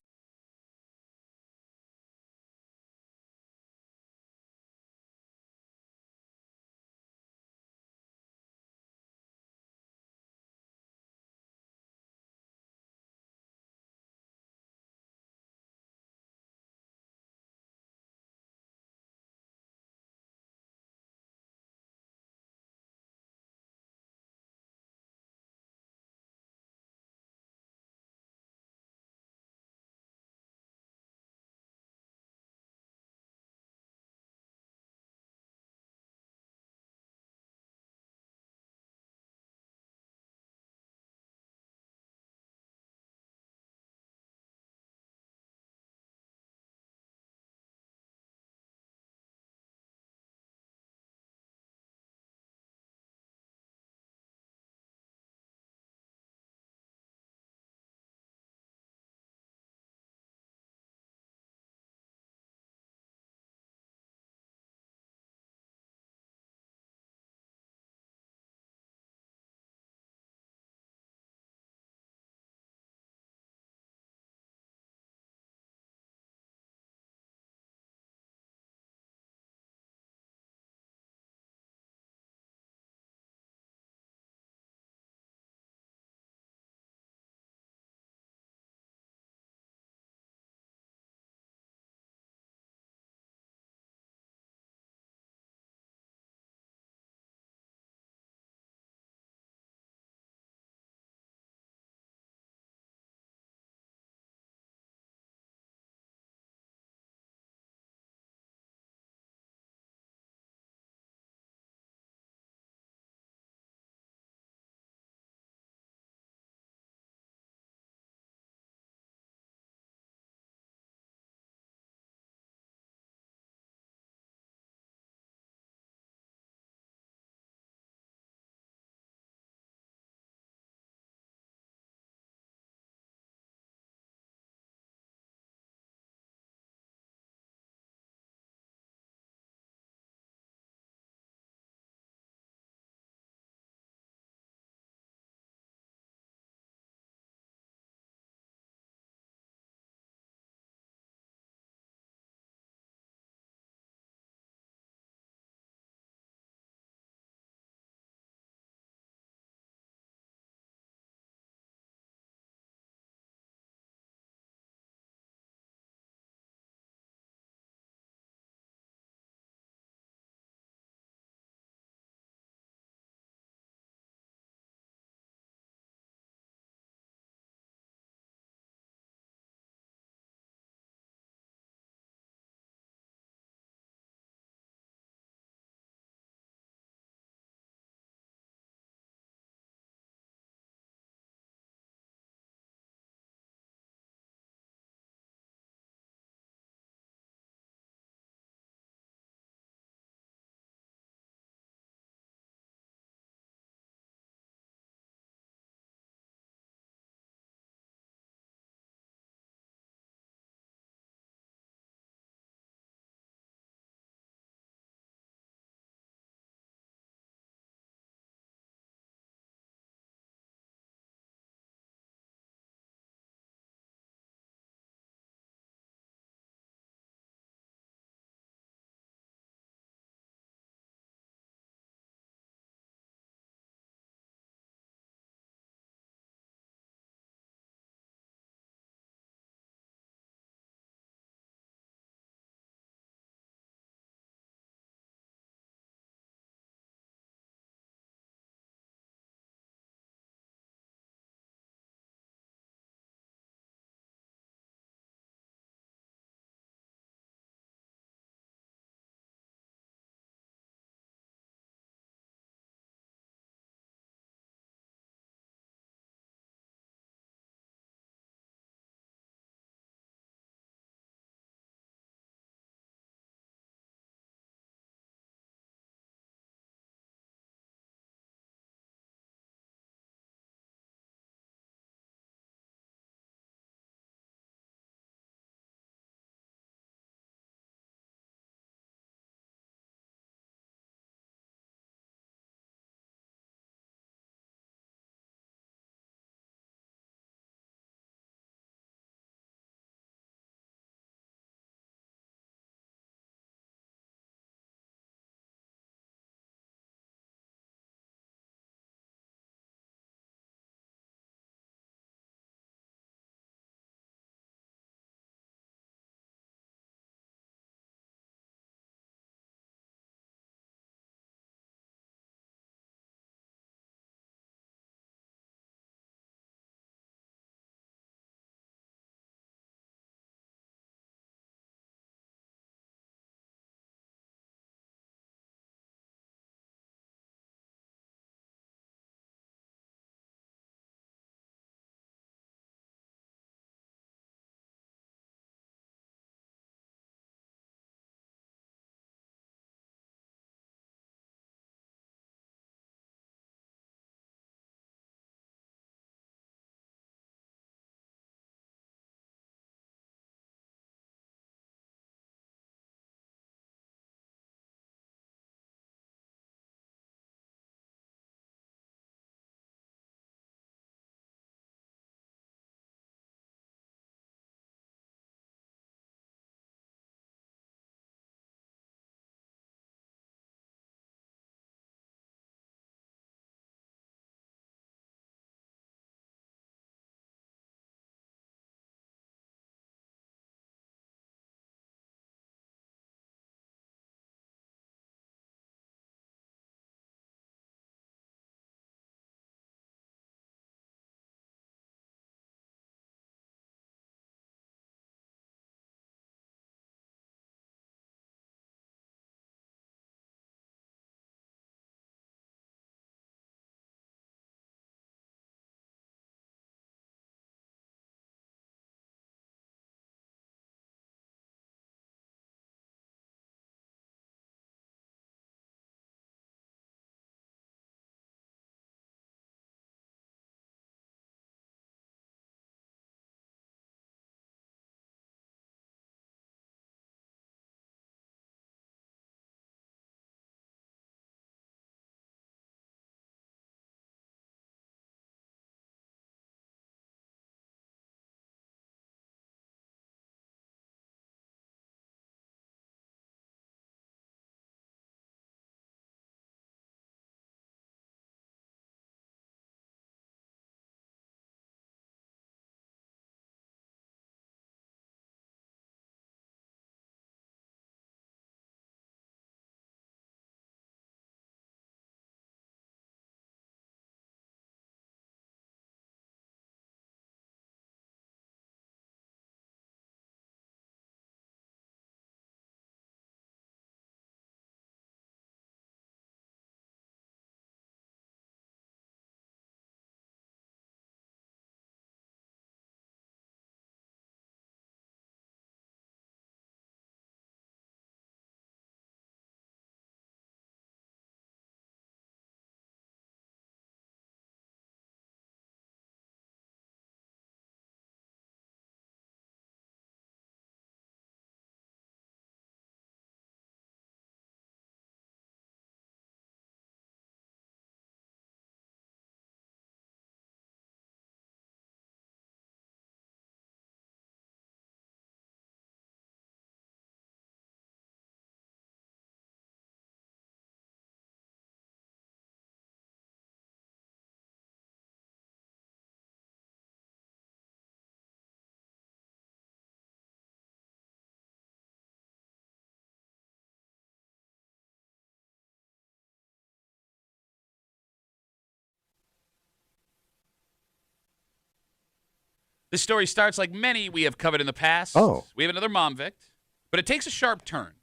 This story starts like many we have covered in the past. Oh. We have another mom vict, but it takes a sharp turn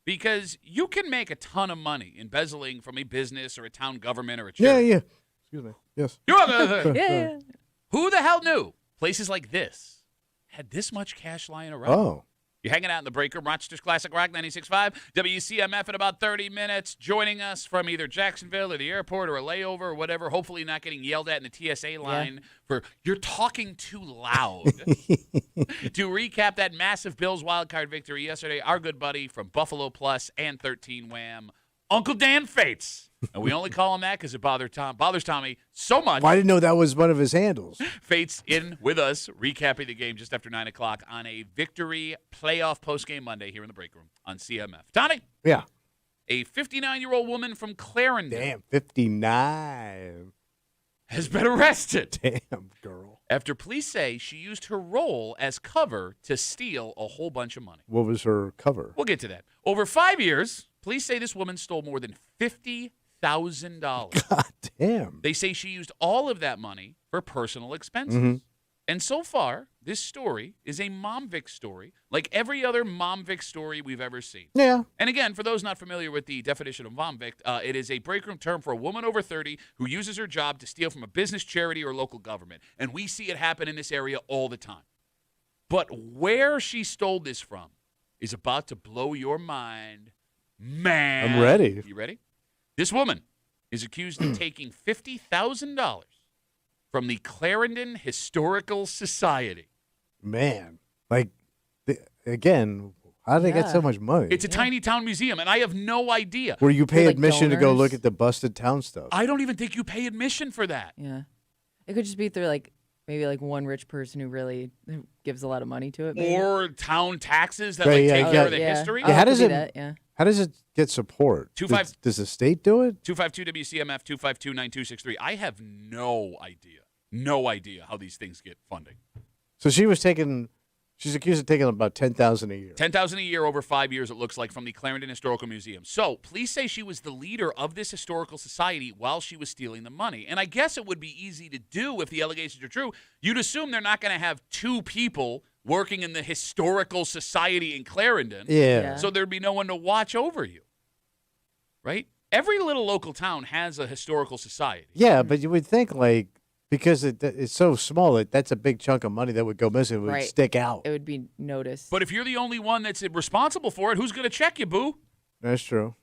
because you can make a ton of money embezzling from a business or a town government or a charity. Yeah. Excuse me. Yes. Yeah. Who the hell knew places like this had this much cash lying around? Oh. You're hanging out in the break room, Rochester's Classic Rock 96.5, WCMF in about 30 minutes. Joining us from either Jacksonville or the airport or a layover or whatever, hopefully not getting yelled at in the TSA line for you're talking too loud. To recap that massive Bills wildcard victory yesterday, our good buddy from Buffalo Plus and 13 Wham, Uncle Dan Fates. And we only call him that because it bothers Tommy so much. I didn't know that was one of his handles. Fates in with us, recapping the game just after 9 o'clock on a victory playoff postgame Monday here in the break room on CMF. Tommy? Yeah. A 59-year-old woman from Clarendon. Damn, 59. Has been arrested. Damn, girl. After police say she used her role as cover to steal a whole bunch of money. What was her cover? We'll get to that. Over 5 years, police say this woman stole more than $50,000. God damn. They say she used all of that money for personal expenses. Mm-hmm. And so far, this story is a Mom Vic story, like every other Mom Vic story we've ever seen. Yeah. And again, for those not familiar with the definition of Mom Vic, it is a breakroom term for a woman over 30 who uses her job to steal from a business, charity, or local government. And we see it happen in this area all the time. But where she stole this from is about to blow your mind, man. I'm ready. You ready? This woman is accused of taking $50,000 from the Clarendon Historical Society. Man. Like, again, how did they get so much money? It's a tiny town museum, and I have no idea. Where you pay like admission to go donors. look at the busted town stuff. I don't even think you pay admission for that. Yeah. It could just be through maybe one rich person who gives a lot of money to it. Maybe. Or town taxes that Right, take care of the yeah. history. Yeah, how it could does be it? that, yeah. How does it get support? Does the state do it? 252 WCMF 252-9263. I have no idea how these things get funding. So she's accused of taking about $10,000 a year. $10,000 a year over 5 years, it looks like, from the Clarendon Historical Museum. So police say she was the leader of this historical society while she was stealing the money. And I guess it would be easy to do if the allegations are true. You'd assume they're not going to have two people working in the historical society in Clarendon. Yeah. So there'd be no one to watch over you. Right? Every little local town has a historical society. Yeah, but you would think because it's so small that's a big chunk of money that would go missing. It would Right. stick out. It would be noticed. But if you're the only one that's responsible for it, who's going to check you, boo? That's true.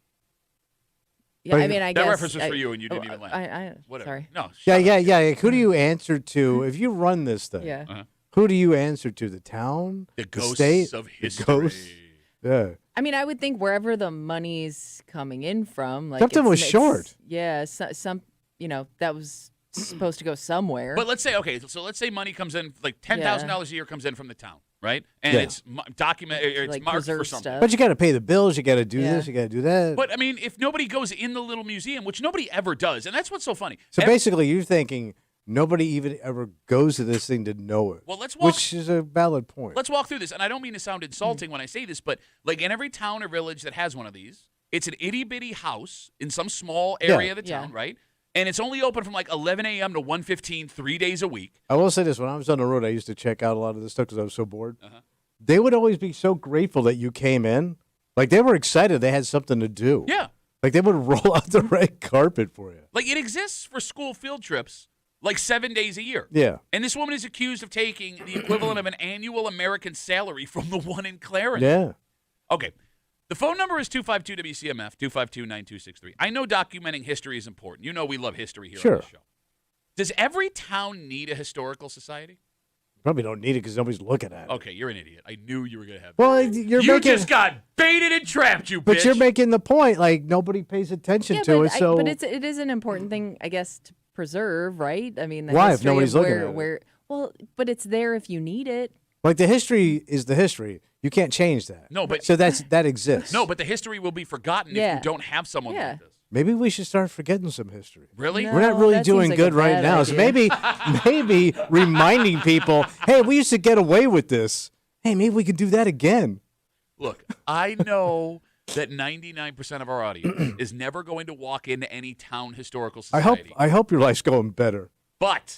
Yeah, I mean, I guess. That reference was for you, and you didn't even laugh. Whatever. Sorry. No. Yeah. Like, who do you answer to if you run this thing? Yeah. Uh-huh. Who do you answer to? The town? The ghosts state? of The history. ghosts? Yeah. I mean, I would think wherever the money's coming in from, Something was short. Yeah, some that was supposed to go somewhere. But let's say, let's say money comes in, like $10,000 a year comes in from the town, right? And Yeah. it's it's marked for preserve something. stuff. But you got to pay the bills. You got to do Yeah. this. You got to do that. But I mean, if nobody goes in the little museum, which nobody ever does, and that's what's so funny. So basically, you're thinking nobody even ever goes to this thing to know it. Well, let's walk. Which is a valid point. Let's walk through this, and I don't mean to sound insulting when I say this, but like in every town or village that has one of these, it's an itty bitty house in some small area of the town, right? And it's only open from like 11 a.m. to 1:15, 3 days a week. I will say this: when I was on the road, I used to check out a lot of this stuff because I was so bored. They would always be so grateful that you came in. Like they were excited; they had something to do. Yeah. Like they would roll out the red carpet for you. Like it exists for school field trips, like 7 days a year. Yeah. And this woman is accused of taking the equivalent of an annual American salary from the one in Clarendon. Yeah. Okay. The phone number is 252-WCMF, 252-9263. I know documenting history is important. You know we love history here on the show. Does every town need a historical society? Probably don't need it because nobody's looking at it. Okay, you're an idiot. I knew you were going to have Well, that. you just got baited and trapped, you bitch. But you're making the point. Like nobody pays attention to it. So, but it is an important thing, I guess, to preserve, right? I mean, the Why, if history nobody's of looking at it? Well, but it's there if you need it. like the history is the history. You can't change that. No, but so that exists. No, but the history will be forgotten if you don't have someone like this. Maybe we should start forgetting some history. Really? No, We're not really that seems doing like good a right bad now. So idea. maybe reminding people, hey, we used to get away with this. Hey, maybe we could do that again. Look, I know that 99% of our audience is never going to walk into any town historical society. I hope your life's going better. But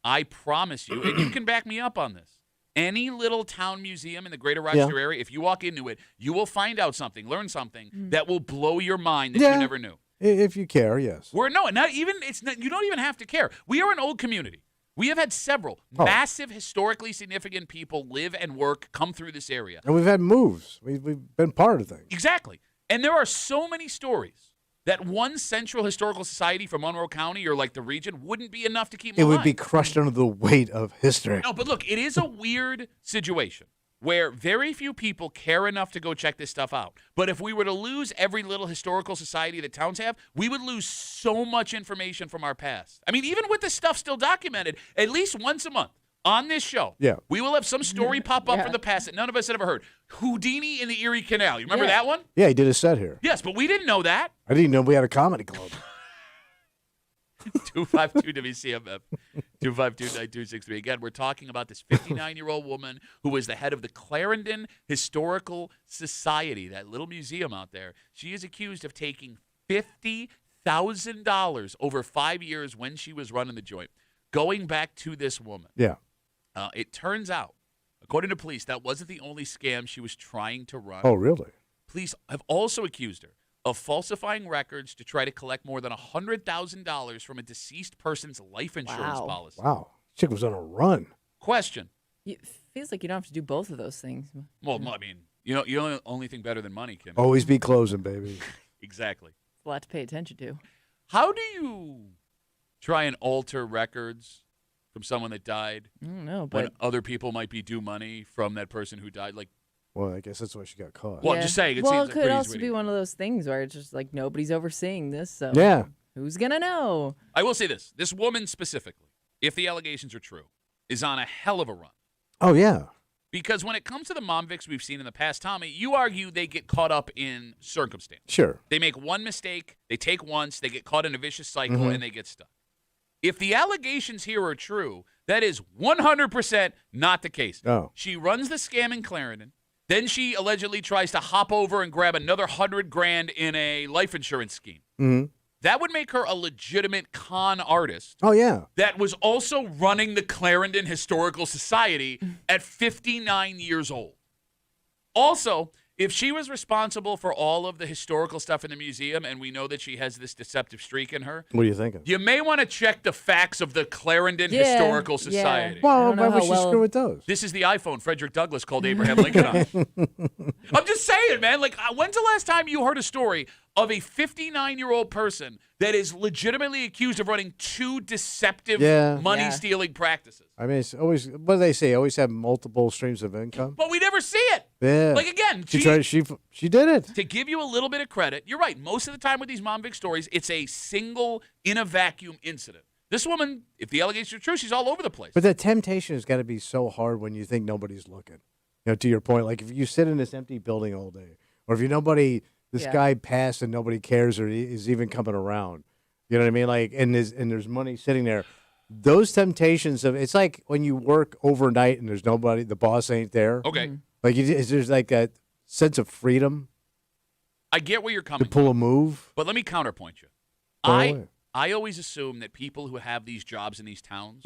I promise you, and you can back me up on this, any little town museum in the greater Rochester area, if you walk into it, you will find out something, learn something that will blow your mind that you never knew. If you care, yes. You don't even have to care. We are an old community. We have had several massive, historically significant people live and work, come through this area. And we've had moves. We've been part of things. Exactly. And there are so many stories that one central historical society from Monroe County or like the region wouldn't be enough to keep them alive. It would be crushed under the weight of history. No, but look, it is a weird situation where very few people care enough to go check this stuff out. But if we were to lose every little historical society that towns have, we would lose so much information from our past. I mean, even with the stuff still documented, at least once a month on this show, we will have some story pop up from the past that none of us had ever heard. Houdini in the Erie Canal. You remember that one? Yeah, he did a set here. Yes, but we didn't know that. I didn't know we had a comedy club. 252 WCMF, 252-9263. Again, we're talking about this 59-year-old woman who was the head of the Clarendon Historical Society, that little museum out there. She is accused of taking $50,000 over 5 years when she was running the joint. Going back to this woman. Yeah. It turns out, according to police, that wasn't the only scam she was trying to run. Oh, really? Police have also accused her of falsifying records to try to collect more than $100,000 from a deceased person's life insurance policy. Wow. Chick was on a run. Question. It feels like you don't have to do both of those things. Well, I mean, you know the only thing better than money, Kim. Always be closing, baby. Exactly. It's a lot to pay attention to. How do you try and alter records from someone that died? I don't know, but when other people might be due money from that person who died? Like, well, I guess that's why she got caught. Well, I'm just saying. It could also be one of those things where it's just like nobody's overseeing this. So who's going to know? I will say this. This woman specifically, if the allegations are true, is on a hell of a run. Oh, yeah. Because when it comes to the mom vics we've seen in the past, Tommy, you argue they get caught up in circumstance. Sure. They make one mistake, they take once, they get caught in a vicious cycle, and they get stuck. If the allegations here are true, that is 100% not the case. Oh. She runs the scam in Clarendon. Then she allegedly tries to hop over and grab another $100,000 in a life insurance scheme. Mm-hmm. That would make her a legitimate con artist. Oh, yeah. That was also running the Clarendon Historical Society at 59 years old. Also, if she was responsible for all of the historical stuff in the museum, and we know that she has this deceptive streak in her, what are you thinking? You may want to check the facts of the Clarendon Historical Society. Well, why would she screw with those? This is the iPhone Frederick Douglass called Abraham Lincoln on. I'm just saying, man. Like, when's the last time you heard a story of a 59-year-old person that is legitimately accused of running two deceptive money-stealing practices? I mean, it's always, what do they say? Always have multiple streams of income? But we never see it. Yeah. Like, again, she did it. To give you a little bit of credit, you're right. Most of the time with these Mom Vic stories, it's a single, in a vacuum incident. This woman, if the allegations are true, she's all over the place. But the temptation has got to be so hard when you think nobody's looking. You know, to your point, like if you sit in this empty building all day, or if this guy passed and nobody cares or is even coming around, you know what I mean? Like, and there's money sitting there. Those temptations it's like when you work overnight and there's nobody, the boss ain't there. Okay. Like there's like that sense of freedom. I get where you're coming to pull a move. But let me counterpoint you. I always assume that people who have these jobs in these towns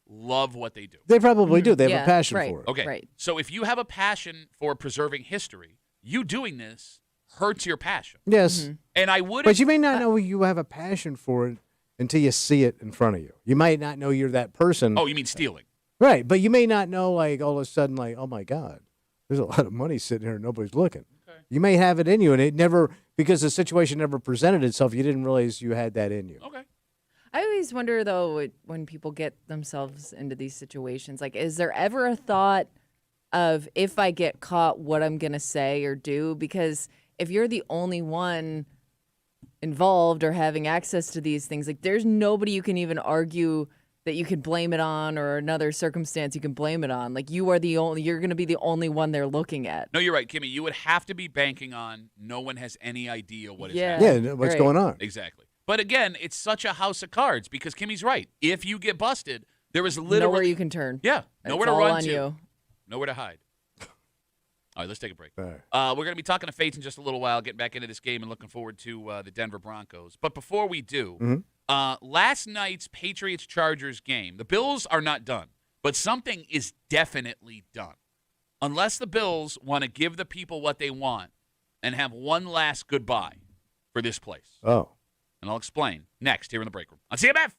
love what they do. They probably do. They have a passion for it. Okay. Right. So if you have a passion for preserving history, you doing this hurts your passion. Yes. And I would. But you may not know you have a passion for it until you see it in front of you. You might not know you're that person. Oh, you mean stealing? Right. But you may not know, like, all of a sudden, like, oh, my God, there's a lot of money sitting here and nobody's looking. Okay. You may have it in you, and it never, because the situation never presented itself, you didn't realize you had that in you. Okay. I always wonder, though, when people get themselves into these situations, like, is there ever a thought of if I get caught, what I'm going to say or do? Because if you're the only one involved or having access to these things, like, there's nobody you can even argue that you can blame it on, or another circumstance you can blame it on. Like, you're going to be the only one they're looking at. No, you're right, Kimmy. You would have to be banking on no one has any idea what is happening. Yeah, what's going on. Exactly. But again, it's such a house of cards because Kimmy's right. If you get busted, there is literally nowhere you can turn. Yeah, It's nowhere to all run on to. you. Nowhere to hide. All right, let's take a break. All right. We're going to be talking to Fates in just a little while, getting back into this game and looking forward to the Denver Broncos. But before we do, last night's Patriots-Chargers game, the Bills are not done, but something is definitely done. Unless the Bills want to give the people what they want and have one last goodbye for this place. Oh. And I'll explain next here in the break room on CMF.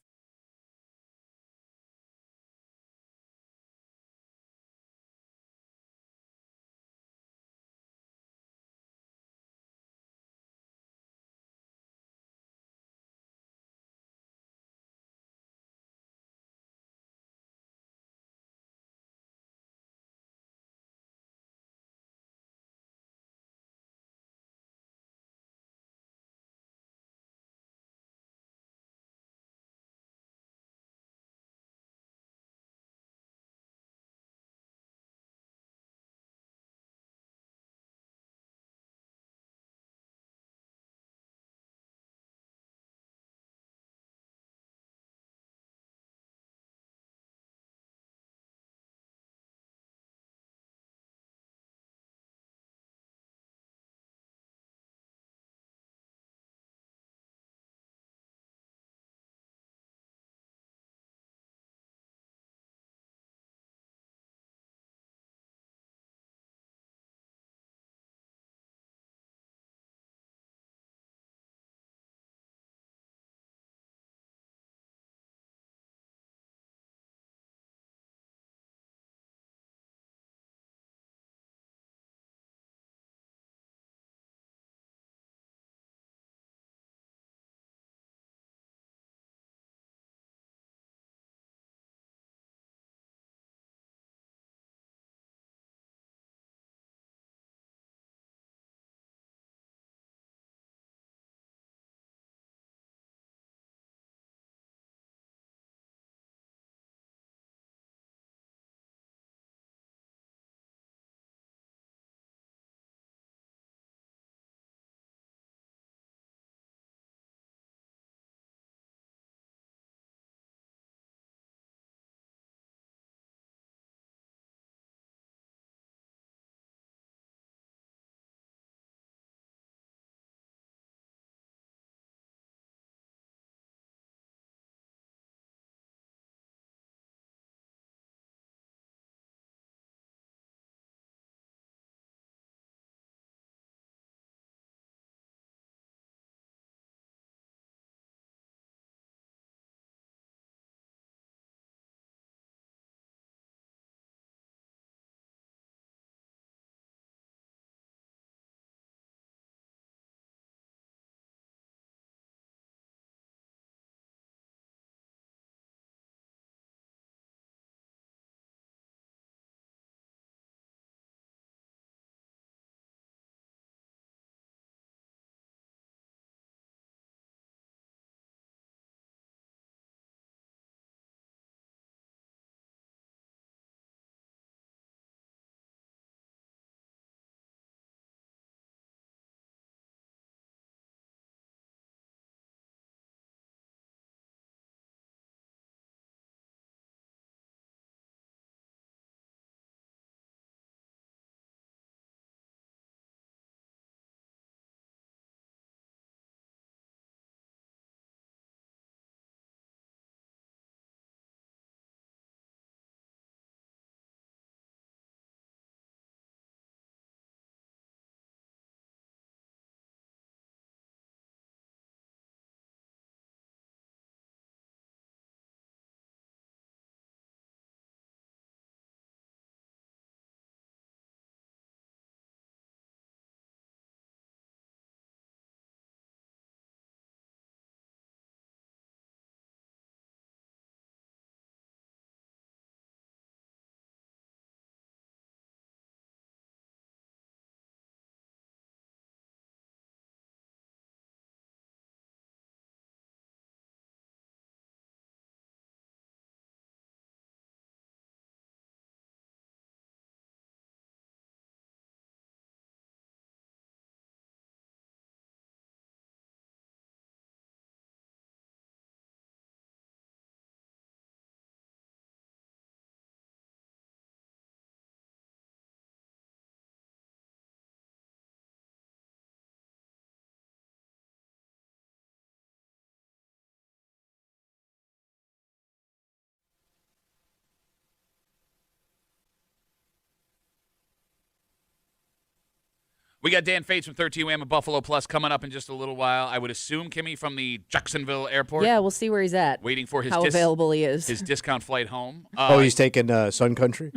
We got Dan Fates from 13 WAM at Buffalo Plus coming up in just a little while. I would assume Kimmy from the Jacksonville airport. Yeah, we'll see where he's at. Waiting for his how available he is. His discount flight home. He's taking Sun Country?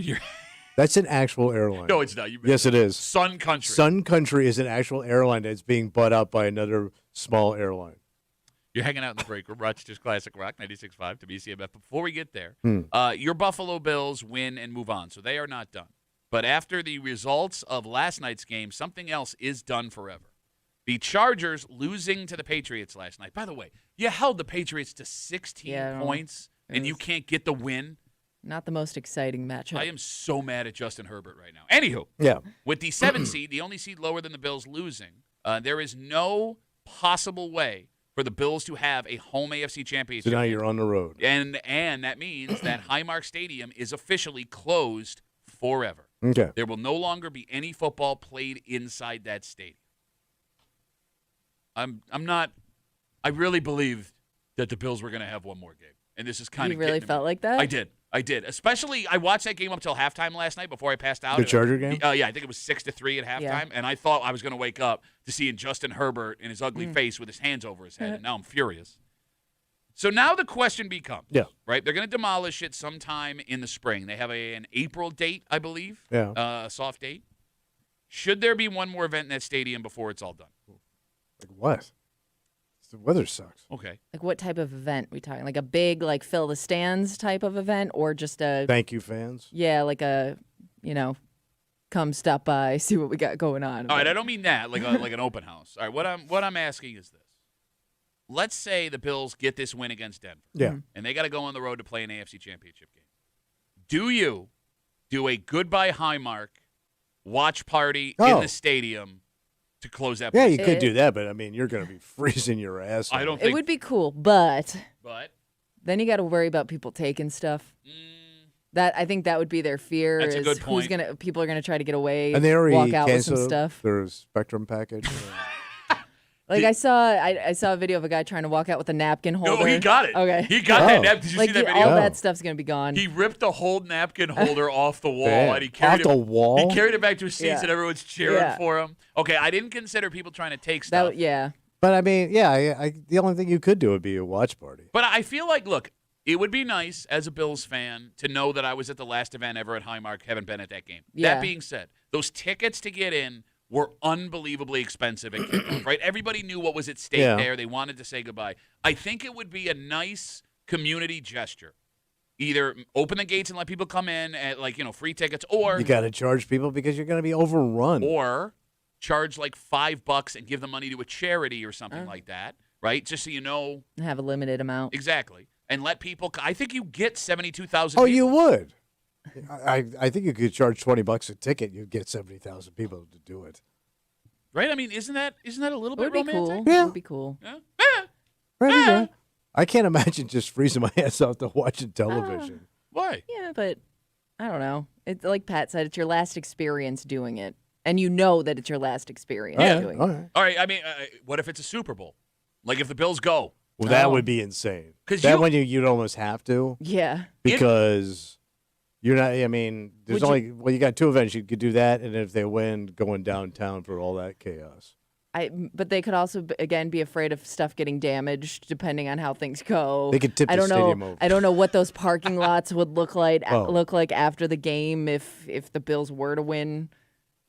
That's an actual airline. No, it's not. Yes, it is. Sun Country. Sun Country is an actual airline that's being bought out by another small airline. You're hanging out in the break room. Rochester's Classic Rock, 96.5 to WCMF. Before we get there, your Buffalo Bills win and move on, so they are not done. But after the results of last night's game, something else is done forever. The Chargers losing to the Patriots last night. By the way, you held the Patriots to 16 points, and you can't get the win. Not the most exciting matchup. I am so mad at Justin Herbert right now. Anywho, with the 7 seed, the only seed lower than the Bills losing, there is no possible way for the Bills to have a home AFC championship. So now you're on the road. And that means that Highmark Stadium is officially closed forever. Okay. There will no longer be any football played inside that stadium. I really believed that the Bills were going to have one more game. And this is kind of You really felt like that? I did. Especially, I watched that game up till halftime last night before I passed out. The Charger game? Yeah, I think it was 6-3 at halftime. And I thought I was going to wake up to seeing Justin Herbert in his ugly face with his hands over his head. And now I'm furious. So now the question becomes, right? They're going to demolish it sometime in the spring. They have an April date, I believe, a soft date. Should there be one more event in that stadium before it's all done? Like what? The weather sucks. Okay. Like what type of event we talking? Like a big, like fill the stands type of event, or just a thank you fans? Yeah, like a, come stop by, see what we got going on. All right, I don't mean that, like an open house. All right, what I'm asking is this. Let's say the Bills get this win against Denver. Yeah. And they got to go on the road to play an AFC championship game. Do you do a goodbye Highmark watch party in the stadium to close that? Yeah, you could do that, but I mean, you're going to be freezing your ass off. I don't think it would be cool, but then you got to worry about people taking stuff. I think that would be their fear. That's a good point. People are gonna try to get away, and they already walk out with some canceled stuff. their Spectrum package. Like I saw a video of a guy trying to walk out with a napkin holder. No, he got it. Okay, he got that napkin. Did you see that video? All that stuff's gonna be gone. He ripped the whole napkin holder off the wall, and he carried off the wall. He carried it back to his seats, and everyone's cheering for him. Okay, I didn't consider people trying to take stuff. But I mean, the only thing you could do would be a watch party. But I feel like, look, it would be nice as a Bills fan to know that I was at the last event ever at Highmark, haven't been at that game. Yeah. That being said, those tickets to get in were unbelievably expensive at kickoff, right? Everybody knew what was at stake there. They wanted to say goodbye. I think it would be a nice community gesture. Either open the gates and let people come in at, free tickets, or you got to charge people because you're going to be overrun. Or charge like $5 and give the money to a charity or something like that, right? Just so you know. Have a limited amount. Exactly. And let people – I think you get 72,000 people. Oh, you would. I think you could charge $20 a ticket. You'd get 70,000 people to do it. Right? I mean, isn't that a little bit romantic? Cool. Yeah. It would be cool. Yeah. Right. I can't imagine just freezing my ass off to watching television. Why? Yeah, but I don't know. It's like Pat said, it's your last experience doing it. And you know that it's your last experience doing it. All right. I mean, what if it's a Super Bowl? Like if the Bills go. Well, that would be insane. That one you'd almost have to. Yeah. Because you're not, I mean, there's you got two events. You could do that, and if they win, going downtown for all that chaos. But they could also, again, be afraid of stuff getting damaged depending on how things go. They could tip the stadium over. I don't know what those parking lots would look like after the game if the Bills were to win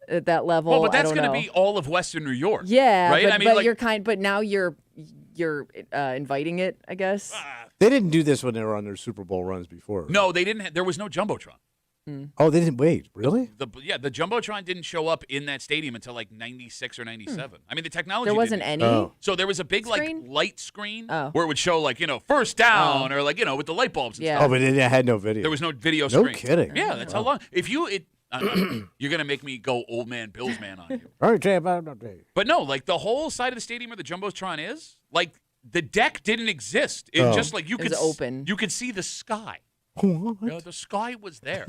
at that level. Well, but that's going to be all of Western New York. Yeah, right? But now you're inviting it, I guess. They didn't do this when they were on their Super Bowl runs before. Right? No, they didn't. There was no Jumbotron. Oh, they didn't wait. Really? The Jumbotron didn't show up in that stadium until like 96 or 97. I mean, the technology. There wasn't any. Oh. So there was a big screen? light screen where it would show first down or with the light bulbs and stuff. Oh, but it had no video. There was no video screen. No kidding. Yeah, that's how long. If you're gonna make me go old man Bills man on you. All right, Jay, but no, the whole side of the stadium where the Jumbotron is, the deck didn't exist. It just you could open. You could see the sky. What? The sky was there.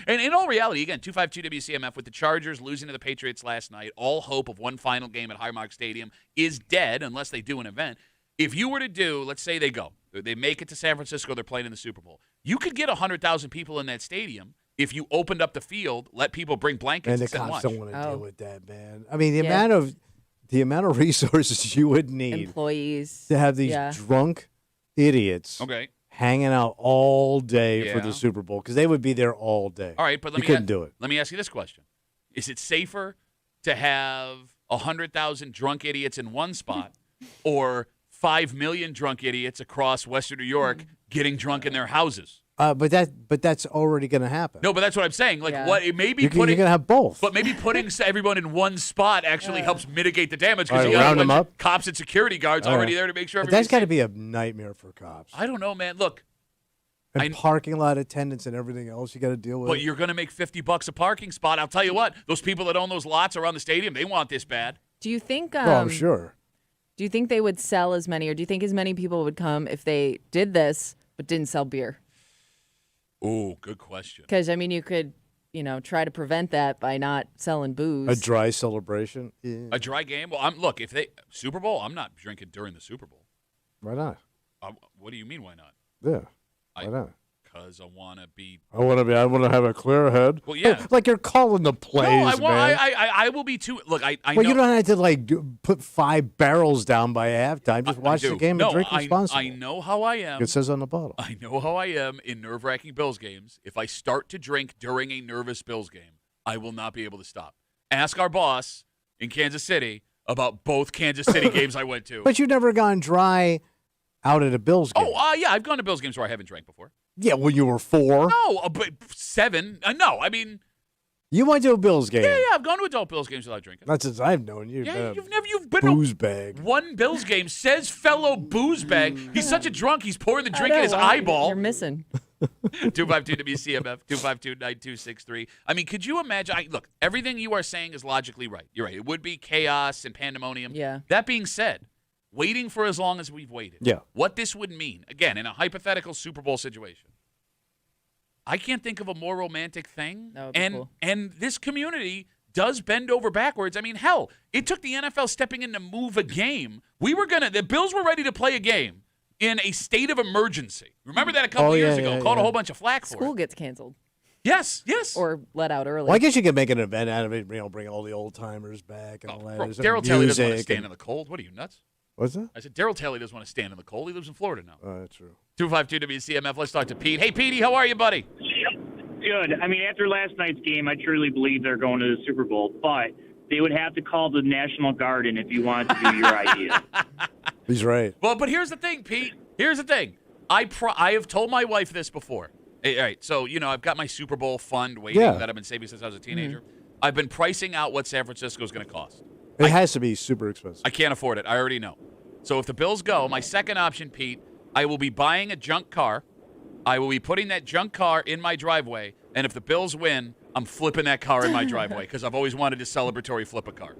And in all reality, again, 252 WCMF with the Chargers losing to the Patriots last night, all hope of one final game at Highmark Stadium is dead unless they do an event. If you were to do, let's say they go, they make it to San Francisco, they're playing in the Super Bowl. You could get 100,000 people in that stadium if you opened up the field, let people bring blankets And the sit and cops watch. don't want to deal with that, man. I mean, the amount of resources you would need employees to have these drunk idiots hanging out all day for the Super Bowl, because they would be there all day. All right, but you couldn't do it. Let me ask you this question. Is it safer to have 100,000 drunk idiots in one spot or 5 million drunk idiots across Western New York getting drunk in their houses? But that's already going to happen. No, but that's what I'm saying. Like, what it may be you're going to have both. But maybe putting everyone in one spot actually helps mitigate the damage, because you round them up. Cops and security guards already there to make sure. But that's got to be a nightmare for cops. I don't know, man. Look, and parking lot attendants and everything else you got to deal with. But you're going to make $50 a parking spot. I'll tell you what; those people that own those lots around the stadium, they want this bad. Do you think? I'm sure. Do you think they would sell as many, or do you think as many people would come if they did this but didn't sell beer? Oh, good question. Because, I mean, you could, try to prevent that by not selling booze. A dry celebration? Yeah. A dry game? Well, look, if Super Bowl, I'm not drinking during the Super Bowl. Why not? What do you mean, why not? Yeah, why not? Because I want to be. I want to have a clear head. Well, yeah. Like you're calling the plays, man. I will be too. Look, I know. Well, you don't have to put 5 barrels down by halftime. Just watch the game and drink responsibly. I know how I am. It says on the bottle. I know how I am in nerve-wracking Bills games. If I start to drink during a nervous Bills game, I will not be able to stop. Ask our boss in Kansas City about both Kansas City games I went to. But you've never gone dry out at a Bills game. Oh, yeah, I've gone to Bills games where I haven't drank before. Yeah, when you were 4. No, but 7. No, I mean. You went to a Bills game. Yeah, I've gone to adult Bills games without drinking. Not since I've known you. Yeah, you've been booze bag. One Bills game, says fellow booze bag. He's such a drunk, he's pouring the drink in his eyeball. You're missing. 252 WCMF, 252-9263. I mean, could you imagine? Look, everything you are saying is logically right. You're right. It would be chaos and pandemonium. Yeah. That being said, waiting for as long as we've waited. Yeah. What this would mean, again, in a hypothetical Super Bowl situation, I can't think of a more romantic thing. That would be cool. And this community does bend over backwards. I mean, hell, it took the NFL stepping in to move a game. The Bills were ready to play a game in a state of emergency. Remember that a couple years ago? Caught a whole bunch of flack for it. School gets canceled. Yes. Or let out early. Well, I guess you could make an event out of it. Bring all the old timers back and all that. Daryl Taylor doesn't want to stand in the cold. What are you, nuts? What's that? I said Daryl Taylor doesn't want to stand in the cold. He lives in Florida now. Oh, that's true. 252 WCMF. Let's talk to Pete. Hey, Petey, how are you, buddy? Good. I mean, after last night's game, I truly believe they're going to the Super Bowl, but they would have to call the National Guard in if you wanted to do your idea. He's right. Well, but here's the thing, Pete. Here's the thing. I have told my wife this before. All right, so, I've got my Super Bowl fund waiting that I've been saving since I was a teenager. Mm-hmm. I've been pricing out what San Francisco is going to cost. It has to be super expensive. I can't afford it. I already know. So if the Bills go, my second option, Pete, I will be buying a junk car. I will be putting that junk car in my driveway, and if the Bills win, I'm flipping that car in my driveway because I've always wanted to celebratory flip a car.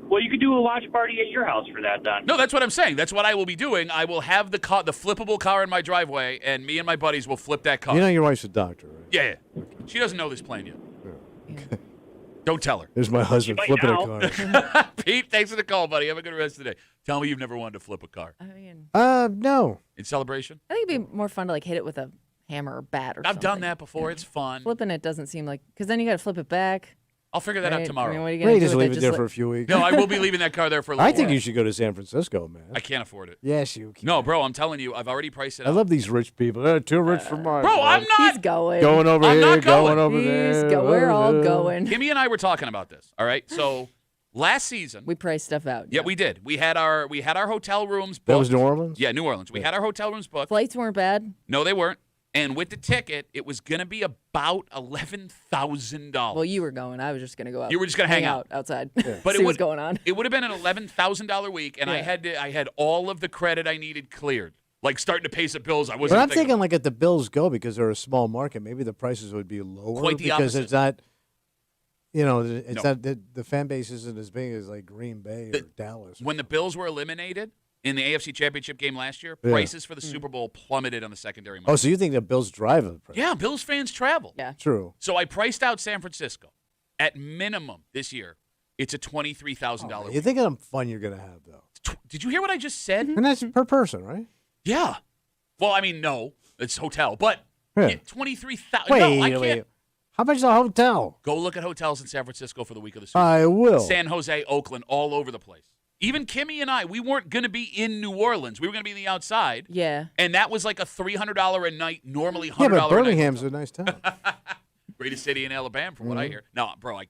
Well, you could do a watch party at your house for that, then. No, that's what I'm saying. That's what I will be doing. I will have the flippable car in my driveway, and me and my buddies will flip that car. You know your wife's a doctor, right? Yeah. She doesn't know this plan yet. Yeah. Don't tell her. There's my husband flipping a car. Pete, thanks for the call, buddy. Have a good rest of the day. Tell me you've never wanted to flip a car. I mean, no. In celebration? I think it'd be more fun to hit it with a hammer or bat or something. I've done that before. It's fun. Flipping it doesn't seem like, because then you got to flip it back. I'll figure that out tomorrow. I mean, what are you going to do? Just leave it there for a few weeks. No, I will be leaving that car there for a little I think while. you should go to San Francisco, man. I can't afford it. Yes, you can. No, bro, I'm telling you, I've already priced it out. I love these rich people. They're too rich for mine. Bro, I'm not. He's going. Going over I'm here, not going. over there. We're all going. Kimmy and I were talking about this, all right? So last season. We priced stuff out. Yeah, we did. We had our hotel rooms booked. That was New Orleans? Yeah, New Orleans. We had our hotel rooms booked. Flights weren't bad. No, they weren't. And with the ticket, it was going to be about $11,000. Well, you were going. I was just going to go out. You were just going to hang out outside. Yeah. But see what's going on. It would have been an $11,000 week, and I had all of the credit I needed cleared. Like starting to pay some bills. I wasn't. But I'm thinking like at the Bills go, because they're a small market, maybe the prices would be lower. Quite the because opposite. It's not. Not the fan base isn't as big as like Green Bay or Dallas. When the Bills were eliminated in the AFC Championship game last year, prices for the Super Bowl plummeted on the secondary market. Oh, so you think the Bills drive the price? Yeah, Bills fans travel. Yeah, true. So I priced out San Francisco. At minimum this year, it's a $23,000. You think of the fun you're gonna have though? Did you hear what I just said? And that's per person, right? Yeah. Well, I mean, no, it's hotel, but Yeah. Get 23,000. Wait, No, I can't. wait. How much is a hotel? Go look at hotels in San Francisco for the week of the Super Bowl. I will. San Jose, Oakland, all over the place. Even Kimmy and I, we weren't going to be in New Orleans. We were going to be on the outside. Yeah. And that was like a $300 a night, normally $100 Yeah, but a night. Birmingham's a nice town. Greatest city in Alabama, from what I hear. No, bro, All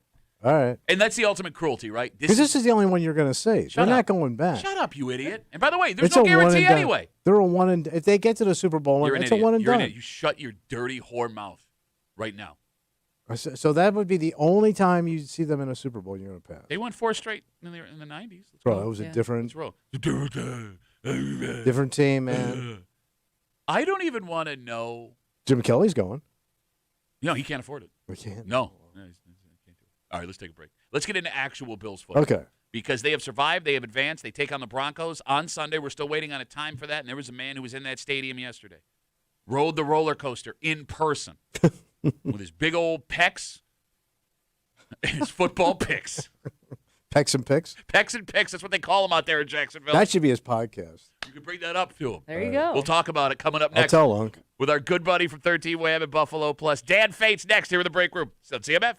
right. and that's the ultimate cruelty, right? Because this is the only one you're going to say. They're not going back. Shut up, you idiot. And by the way, there's It's no a one and guarantee done. anyway. They're a one and if they get to the Super Bowl, You're an it's a idiot. one and You're an done. idiot. You shut your dirty whore mouth right now. So that would be the only time you see them in a Super Bowl you're going to pass. They won 4 straight in the 90s. Let's Bro, go. that was a Yeah. different Let's roll. different team, man. I don't even want to know. Jim Kelly's going. No, he can't afford it. We can't. No. He can't do it. All right, let's take a break. Let's get into actual Bills football. Okay. Because they have survived, they have advanced, they take on the Broncos on Sunday. We're still waiting on a time for that, and there was a man who was in that stadium yesterday. Rode the roller coaster in person with his big old pecs and his football picks. Pecs and picks? Pecs and picks, that's what they call them out there in Jacksonville. That should be his podcast. You can bring that up to him. There you go. We'll talk about it coming up I'll next. tell Unc. With our good buddy from 13 Wham at Buffalo Plus. Dan Fates next here in the break room. It's on CMF.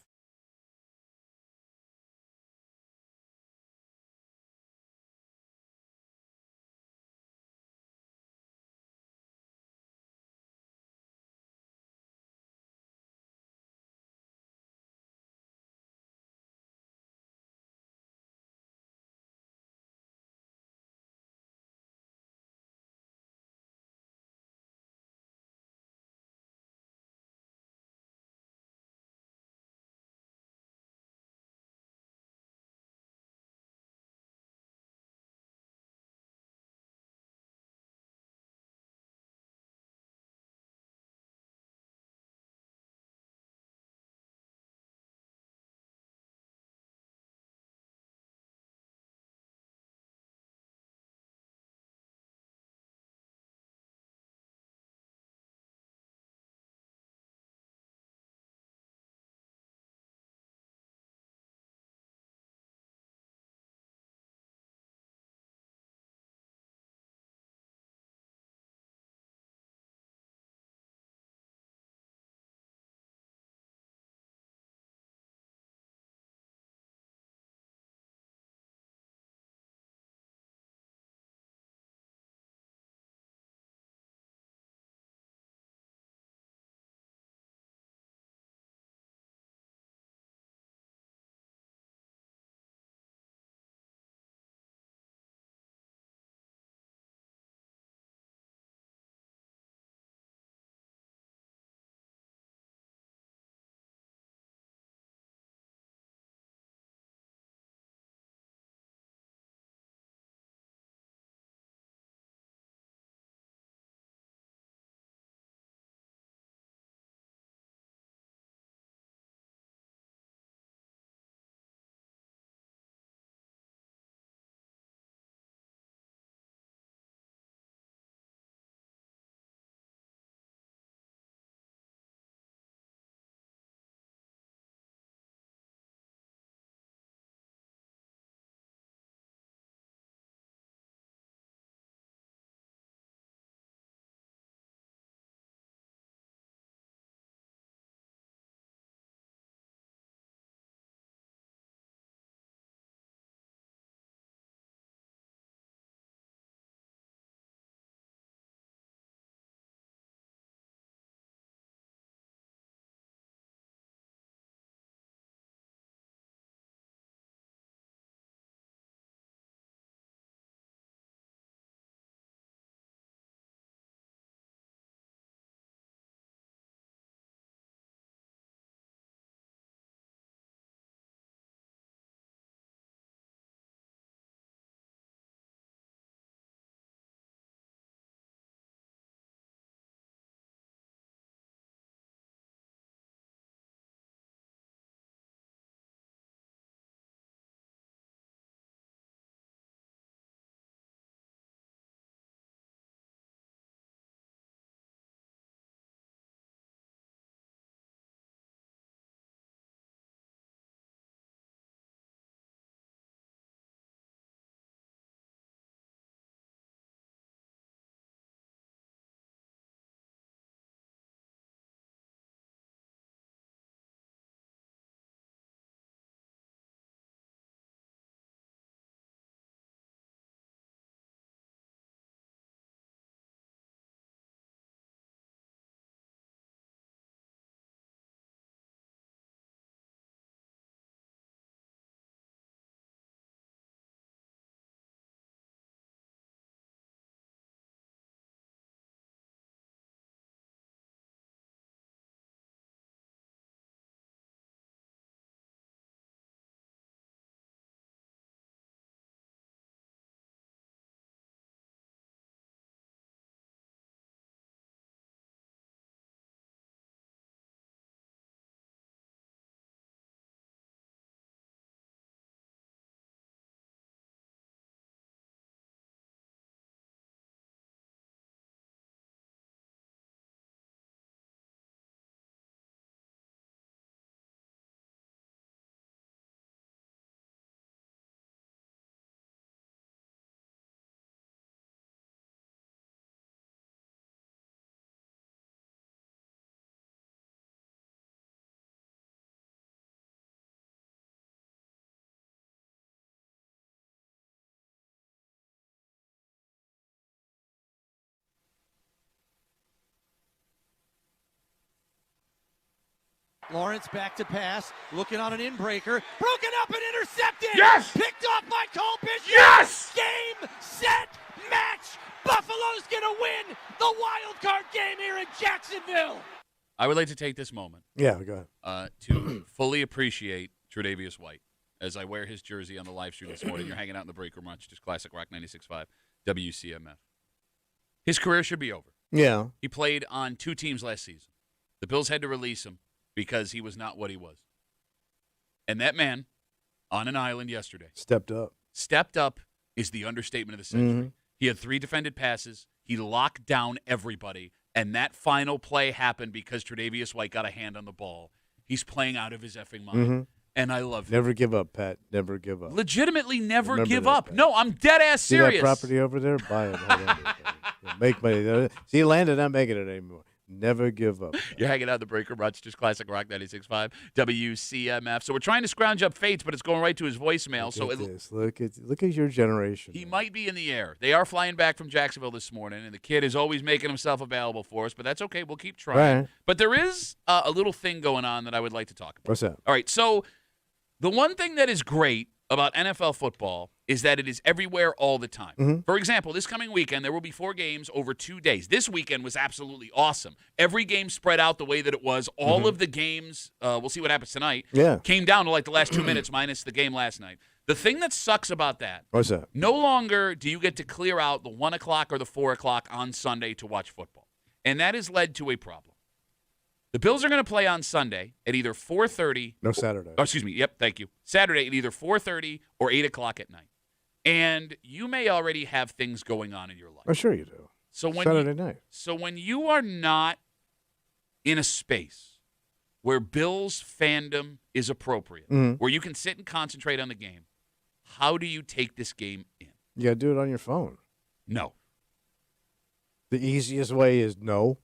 Lawrence back to pass, looking on an inbreaker, broken up and intercepted. Yes! Picked off by Cole Bishop. Yes! Game, set, match. Buffalo's gonna win the wild card game here in Jacksonville. I would like to take this moment. Yeah, go ahead. To fully appreciate Tre'Davious White as I wear his jersey on the live stream this morning. You're hanging out in the break room, just Classic Rock 96.5 WCMF. His career should be over. Yeah. He played on 2 teams last season. The Bills had to release him because he was not what he was. And that man, on an island yesterday. Stepped up. Stepped up is the understatement of the century. He had 3 defended passes. He locked down everybody. And that final play happened because Tre'Davious White got a hand on the ball. He's playing out of his effing mind. And I love him. Never give up, Pat. Never give up. Legitimately never Remember give that, up. Pat. No, I'm dead ass See serious. that property over there? Buy it. Hold on. Yeah, make money. See, Landon, not making it anymore. Never give up. You're hanging out in the break room, Rochester's Classic Rock 96.5 WCMF. So we're trying to scrounge up Fates, but it's going right to his voicemail. Look at your generation. He might be in the air. They are flying back from Jacksonville this morning, and the kid is always making himself available for us, but that's okay. We'll keep trying. Right. But there is a little thing going on that I would like to talk about. What's that? All right, so the one thing that is great about NFL football is that it is everywhere all the time. For example, this coming weekend, there will be 4 games over 2 days. This weekend was absolutely awesome. Every game spread out the way that it was. All of the games, we'll see what happens tonight, came down to like the last 2 minutes minus the game last night. The thing that sucks about that, What's that? no longer do you get to clear out the 1 o'clock or the 4 o'clock on Sunday to watch football. And that has led to a problem. The Bills are going to play on Sunday at either 4:30. No, Saturday. Oh, excuse me. Yep, thank you. Saturday at either 4:30 or 8 o'clock at night. And you may already have things going on in your life. I'm sure you do. So when Saturday night. So when you are not in a space where Bills fandom is appropriate, where you can sit and concentrate on the game, how do you take this game in? You got to do it on your phone. No. The easiest way is no.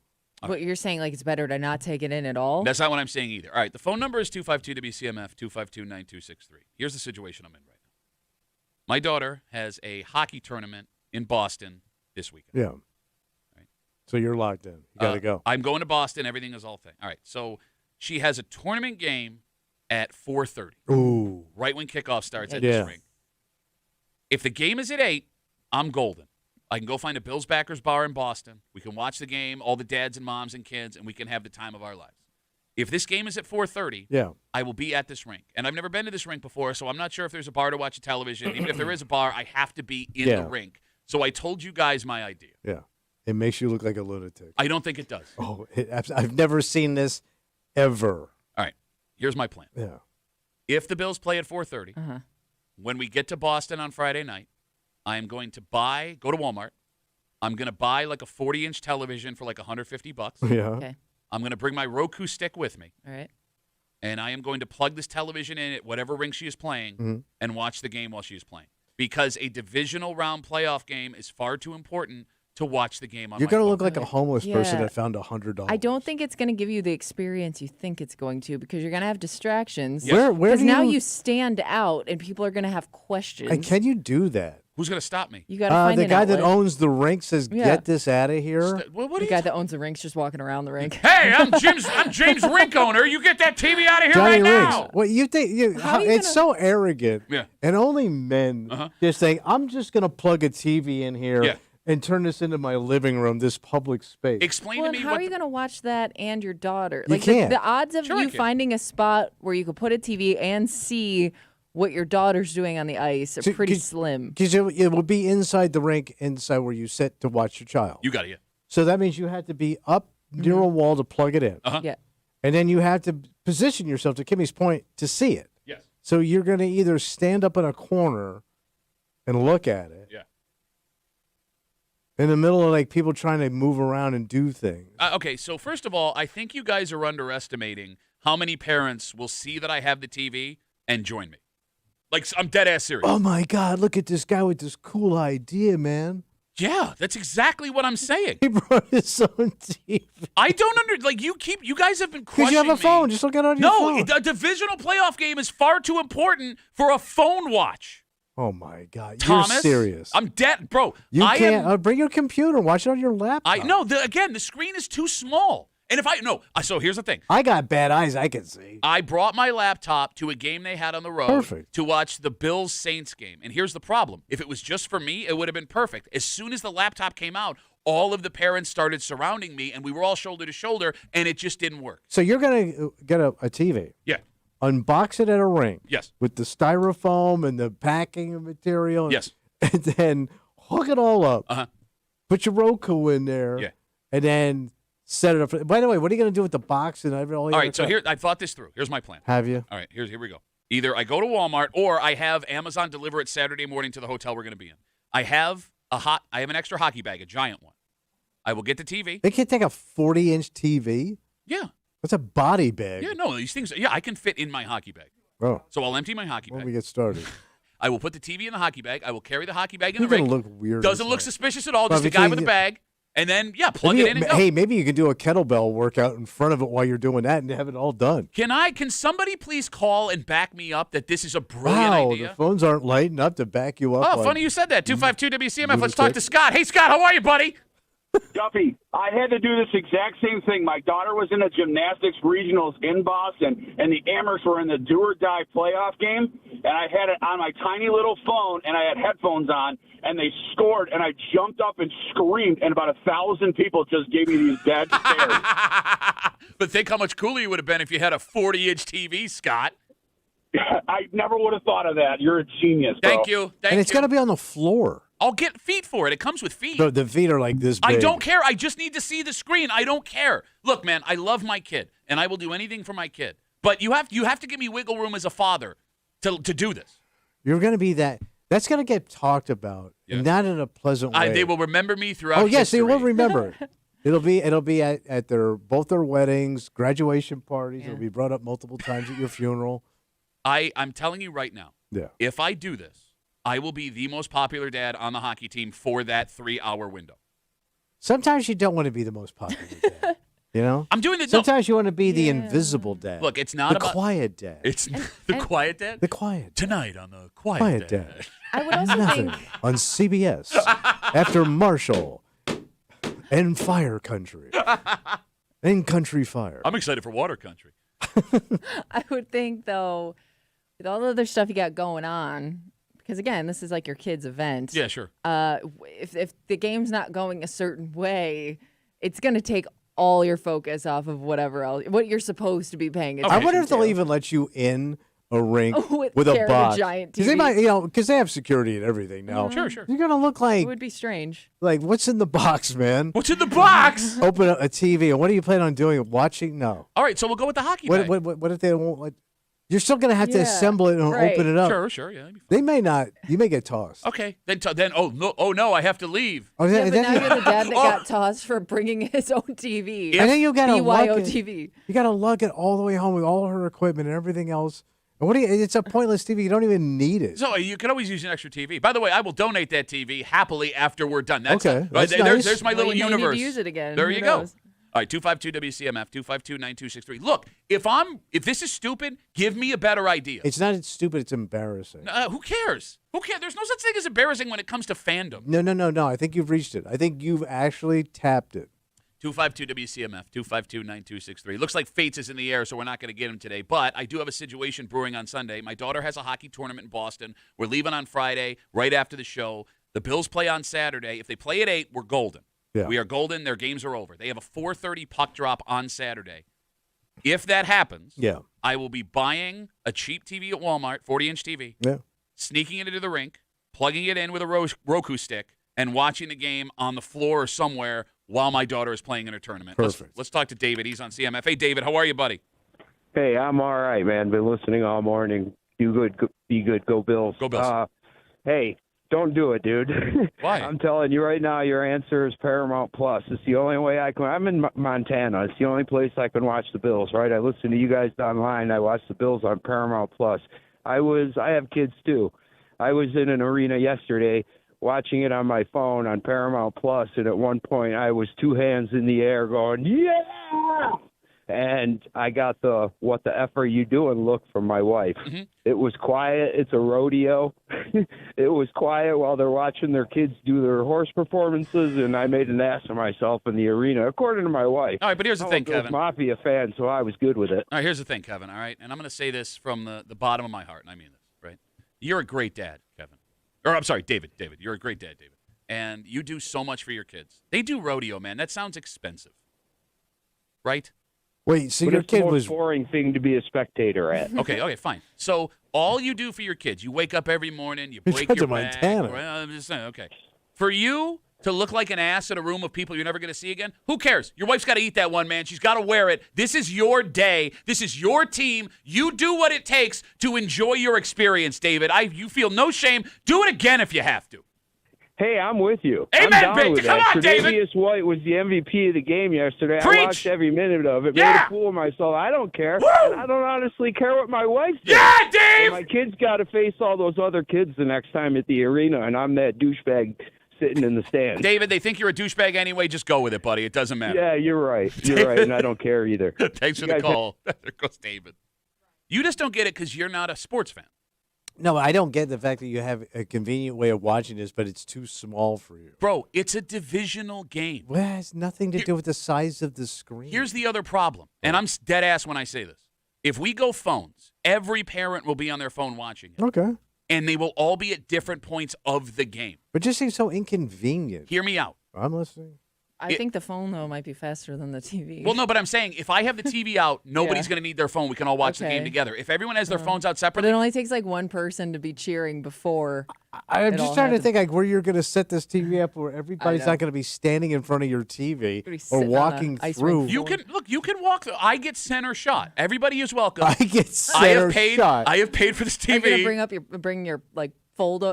What you're saying, like it's better to not take it in at all? That's not what I'm saying either. All right, the phone number is 252-WCMF, 252-9263. Here's the situation I'm in right now. My daughter has a hockey tournament in Boston this weekend. Yeah. Right. So you're locked in. You got to go. I'm going to Boston. Everything is all thing. All right, so she has a tournament game at 4:30. Ooh. Right when kickoff starts at this rink. If the game is at 8, I'm golden. I can go find a Bills backers bar in Boston. We can watch the game, all the dads and moms and kids, and we can have the time of our lives. If this game is at 4:30, I will be at this rink. And I've never been to this rink before, so I'm not sure if there's a bar to watch a television. Even if there is a bar, I have to be in the rink. So I told you guys my idea. Yeah. It makes you look like a lunatic. I don't think it does. Oh, I've never seen this ever. All right. Here's my plan. Yeah. If the Bills play at 4:30, when we get to Boston on Friday night, I am going to go to Walmart. I'm going to buy like a 40-inch television for like $150. Yeah. Okay. I'm going to bring my Roku stick with me. All right. And I am going to plug this television in at whatever rink she is playing and watch the game while she is playing. Because a divisional round playoff game is far too important to watch the game on You're my going to phone. look like a homeless person Yeah. that found $100. I don't think it's going to give you the experience you think it's going to because you're going to have distractions. Yes. Where Because do now you- you stand out and people are going to have questions. And can you do that? Who's going to stop me? You got to find the an guy that outlet. owns the rink says, Yeah. "Get this out of here." What The guy that owns the rinks just walking around the rink. Hey, I'm James Rink owner. You get that TV out of here Johnny right Rinks. now. What you think? How are you it's so arrogant. Yeah. And only men just saying, "I'm just going to plug a TV in here Yeah. and turn this into my living room, this public space." Explain Well, to and me how what are you going to watch that and your daughter? You Like can't. The odds of Sure I you can. finding a spot where you could put a TV and see what your daughter's doing on the ice are pretty slim. Because it will be inside the rink, inside where you sit to watch your child. You got it, yeah. So that means you have to be up near a wall to plug it in. Yeah. And then you have to position yourself, to Kimmy's point, to see it. Yes. So you're going to either stand up in a corner and look at it. Yeah. In the middle of like people trying to move around and do things. Okay, so first of all, I think you guys are underestimating how many parents will see that I have the TV and join me. Like, I'm dead ass serious. Oh my God, look at this guy with this cool idea, man. Yeah, that's exactly what I'm saying. He brought his own TV. I don't you guys have been crushing Because you have a me. phone. Just look at it on your phone. No, a divisional playoff game is far too important for a phone watch. Oh my God, Thomas, you're serious. I'm dead, bro. You I can't am, bring your computer. Watch it on your laptop. again, the screen is too small. And so here's the thing. I got bad eyes, I can see. I brought my laptop to a game they had on the road Perfect. to watch the Bills-Saints game. And here's the problem. If it was just for me, it would have been perfect. As soon as the laptop came out, all of the parents started surrounding me, and we were all shoulder to shoulder, and it just didn't work. So you're going to get a TV. Yeah. Unbox it at a ring. Yes. With the styrofoam and the packing material. Yes. And then hook it all up. Uh-huh. Put your Roku in there. Yeah. And then set it up. By the way, what are you going to do with the box and all right, so here I thought this through. Here's my plan. Have you? All right, here we go. Either I go to Walmart or I have Amazon deliver it Saturday morning to the hotel we're going to be in. I have an extra hockey bag, a giant one. I will get the TV. They can't take a 40-inch TV? Yeah. That's a body bag. Yeah, no, these things, I can fit in my hockey bag. Oh. So I'll empty my hockey When bag. we get started. I will put the TV in the hockey bag. I will carry the hockey bag in You're the going ring. to look weird. Doesn't look suspicious at all. Well, Just a guy with a bag. And then, plug it in and go. Hey, maybe you can do a kettlebell workout in front of it while you're doing that and have it all done. Can somebody please call and back me up that this is a brilliant idea? The phones aren't lighting up to back you up. Oh, funny you said that. 252 WCMF. Let's talk to Scott. Hey, Scott, how are you, buddy? Duffy, I had to do this exact same thing. My daughter was in a gymnastics regionals in Boston, and the Amherst were in the do-or-die playoff game, and I had it on my tiny little phone, and I had headphones on, and they scored, and I jumped up and screamed, and about 1,000 people just gave me these dead stares. But think how much cooler you would have been if you had a 40-inch TV, Scott. I never would have thought of that. You're a genius, bro. Thank you. And it's got to be on the floor. I'll get feet for it. It comes with feet. The feet are like this big. I don't care. I just need to see the screen. I don't care. Look, man, I love my kid, and I will do anything for my kid. But you have to give me wiggle room as a father to do this. You're going to be that. That's going to get talked about, and not in a pleasant way. They will remember me throughout Oh, yes, history. they will remember it. It'll be at both their weddings, graduation parties. It'll be brought up multiple times at your funeral. I'm telling you right now, if I do this, I will be the most popular dad on the hockey team for that 3-hour window. Sometimes you don't want to be the most popular dad. You know? I'm doing it. Sometimes you want to be the invisible dad. Look, it's not the quiet dad. It's the quiet dad? The quiet dad. Tonight on the quiet dad. I would also Nothing think on CBS after Marshall and Fire Country and Country Fire. I'm excited for Water Country. I would think, though, with all the other stuff you got going on, because, again, this is like your kid's event. Yeah, sure. If the game's not going a certain way, it's going to take all your focus off of whatever else, what you're supposed to be paying attention I wonder if to. they'll even let you in a rink With a carrying a box. giant Because they TV. might, because they have security and everything now. Sure. You're going to look It like, would be strange. what's in the box, man? What's in the box? Open a TV, and what do you plan on doing? Watching? No. All right, so we'll go with the hockey bag. What if they won't let? You're still going to have to assemble it and open it up. Sure, yeah. That'd be fine. They may not. You may get tossed. Okay, then oh no, I have to leave. Oh, Yeah, but then now you're the dad that got tossed for bringing his own TV. And then you got to BYO lug it. TV. You got to lug it all the way home with all her equipment and everything else. And what do you? It's a pointless TV. You don't even need it. So you can always use an extra TV. By the way, I will donate that TV happily after we're done. That's Okay, that's there's nice. my little you may universe. need to use it again. There Who you go. knows? All right, 252 WCMF 252-9263. Look, if this is stupid, give me a better idea. It's not stupid. It's embarrassing. Who cares? Who cares? There's no such thing as embarrassing when it comes to fandom. No. I think you've reached it. I think you've actually tapped it. 252 WCMF 252-9263. Looks like Fates is in the air, so we're not going to get him today. But I do have a situation brewing on Sunday. My daughter has a hockey tournament in Boston. We're leaving on Friday, right after the show. The Bills play on Saturday. If they play at 8, we're golden. Yeah. We are golden. Their games are over. They have a 4:30 puck drop on Saturday. If that happens, I will be buying a cheap TV at Walmart, 40-inch TV, sneaking it into the rink, plugging it in with a Roku stick, and watching the game on the floor or somewhere while my daughter is playing in her tournament. Perfect. Let's talk to David. He's on CMF. Hey, David, how are you, buddy? Hey, I'm all right, man. Been listening all morning. Do good, be good, go Bills. Go Bills. Hey, don't do it, dude. Why? I'm telling you right now, your answer is Paramount Plus. It's the only way I can. I'm in Montana. It's the only place I can watch the Bills, right? I listen to you guys online. I watch the Bills on Paramount Plus. I have kids too. I was in an arena yesterday watching it on my phone on Paramount Plus, and at one point I was 2 hands in the air going, yeah! and I got the "What the F are you doing?" look from my wife. Mm-hmm. It was quiet. It's a rodeo. It was quiet while they're watching their kids do their horse performances, and I made an ass of myself in the arena, according to my wife. All right, but here's the thing, Kevin. I'm a Mafia fan, so I was good with it. All right, here's the thing, Kevin, all right? And I'm going to say this from the bottom of my heart, and I mean this, right? You're a great dad, Kevin. Or, I'm sorry, David. You're a great dad, David. And you do so much for your kids. They do rodeo, man. That sounds expensive. Right? Wait, so but your it's kid the most was boring thing to be a spectator at. Okay, fine. So all you do for your kids, you wake up every morning, you He's break from your back. Montana. Well, I'm just saying, okay. For you to look like an ass in a room of people you're never going to see again, who cares? Your wife's got to eat that one, man. She's got to wear it. This is your day. This is your team. You do what it takes to enjoy your experience, David. You feel no shame. Do it again if you have to. Hey, I'm with you. Amen, I'm down bitch. with Come that. on, David. Tre'Davious White was the MVP of the game yesterday. Preach. I watched every minute of it. Yeah. Made a fool of myself. I don't care. Woo. And I don't honestly care what my wife thinks. Yeah, Dave. And my kids got to face all those other kids the next time at the arena, and I'm that douchebag sitting in the stands. David, they think you're a douchebag anyway. Just go with it, buddy. It doesn't matter. Yeah, you're right. You're right, and I don't care either. Thanks for the call. There goes David. You just don't get it because you're not a sports fan. No, I don't get the fact that you have a convenient way of watching this, but it's too small for you. Bro, it's a divisional game. Well, it has nothing to do with the size of the screen. Here's the other problem, and I'm dead ass when I say this. If we go phones, every parent will be on their phone watching it. Okay. And they will all be at different points of the game. But just seems so inconvenient. Hear me out. I'm listening. I think the phone, though, might be faster than the TV. Well, no, but I'm saying if I have the TV out, nobody's going to need their phone. We can all watch the game together. If everyone has their phones out But separately. it only takes like one person to be cheering before. I'm it just all trying to happens. think like where you're going to set this TV up where everybody's know. not going to be standing in front of your TV Gonna be or sitting on walking a ice through. rink You can walk. I get center shot. Everybody is welcome. I get center shot. I have paid for this Are you TV. gonna bring your like fold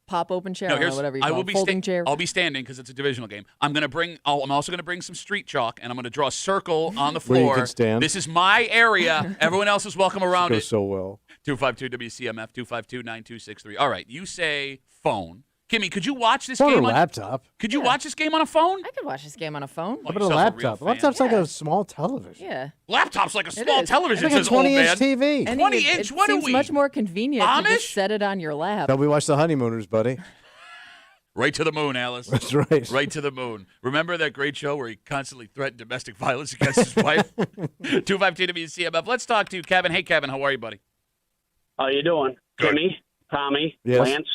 pop open chair? No, I don't know, whatever you I call will it, be folding chair. I'll be standing because it's a divisional game. I'm also gonna bring some street chalk and I'm gonna draw a circle on the Where floor. you can stand. This is my area. Everyone else is welcome around Goes it. so well. 252 WCMF 252-9263. All right, you say phone. Kimmy, could you watch this Phone or game on laptop. Could you watch this game on a phone? I could watch this game on a phone. How about a laptop? A laptop's like a small television. Yeah. Laptop's like a It small is. television. It's like a says old 20-inch man. TV. And 20 it inch. What are seems we? much more convenient to Amish? just set it on your lap. Shall we watch The Honeymooners, buddy? Right to the moon, Alice. That's right. Right to the moon. Remember that great show where he constantly threatened domestic violence against his wife? 252 WCMF. Let's talk to Kevin. Hey, Kevin, how are you, buddy? How you doing? Timmy, Tommy, Yes. Lance.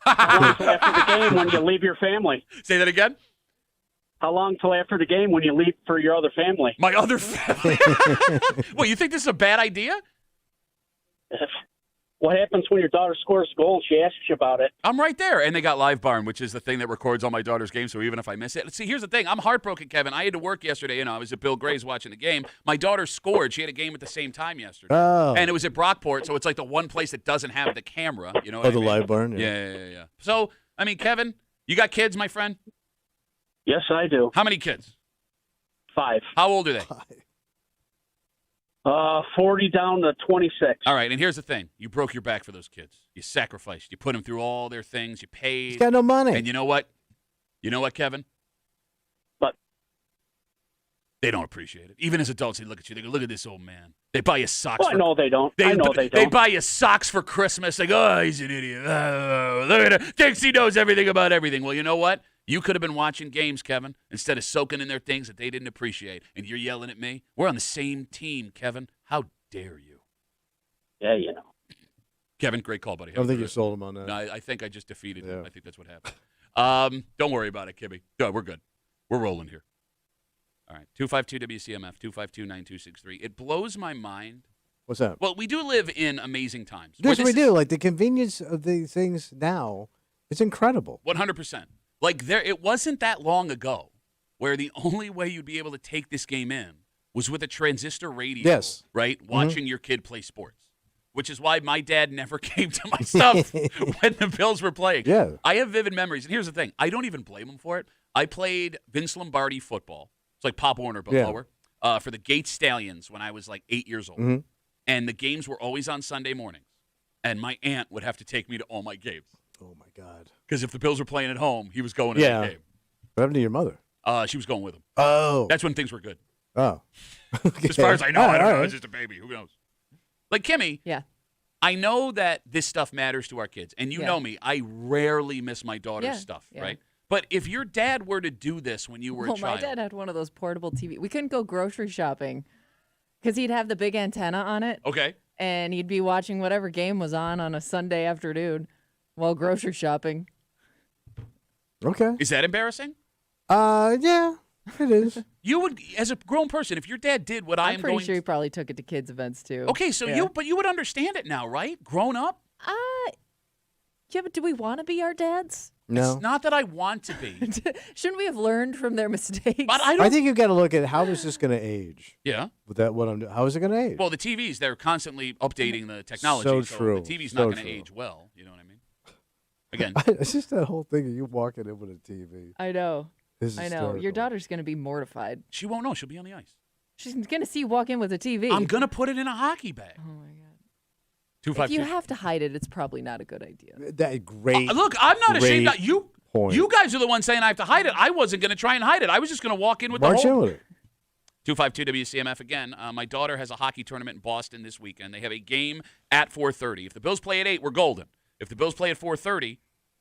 How long till after the game when you leave your family? Say that again? How long till after the game when you leave for your other family? My other family. Well, you think this is a bad idea? What happens when your daughter scores a goal and she asks you about it? I'm right there. And they got Live Barn, which is the thing that records all my daughter's games, so even if I miss it. See, here's the thing. I'm heartbroken, Kevin. I had to work yesterday. I was at Bill Gray's watching the game. My daughter scored. She had a game at the same time yesterday. Oh. And it was at Brockport, so it's like the one place that doesn't have the camera. You know what Oh, I the mean? Live Barn? Yeah. So, I mean, Kevin, you got kids, my friend? Yes, I do. How many kids? 5. How old are they? 40 down to 26. All right, and here's the thing. You broke your back for those kids. You sacrificed. You put them through all their things. You paid. He's got no money. And you know what? You know what, Kevin? What? They don't appreciate it. Even as adults, they look at you. They go, look at this old man. They buy you socks. Oh, I know they don't. I know they don't. They buy you socks for Christmas. They go, oh, he's an idiot. Oh, look at him. Thinks he knows everything about everything. Well, you know what? You could have been watching games, Kevin, instead of soaking in their things that they didn't appreciate. And you're yelling at me. We're on the same team, Kevin. How dare you? Yeah, you know. Kevin, great call, buddy. I don't think you sold him on that. No, I think I just defeated him. I think that's what happened. Don't worry about it, Kimmy. No, we're good. We're rolling here. All right, 252 WCMF, 252-9263. It blows my mind. What's that? Well, we do live in amazing times. Yes, we do. Like the convenience of these things now, it's incredible. 100%. Like it wasn't that long ago where the only way you'd be able to take this game in was with a transistor radio. Yes. Right? Watching your kid play sports. Which is why my dad never came to my stuff when the Bills were playing. Yeah. I have vivid memories. And here's the thing. I don't even blame him for it. I played Vince Lombardi football. It's like Pop Warner, but lower. For the Gates Stallions when I was like 8 years old. Mm-hmm. And the games were always on Sunday mornings. And my aunt would have to take me to all my games. Oh, my God. Because if the Bills were playing at home, he was going to that game. What happened to your mother? She was going with him. Oh. That's when things were good. Oh. Okay. As far as I know, I don't know. Right. It's just a baby. Who knows? Like, Kimmy. Yeah. I know that this stuff matters to our kids. And you Yeah. know me. I rarely miss my daughter's Yeah, stuff, yeah. right? But if your dad were to do this when you were a Well, child. my dad had one of those portable TV. We couldn't go grocery shopping because he'd have the big antenna on it. Okay. And he'd be watching whatever game was on a Sunday afternoon while grocery shopping. Okay. Is that embarrassing? Yeah, it is. You would, as a grown person, if your dad did what I I'm am pretty going sure he probably took it to kids' events too. Okay, so Yeah. you would understand it now, right? Grown up? Yeah, but do we want to be our dads? No. It's not that I want to be. Shouldn't we have learned from their mistakes? But I don't. I think you've got to look at how is this going to age. Yeah. With that, what I'm doing. How is it going to age? Well, the TVs, they're constantly updating the technology. So true. The TV's So not going to true. age well. You know what I mean? Again. It's just that whole thing of you walking in with a TV. I know. It's I know. hysterical. Your daughter's going to be mortified. She won't know. She'll be on the ice. She's going to see you walk in with a TV. I'm going to put it in a hockey bag. Oh, my God. 252. If you have to hide it, it's probably not a good idea. That great. Look, I'm not ashamed. great You point. You guys are the ones saying I have to hide it. I wasn't going to try and hide it. I was just going to walk in with March the in whole. with it. 252 WCMF again. My daughter has a hockey tournament in Boston this weekend. They have a game at 4:30. If the Bills play at 8, we're golden. If the Bills play at 4:30,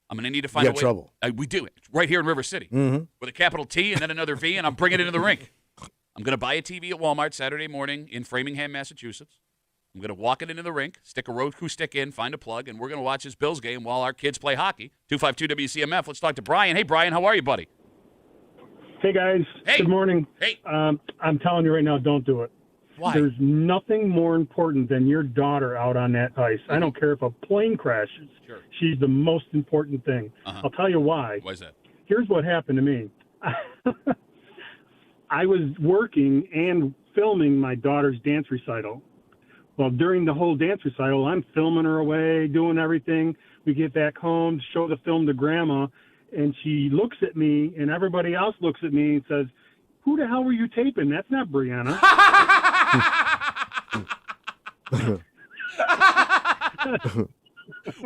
I'm going to need to find You a got way. trouble. We do it right here in River City with a capital T and then another V, and I'm bringing it into the rink. I'm going to buy a TV at Walmart Saturday morning in Framingham, Massachusetts. I'm going to walk it into the rink, stick a Roku stick in, find a plug, and we're going to watch this Bills game while our kids play hockey. 252 WCMF. Let's talk to Brian. Hey, Brian, how are you, buddy? Hey, guys. Hey. Good morning. Hey. I'm telling you right now, don't do it. Why? There's nothing more important than your daughter out on that ice. I don't care if a plane crashes. Sure. She's the most important thing. I'll tell you why. Why is that? Here's what happened to me. I was working and filming my daughter's dance recital. Well, during the whole dance recital, I'm filming her away, doing everything. We get back home, show the film to Grandma, and she looks at me, and everybody else looks at me and says, "Who the hell were you taping? That's not Brianna."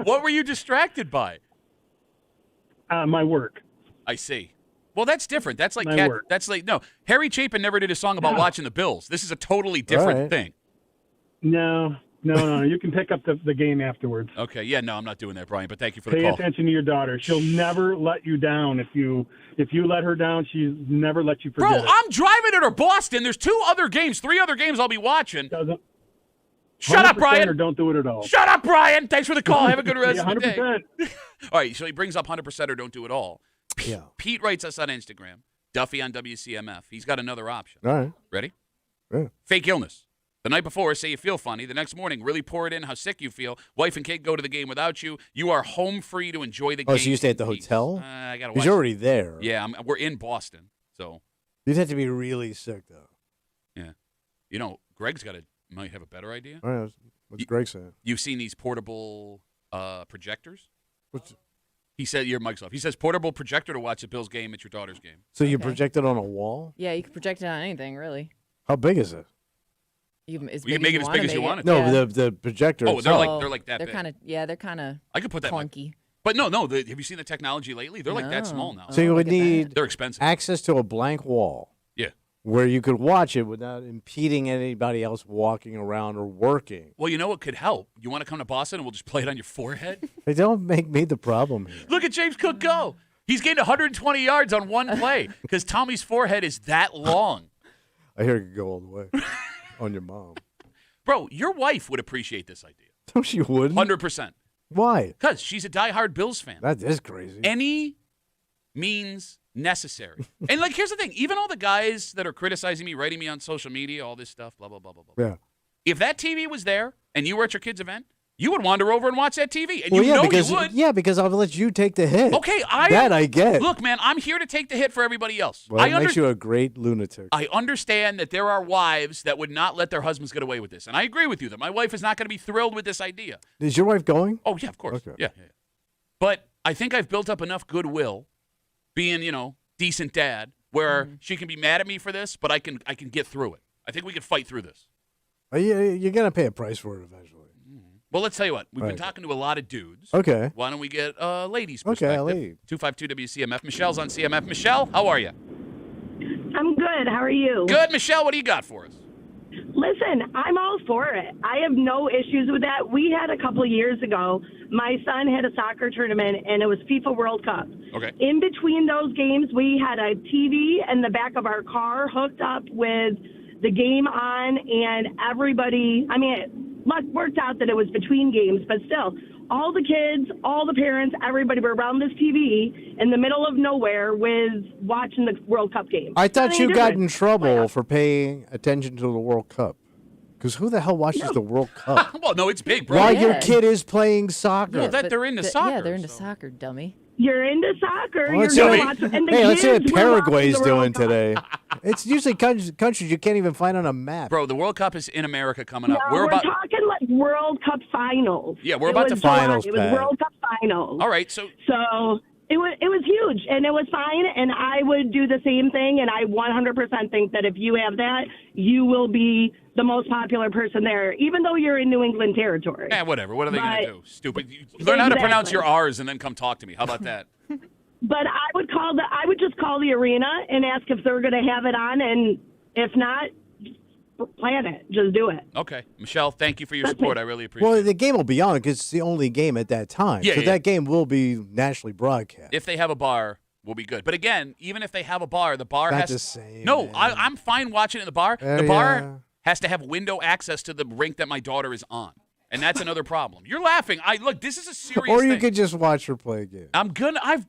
What were you distracted by? My work. I see. Well, that's different. That's like My work. that's like no. Harry Chapin never did a song about watching the Bills. This is a totally different right. thing. No. You can pick up the game afterwards. Okay, yeah, no, I'm not doing that, Brian. But thank you for the Pay call. attention to your daughter. She'll never let you down. If you let her down, she's never let you forget Bro, it. I'm driving her to Boston. There's 3 other games I'll be watching. Shut up, 100% Brian. Or don't do it at all. Shut up, Brian. Thanks for the call. Have a good rest Yeah, of the day. 100%. All right, so he brings up 100% or don't do it all. Yeah. Pete writes us on Instagram. Duffy on WCMF. He's got another option. All right. Ready? Yeah. Fake illness. The night before, say you feel funny. The next morning, really pour it in how sick you feel. Wife and kid go to the game without you. You are home free to enjoy the game. Oh, so you stay at the in peace. hotel? I got to watch. Because you're already there. Yeah, we're in Boston. So, You'd have to be really sick, though. yeah. You know, Greg's might have a better idea. All right. What's Greg saying? You've seen these portable projectors? What's, He said, your mic's off. He says portable projector to watch the Bills game at your daughter's game. so you project it on a wall? Yeah, you can project it on anything, really. How big is it? You can, You can make it as big as you want it. No, Yeah. the projector. Oh, itself. they're like that They're big. kind of they're kind of I could put that in clunky. But no. Have you seen the technology lately? They're like that small now. So you would need They're expensive. access to a blank wall. Yeah. Where you could watch it without impeding anybody else walking around or working. Well, you know what could help? You want to come to Boston and we'll just play it on your forehead? They don't make me the problem here. Look at James Cook go. He's gained 120 yards on one play because Tommy's forehead is that long. I hear it could go all the way on your mom. Bro, your wife would appreciate this idea. No, she wouldn't. 100%. Why? Because she's a diehard Bills fan. That is crazy. Any means necessary. And, like, here's the thing. Even all the guys that are criticizing me, writing me on social media, all this stuff, blah, blah, blah, blah, blah. Yeah. If that TV was there and you were at your kid's event, you would wander over and watch that TV. And Well, you yeah, know because, you would. Yeah, because I'll let you take the hit. Okay, That I get. Look, man, I'm here to take the hit for everybody else. Well, it makes you a great lunatic. I understand that there are wives that would not let their husbands get away with this. And I agree with you that my wife is not going to be thrilled with this idea. Is your wife going? Oh, yeah, of course. Okay. Yeah. But I think I've built up enough goodwill being, decent dad where she can be mad at me for this, but I can get through it. I think we can fight through this. You're going to pay a price for it eventually. Well, let's tell you what. We've been Right. talking to a lot of dudes. Okay. Why don't we get a lady's Okay, perspective? a lady. 252 WCMF. Michelle's on CMF. Michelle, how are you? I'm good. How are you? Good, Michelle. What do you got for us? Listen, I'm all for it. I have no issues with that. We had a couple of years ago, my son had a soccer tournament, and it was FIFA World Cup. Okay. In between those games, we had a TV in the back of our car hooked up with the game on, and everybody, I mean, it worked out that it was between games, but still, all the kids, all the parents, everybody were around this TV in the middle of nowhere with watching the World Cup game. I thought Not you any got different. in trouble for paying attention to the World Cup. Because who the hell watches the World Cup? Well, no, it's big, bro. While your kid is playing soccer. Well, they're into soccer. Yeah, they're into soccer, dummy. You're into soccer. Well, let's You're see gonna what, watch, and the hey, let's see what kids were watching Paraguay's the doing World Cup. today. It's usually countries you can't even find on a map. Bro, the World Cup is in America coming up. No, we're talking like World Cup finals. Yeah, we're It about was to finals, July. It was Pat. World Cup finals. All right, so it was huge, and it was fine, and I would do the same thing, and I 100% think that if you have that, you will be the most popular person there, even though you're in New England territory. whatever. What are they going to But- do? Stupid. Learn how to pronounce Exactly. your R's and then come talk to me. How about that? But I would just call the arena and ask if they're going to have it on, and if not, plan it. Just do it. Okay. Michelle, thank you for your support. I really appreciate Well, it. the game will be on because it's the only game at that time. Yeah, so yeah. that game will be nationally broadcast. If they have a bar, we'll be good. But again, even if they have a bar, the bar Not has the same, No, I'm fine watching it in the bar. Yeah, The bar yeah. has to have window access to the rink that my daughter is on. And that's another problem. You're laughing. Look, this is a serious Or you thing. could just watch her play a game.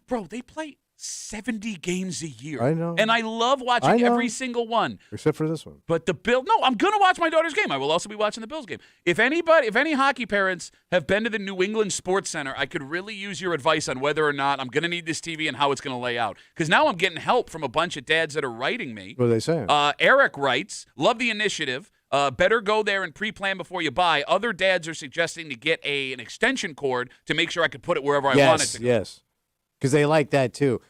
Bro, they play 70 games a year. I know. And I love I watching know. every single one. Except for this one. But the Bill, no, I'm going to watch my daughter's game. I will also be watching the Bills game. If any hockey parents have been to the New England Sports Center, I could really use your advice on whether or not I'm going to need this TV and how it's going to lay out. Because now I'm getting help from a bunch of dads that are writing me. What are they saying? Eric writes, love the initiative. Better go there and pre-plan before you buy. Other dads are suggesting to get an extension cord to make sure I could put it wherever I want it to go. Yes. Because they like that too.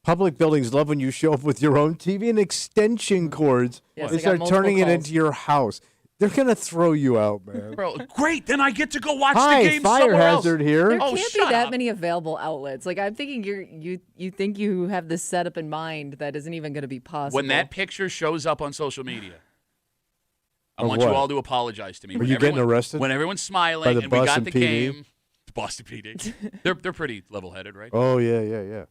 Public buildings love when you show up with your own TV and extension cords. Yes, They I got start multiple turning it calls. into your house. They're going to throw you out, man. Bro, great. Then I get to go watch Hi, the game fire somewhere else. hazard here. There Oh, can't be shut that up. many available outlets. Like I'm thinking you think you have this setup in mind that isn't even going to be possible. When that picture shows up on social media, I Of want you what? all to apologize to me. Are When you getting everyone- arrested? When everyone's smiling By the and we got Boston the PD? game. Boston PD. They're pretty level-headed, right? Oh, yeah.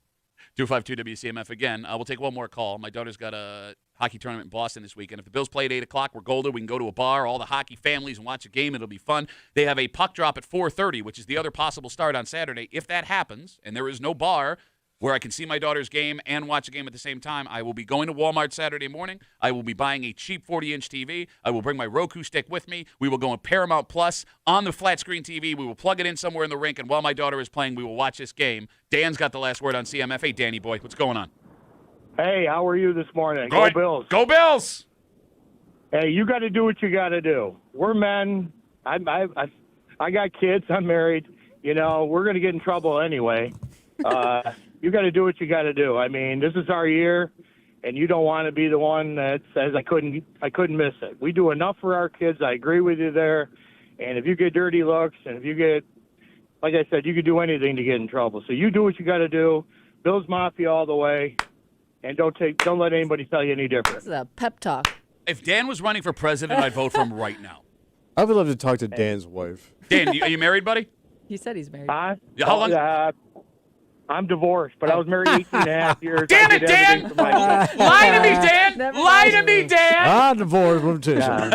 252 WCMF again. We'll take one more call. My daughter's got a hockey tournament in Boston this weekend. If the Bills play at 8 o'clock, we're golden. We can go to a bar, all the hockey families, and watch a game. It'll be fun. They have a puck drop at 4:30, which is the other possible start on Saturday. If that happens, and there is no bar where I can see my daughter's game and watch a game at the same time, I will be going to Walmart Saturday morning. I will be buying a cheap 40-inch TV. I will bring my Roku stick with me. We will go on Paramount Plus on the flat screen TV. We will plug it in somewhere in the rink, and while my daughter is playing, we will watch this game. Dan's got the last word on CMF. Hey, Danny boy, what's going on? Hey, how are you this morning? Go Bills. Go Bills! Hey, you got to do what you got to do. We're men. I got kids. I'm married. You know, we're going to get in trouble anyway. You got to do what you got to do. I mean, this is our year, and you don't want to be the one that says I couldn't miss it. We do enough for our kids. I agree with you there. And if you get dirty looks, and if you get, like I said, you could do anything to get in trouble. So you do what you got to do. Bills Mafia all the way, and don't let anybody tell you any different. This is a pep talk. If Dan was running for president, I'd vote for him right now. I would love to talk to Dan's wife. Dan, are you married, buddy? He said he's married. Yeah, how long? I'm divorced, but I was married 18 and a half years. Damn I it, did Dan! everything for my kids. Lie to me, Dan! Never Lie mind. to me, Dan! Divorce limitation.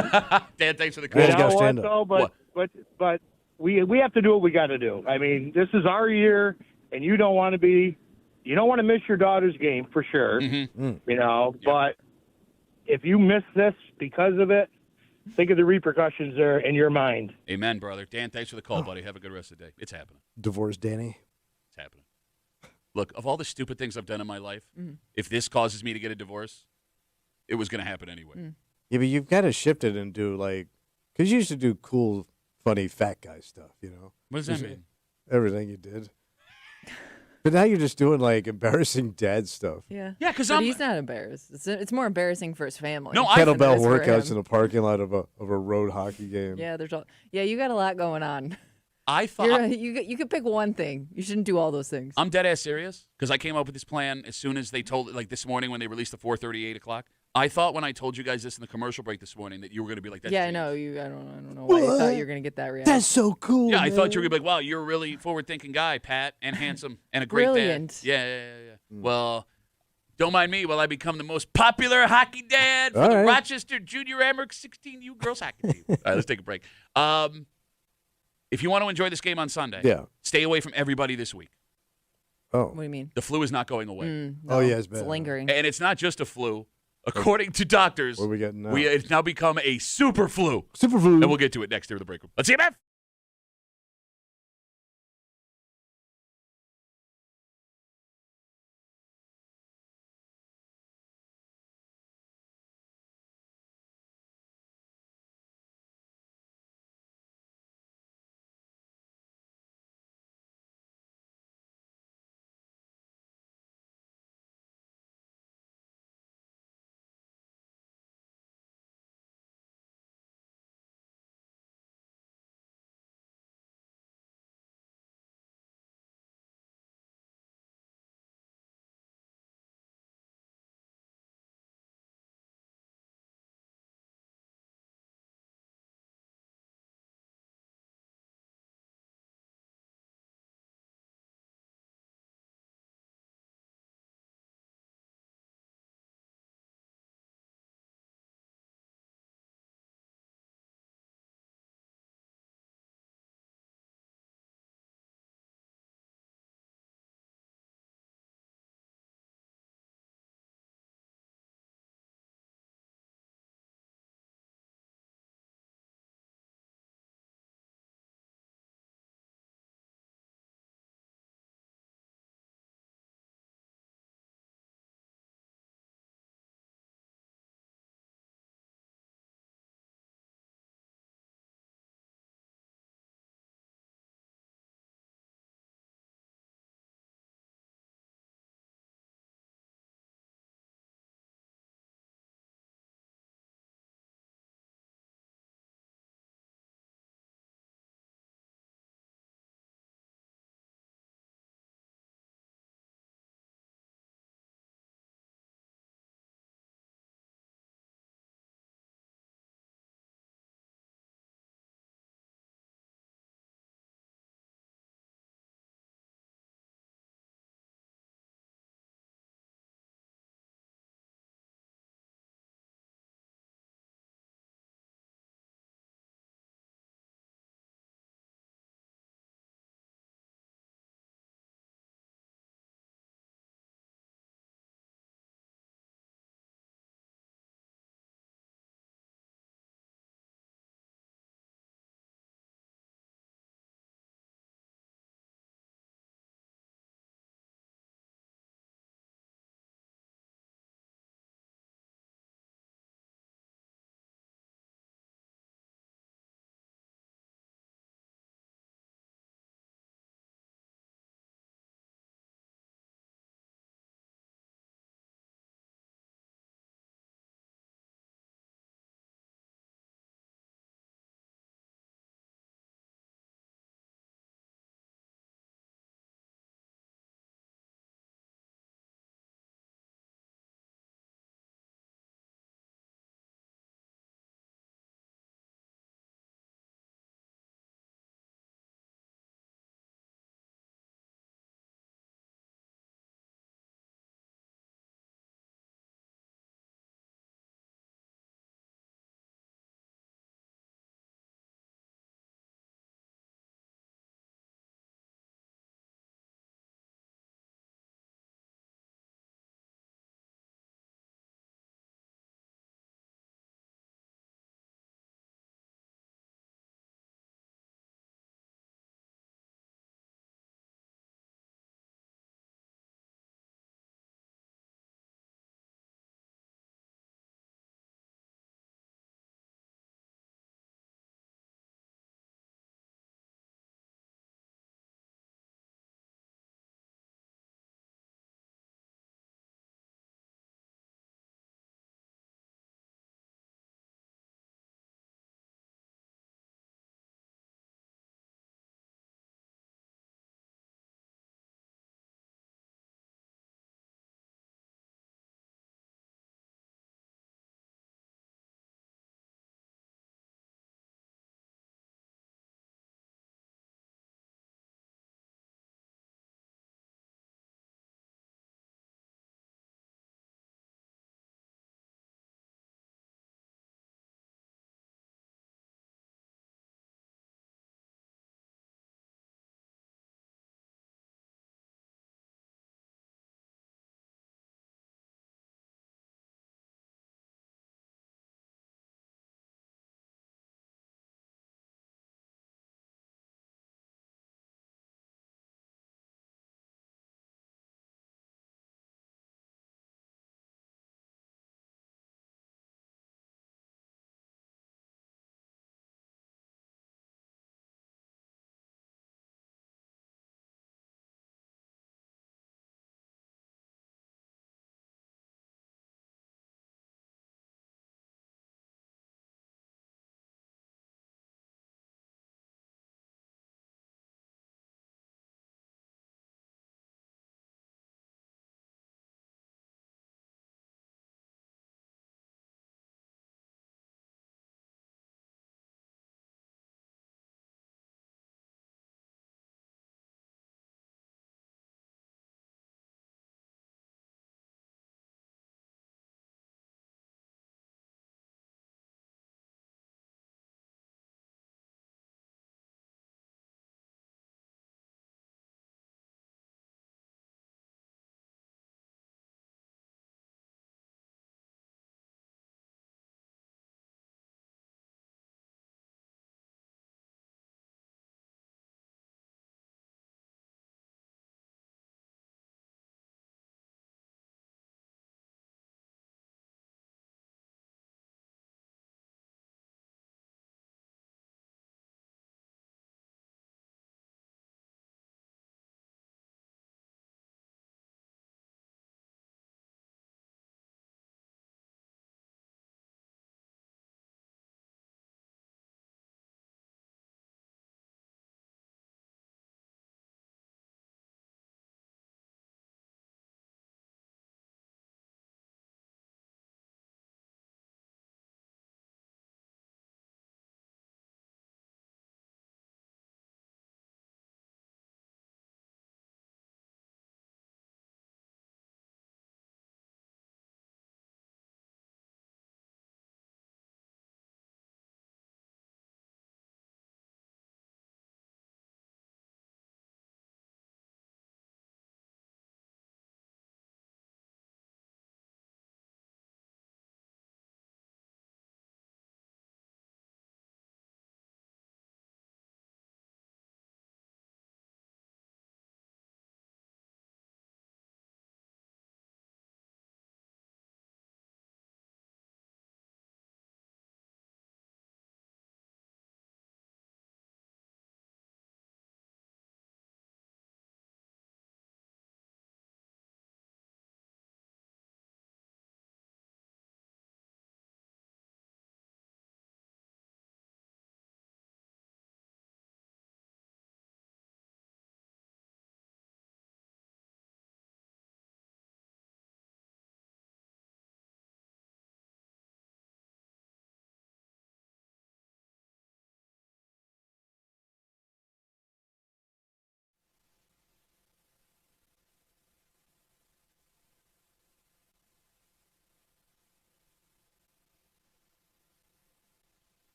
Dan, thanks for the You call. guys You gotta know stand what, up. though? But we have to do what we got to do. I mean, this is our year, and you don't want to miss your daughter's game for sure. Mm-hmm. You know, but if you miss this because of it, think of the repercussions there in your mind. Amen, brother. Dan, thanks for the call, buddy. Have a good rest of the day. It's happening. Divorce Danny. It's happening. Look, of all the stupid things I've done in my life, Mm-hmm. if this causes me to get a divorce, it was going to happen anyway. Yeah, but you've got to shift it and do because you used to do cool, funny, fat guy stuff, you know? What does that mean? Everything you did. But now you're just doing embarrassing dad stuff. Yeah. Yeah, because he's not embarrassed. It's more embarrassing for his family. No, than it Kettlebell is for workouts him. in the parking lot of a road hockey game. Yeah, you got a lot going on. I thought you could pick one thing. You shouldn't do all those things. I'm dead ass serious because I came up with this plan as soon as they told it, like this morning when they released the 4:30, 8 o'clock. I thought when I told you guys this in the commercial break this morning that you were going to be like, "That's yeah, genius." I know you. I don't know why you thought you were going to get that reaction. That's so cool. Yeah, I thought you were man. going to be like, "Wow, you're a really forward-thinking guy, Pat, and handsome, and a great Brilliant. dad." Yeah. Well, don't mind me while I become the most popular hockey dad for All the right. Rochester Junior Amherst 16U girls hockey team. All right, let's take a break. If you want to enjoy this game on Sunday, stay away from everybody this week. Oh. What do you mean? The flu is not going away. No, Oh, yeah, it's bad. It's lingering. And it's not just a flu. According to doctors, What are we getting now? it's now become a super flu. Super flu. And we'll get to it next here in the break room. Let's see it,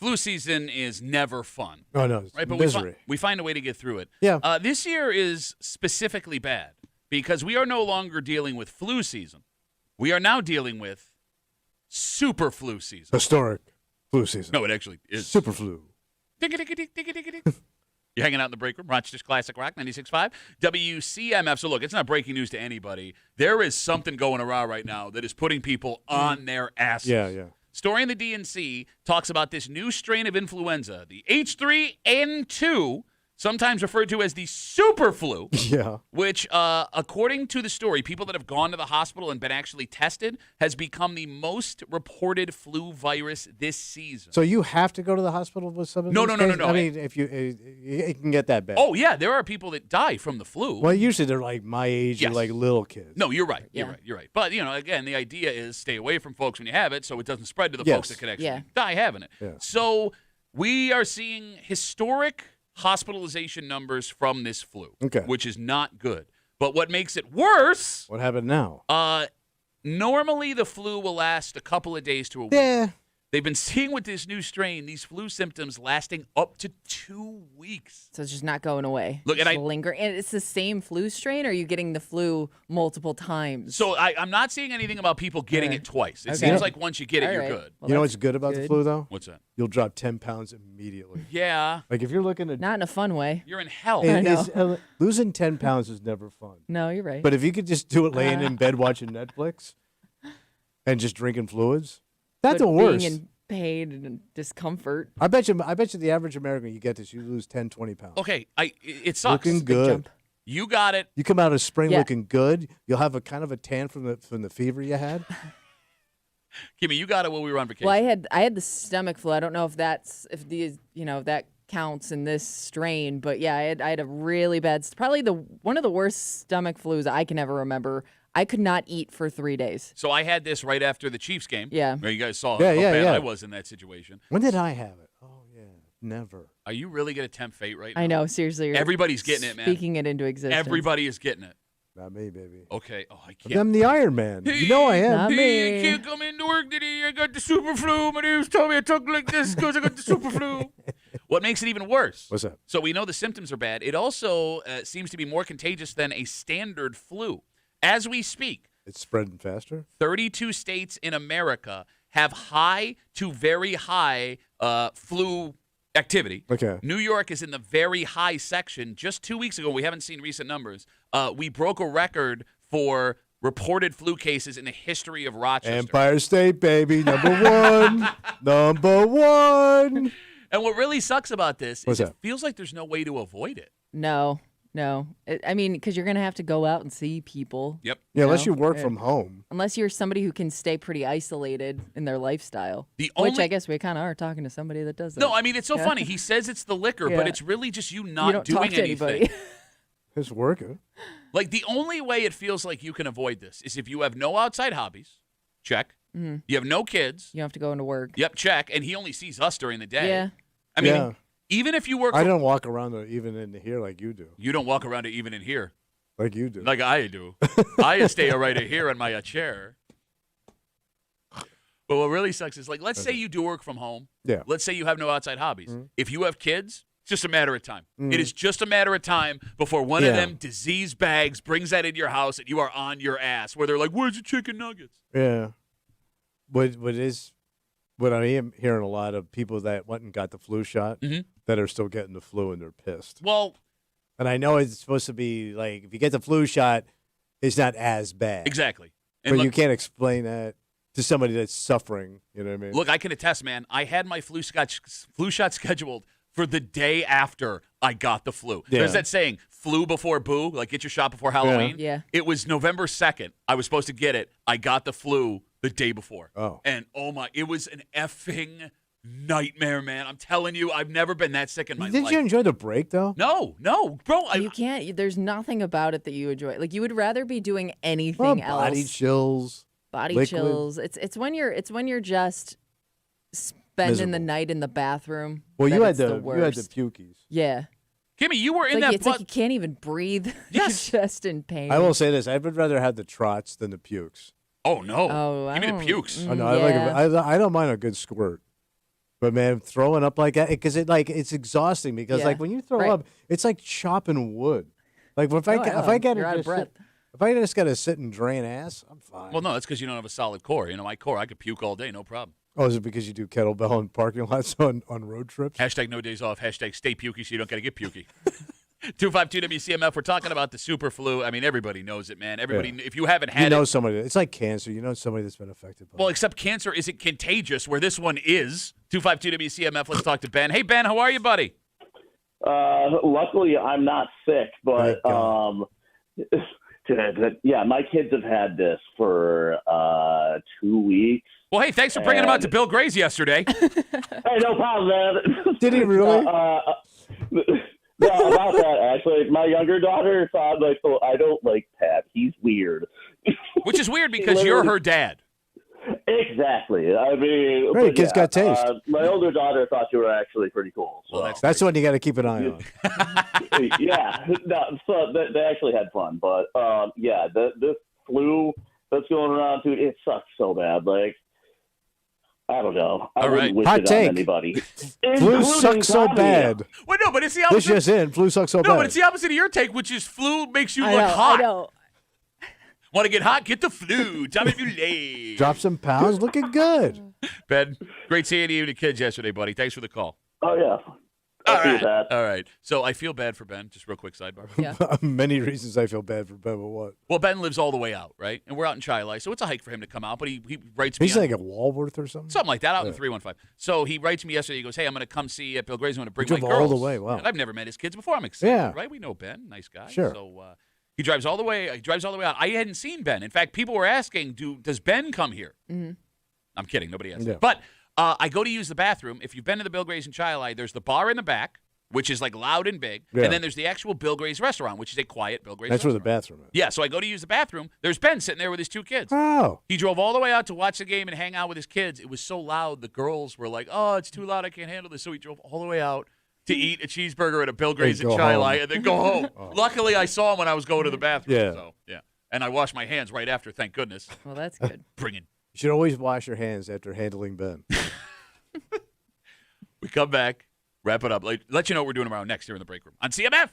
Flu season is never fun. Oh, no. It's right? But misery. we find a way to get through it. Yeah. This year is specifically bad because we are no longer dealing with flu season. We are now dealing with super flu season. Historic flu season. No, it actually is. Super flu. You're hanging out in the break room, Rochester's Classic Rock 96.5, WCMF. So, look, it's not breaking news to anybody. There is something going around right now that is putting people on their asses. Yeah. Story in the DNC talks about this new strain of influenza, the H3N2, sometimes referred to as the super flu, Yeah. which, according to the story, people that have gone to the hospital and been actually tested, has become the most reported flu virus this season. So you have to go to the hospital with some of No, these no, no, cases? no, no. I mean, if it can get that bad. Oh, yeah, there are people that die from the flu. Well, usually they're like my age or Yes. like little kids. No, you're right. Yeah. You're right. But, again, the idea is stay away from folks when you have it so it doesn't spread to the Yes. folks that could actually Yeah. die having it. Yeah. So we are seeing historic hospitalization numbers from this flu, Okay. which is not good. But what makes it worse, What happened now? normally the flu will last a couple of days to a week. Yeah. They've been seeing with this new strain, these flu symptoms lasting up to 2 weeks. So it's just not going away. Look, and Just lingering. And it's the same flu strain, or are you getting the flu multiple times? So I'm not seeing anything about people getting Okay. it twice. It Okay. seems like once you get it, All you're right. good. Well, You know that's what's good about the good. flu, though? What's that? You'll drop 10 pounds immediately. Yeah. Like if you're looking at Not in a fun way. You're in hell. I know. losing 10 pounds is never fun. No, you're right. But if you could just do it laying in bed watching Netflix and just drinking fluids, that's But the worst. Being in pain and discomfort. I bet you the average American, you get this, you lose 10, 20 pounds. Okay, it sucks. Looking good. You got it. You come out of spring Yeah. looking good. You'll have a kind of a tan from the fever you had. Kimmy, you got it while we were on vacation. Well, I had the stomach flu. I don't know if that counts in this strain, but yeah, I had a really bad, probably one of the worst stomach flus I can ever remember. I could not eat for 3 days. So I had this right after the Chiefs game. Yeah. Where you guys saw Yeah, how yeah, bad yeah. I was in that situation. When did I have it? Oh, yeah. Never. Are you really going to tempt fate right now? I know, seriously. You're Everybody's getting it, man. Speaking it into existence. Everybody is getting it. Not me, baby. Okay. Oh, I can't. I'm the Iron Man. You know I am. Not Hey, me. I can't come into work today. I got the super flu. My neighbors told me I talk like this because I got the super flu. What makes it even worse? What's that? So we know the symptoms are bad. It also seems to be more contagious than a standard flu. As we speak, It's spreading faster? 32 states in America have high to very high flu activity. Okay. New York is in the very high section. Just 2 weeks ago, we haven't seen recent numbers. We broke a record for reported flu cases in the history of Rochester. Empire State, baby. Number one. Number one. And what really sucks about this What's is that? it feels like there's no way to avoid it. No. I mean, because you're going to have to go out and see people. Yep. Yeah, unless you know? work Yeah. from home. Unless you're somebody who can stay pretty isolated in their lifestyle. Which only- I guess we kind of are talking to somebody that does that. No, I mean, it's so Yeah. funny. He says it's the liquor, but Yeah. it's really just you You not don't doing talk to anything. anybody. It's working. Like, the only way it feels like you can avoid this is if you have no outside hobbies. Check. Mhm. You have no kids. You have to go into work. Yep, check. And he only sees us during the day. Yeah. I mean, Yeah. even if you work, I don't walk around even in here like you do. you don't walk around it even in here Like you do. like I do. I stay right here in my chair. But what really sucks is, like, let's say you do work from home. Yeah. Let's say you have no outside hobbies. Mhm. If you have kids, it's just a matter of time. Mhm. It is just a matter of time before one of Yeah. them disease bags brings that into your house and you are on your ass. Where they're like, "Where's your chicken nuggets?" Yeah. What I am hearing a lot of people that went and got the flu shot Mhm. that are still getting the flu and they're pissed. Well, And I know it's supposed to be like if you get the flu shot, it's not as bad. exactly. But And you look, can't explain that to somebody that's suffering. You know what I mean? look, I can attest, man. I had my flu shot scheduled for the day after I got the flu. Yeah. There's that saying, flu before boo, like get your shot before Halloween. Yeah. It was November 2nd. I was supposed to get it. I got the flu the day before. Oh. And it was an effing nightmare, man. I'm telling you, I've never been that sick in my Did life. you enjoy the break though? No, bro. You can't. There's nothing about it that you enjoy. Like, you would rather be doing anything Well, else. body chills. Body liquid. chills. It's when you're just spending the Miserable. night in the bathroom. Well, that you had it's the you had the worst. pukies. Yeah. Kimmy, you were in It's that. like you can't even breathe. Yes. You're just in pain. I will say this: I would rather have the trots than the pukes. Oh no! Oh, Give me the pukes. Oh no, I don't mind a good squirt. But man, throwing up like that because it's exhausting because Yeah. like when you throw Right. up, it's like chopping wood. Like if Oh, I know. I got You're out of to breath. if I just got to sit and drain ass, I'm fine. Well, no, that's because you don't have a solid core. You know, my core, I could puke all day, no problem. Oh, is it because you do kettlebell in parking lots on road trips? Hashtag no days off. Hashtag stay pukey so you don't got to get pukey. 252 WCMF. We're talking about the super flu. I mean, everybody knows it, man. Everybody, if you haven't had it. Somebody. It's like cancer. You know somebody that's been affected by Well, except cancer isn't contagious, where this one is. 252 WCMF. Let's talk to Ben. Hey, Ben, how are you, buddy? Luckily, I'm not sick, but yeah, my kids have had this for 2 weeks. Well, hey, thanks for bringing them out to Bill Gray's yesterday. Hey, no problem, man. Did he really? No, about that, actually. My younger daughter thought, like, oh, I don't like Pat. He's weird. Which is weird because you're her dad. Exactly. I mean, Right, kids got taste. My older daughter thought you were actually pretty cool. So. Well, That's one you got to keep an eye on. Yeah. No, so they actually had fun. But, yeah, this flu that's going around, dude, it sucks so bad. Like, I don't know. I wouldn't wish Hot it take. on anybody. Flu sucks so bad. Well, no, but it's the This opposite. just in. Flu sucks so bad. No, but it's the opposite of your take, which is flu makes you I look know, hot. I know. Want to get hot? Get the flu. Tell me if you lay. Drop some pounds. Looking good. Ben, great seeing you and the kids yesterday, buddy. Thanks for the call. Oh, yeah. All right. All right. So I feel bad for Ben. Just real quick sidebar. Yeah. Many reasons I feel bad for Ben, but what? Well, Ben lives all the way out, right? And we're out in Chilai, so it's a hike for him to come out. But he writes me He's on- like at Walworth or something? something like that out in Yeah. 315. So he writes me yesterday. He goes, "Hey, I'm going to come see Bill Gray's. I'm going to bring He my drove girls." all the way, wow. And I've never met his kids before. I'm excited, Yeah. right? We know Ben, nice guy. Sure. So he drives all the way. He drives all the way out. I hadn't seen Ben. In fact, people were asking, "Does Ben come here?" Mhm. I'm kidding. Nobody asked. Yeah. But I go to use the bathroom. If you've been to the Bill Gray's in Chilai, there's the bar in the back, which is like loud and big, Yeah. and then there's the actual Bill Gray's restaurant, which is a quiet Bill Gray's. That's where the restaurant. bathroom is. Yeah, so I go to use the bathroom. There's Ben sitting there with his two kids. Oh. He drove all the way out to watch the game and hang out with his kids. It was so loud. The girls were like, "Oh, it's too loud. I can't handle this." So he drove all the way out to eat a cheeseburger at a Bill Gray's in go Chilai home. and then go home. Luckily, I saw him when I was going to the bathroom. Yeah. So, yeah. And I washed my hands right after, thank goodness. Well, that's good. Bringing. You should always wash your hands after handling Ben. We come back, wrap it up, let you know what we're doing tomorrow next here in the break room on CMF.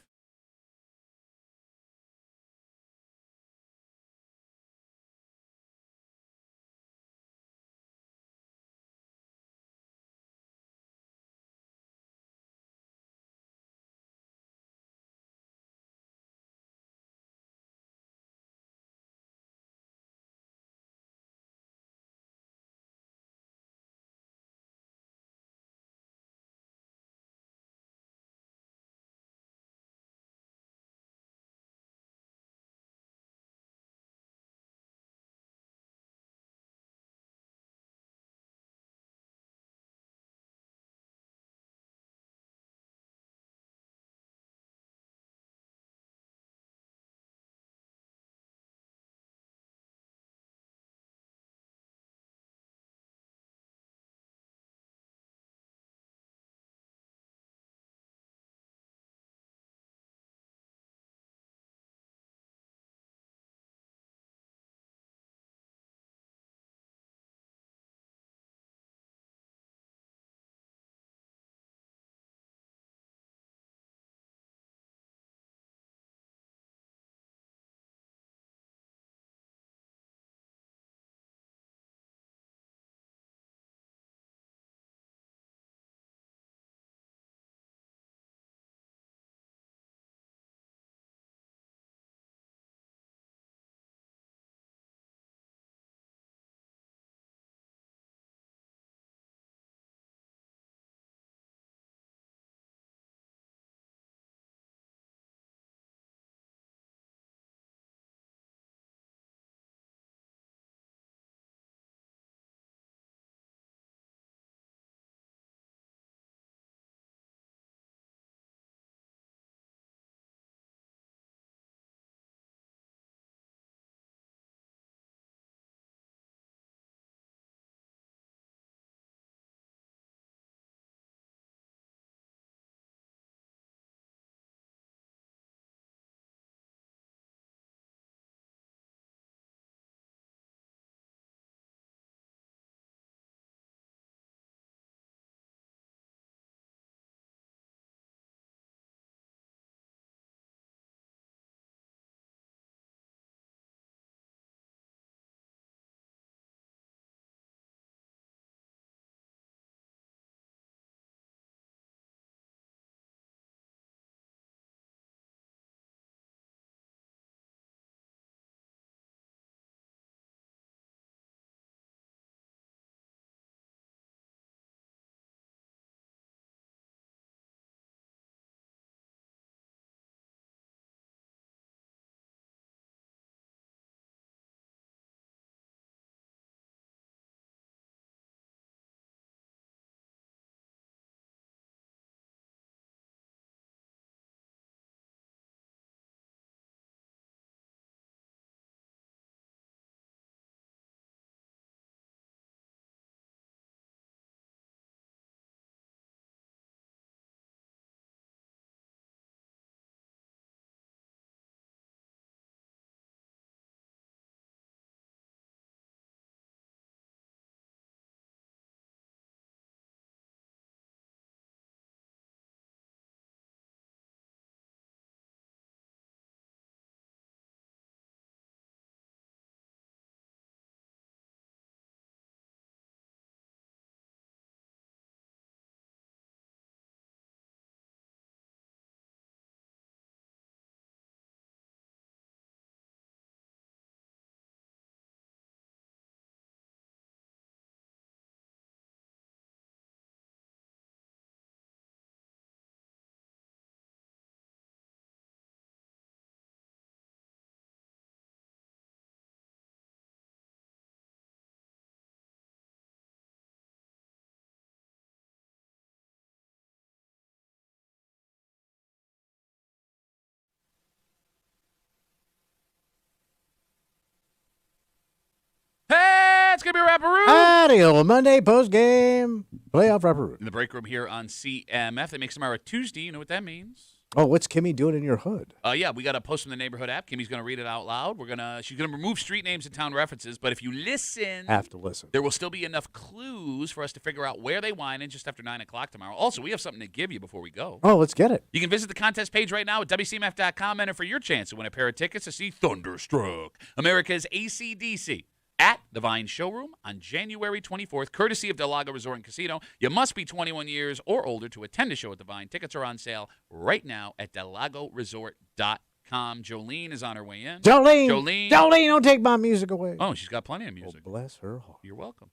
Radio Monday post-game playoff referee. In the break room here on CMF. They make tomorrow Tuesday. You know what that means? Oh, what's Kimmy doing in your hood? Yeah, we got a post from the neighborhood app. Kimmy's going to read it out loud. She's going to remove street names and town references, but if you listen, have to listen. There will still be enough clues for us to figure out where they whine in just after 9 o'clock tomorrow. Also, we have something to give you before we go. Oh, let's get it. You can visit the contest page right now at WCMF.com. Enter for your chance to win a pair of tickets to see Thunderstruck, America's AC/DC, at the Vine Showroom on January 24th, courtesy of Del Lago Resort and Casino. You must be 21 years or older to attend a show at the Vine. Tickets are on sale right now at delagoresort.com. Jolene is on her way in. Jolene, don't take my music away. Oh, she's got plenty of music. Oh, bless her heart. You're welcome.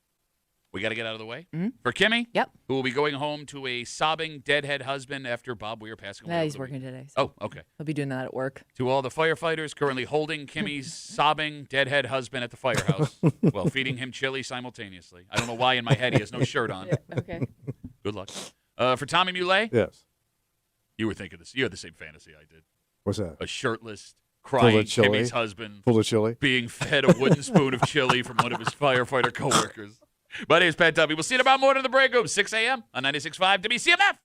We got to get out of the way. For Kimmy, who will be going home to a sobbing deadhead husband after Bob Weir passing away. He's working today. So oh, okay. He'll be doing that at work. To all the firefighters currently holding Kimmy's sobbing deadhead husband at the firehouse while feeding him chili simultaneously. I don't know why in my head he has no shirt on. Okay. Good luck. For Tommy Muley? Yes. You were thinking this. You had the same fantasy I did. What's that? A shirtless, crying Kimmy's husband. Full of chili? Being fed a wooden spoon of chili from one of his firefighter coworkers. My name is Pat Tubby. We'll see you tomorrow morning in the break room, 6 a.m. on 96.5 WCMF.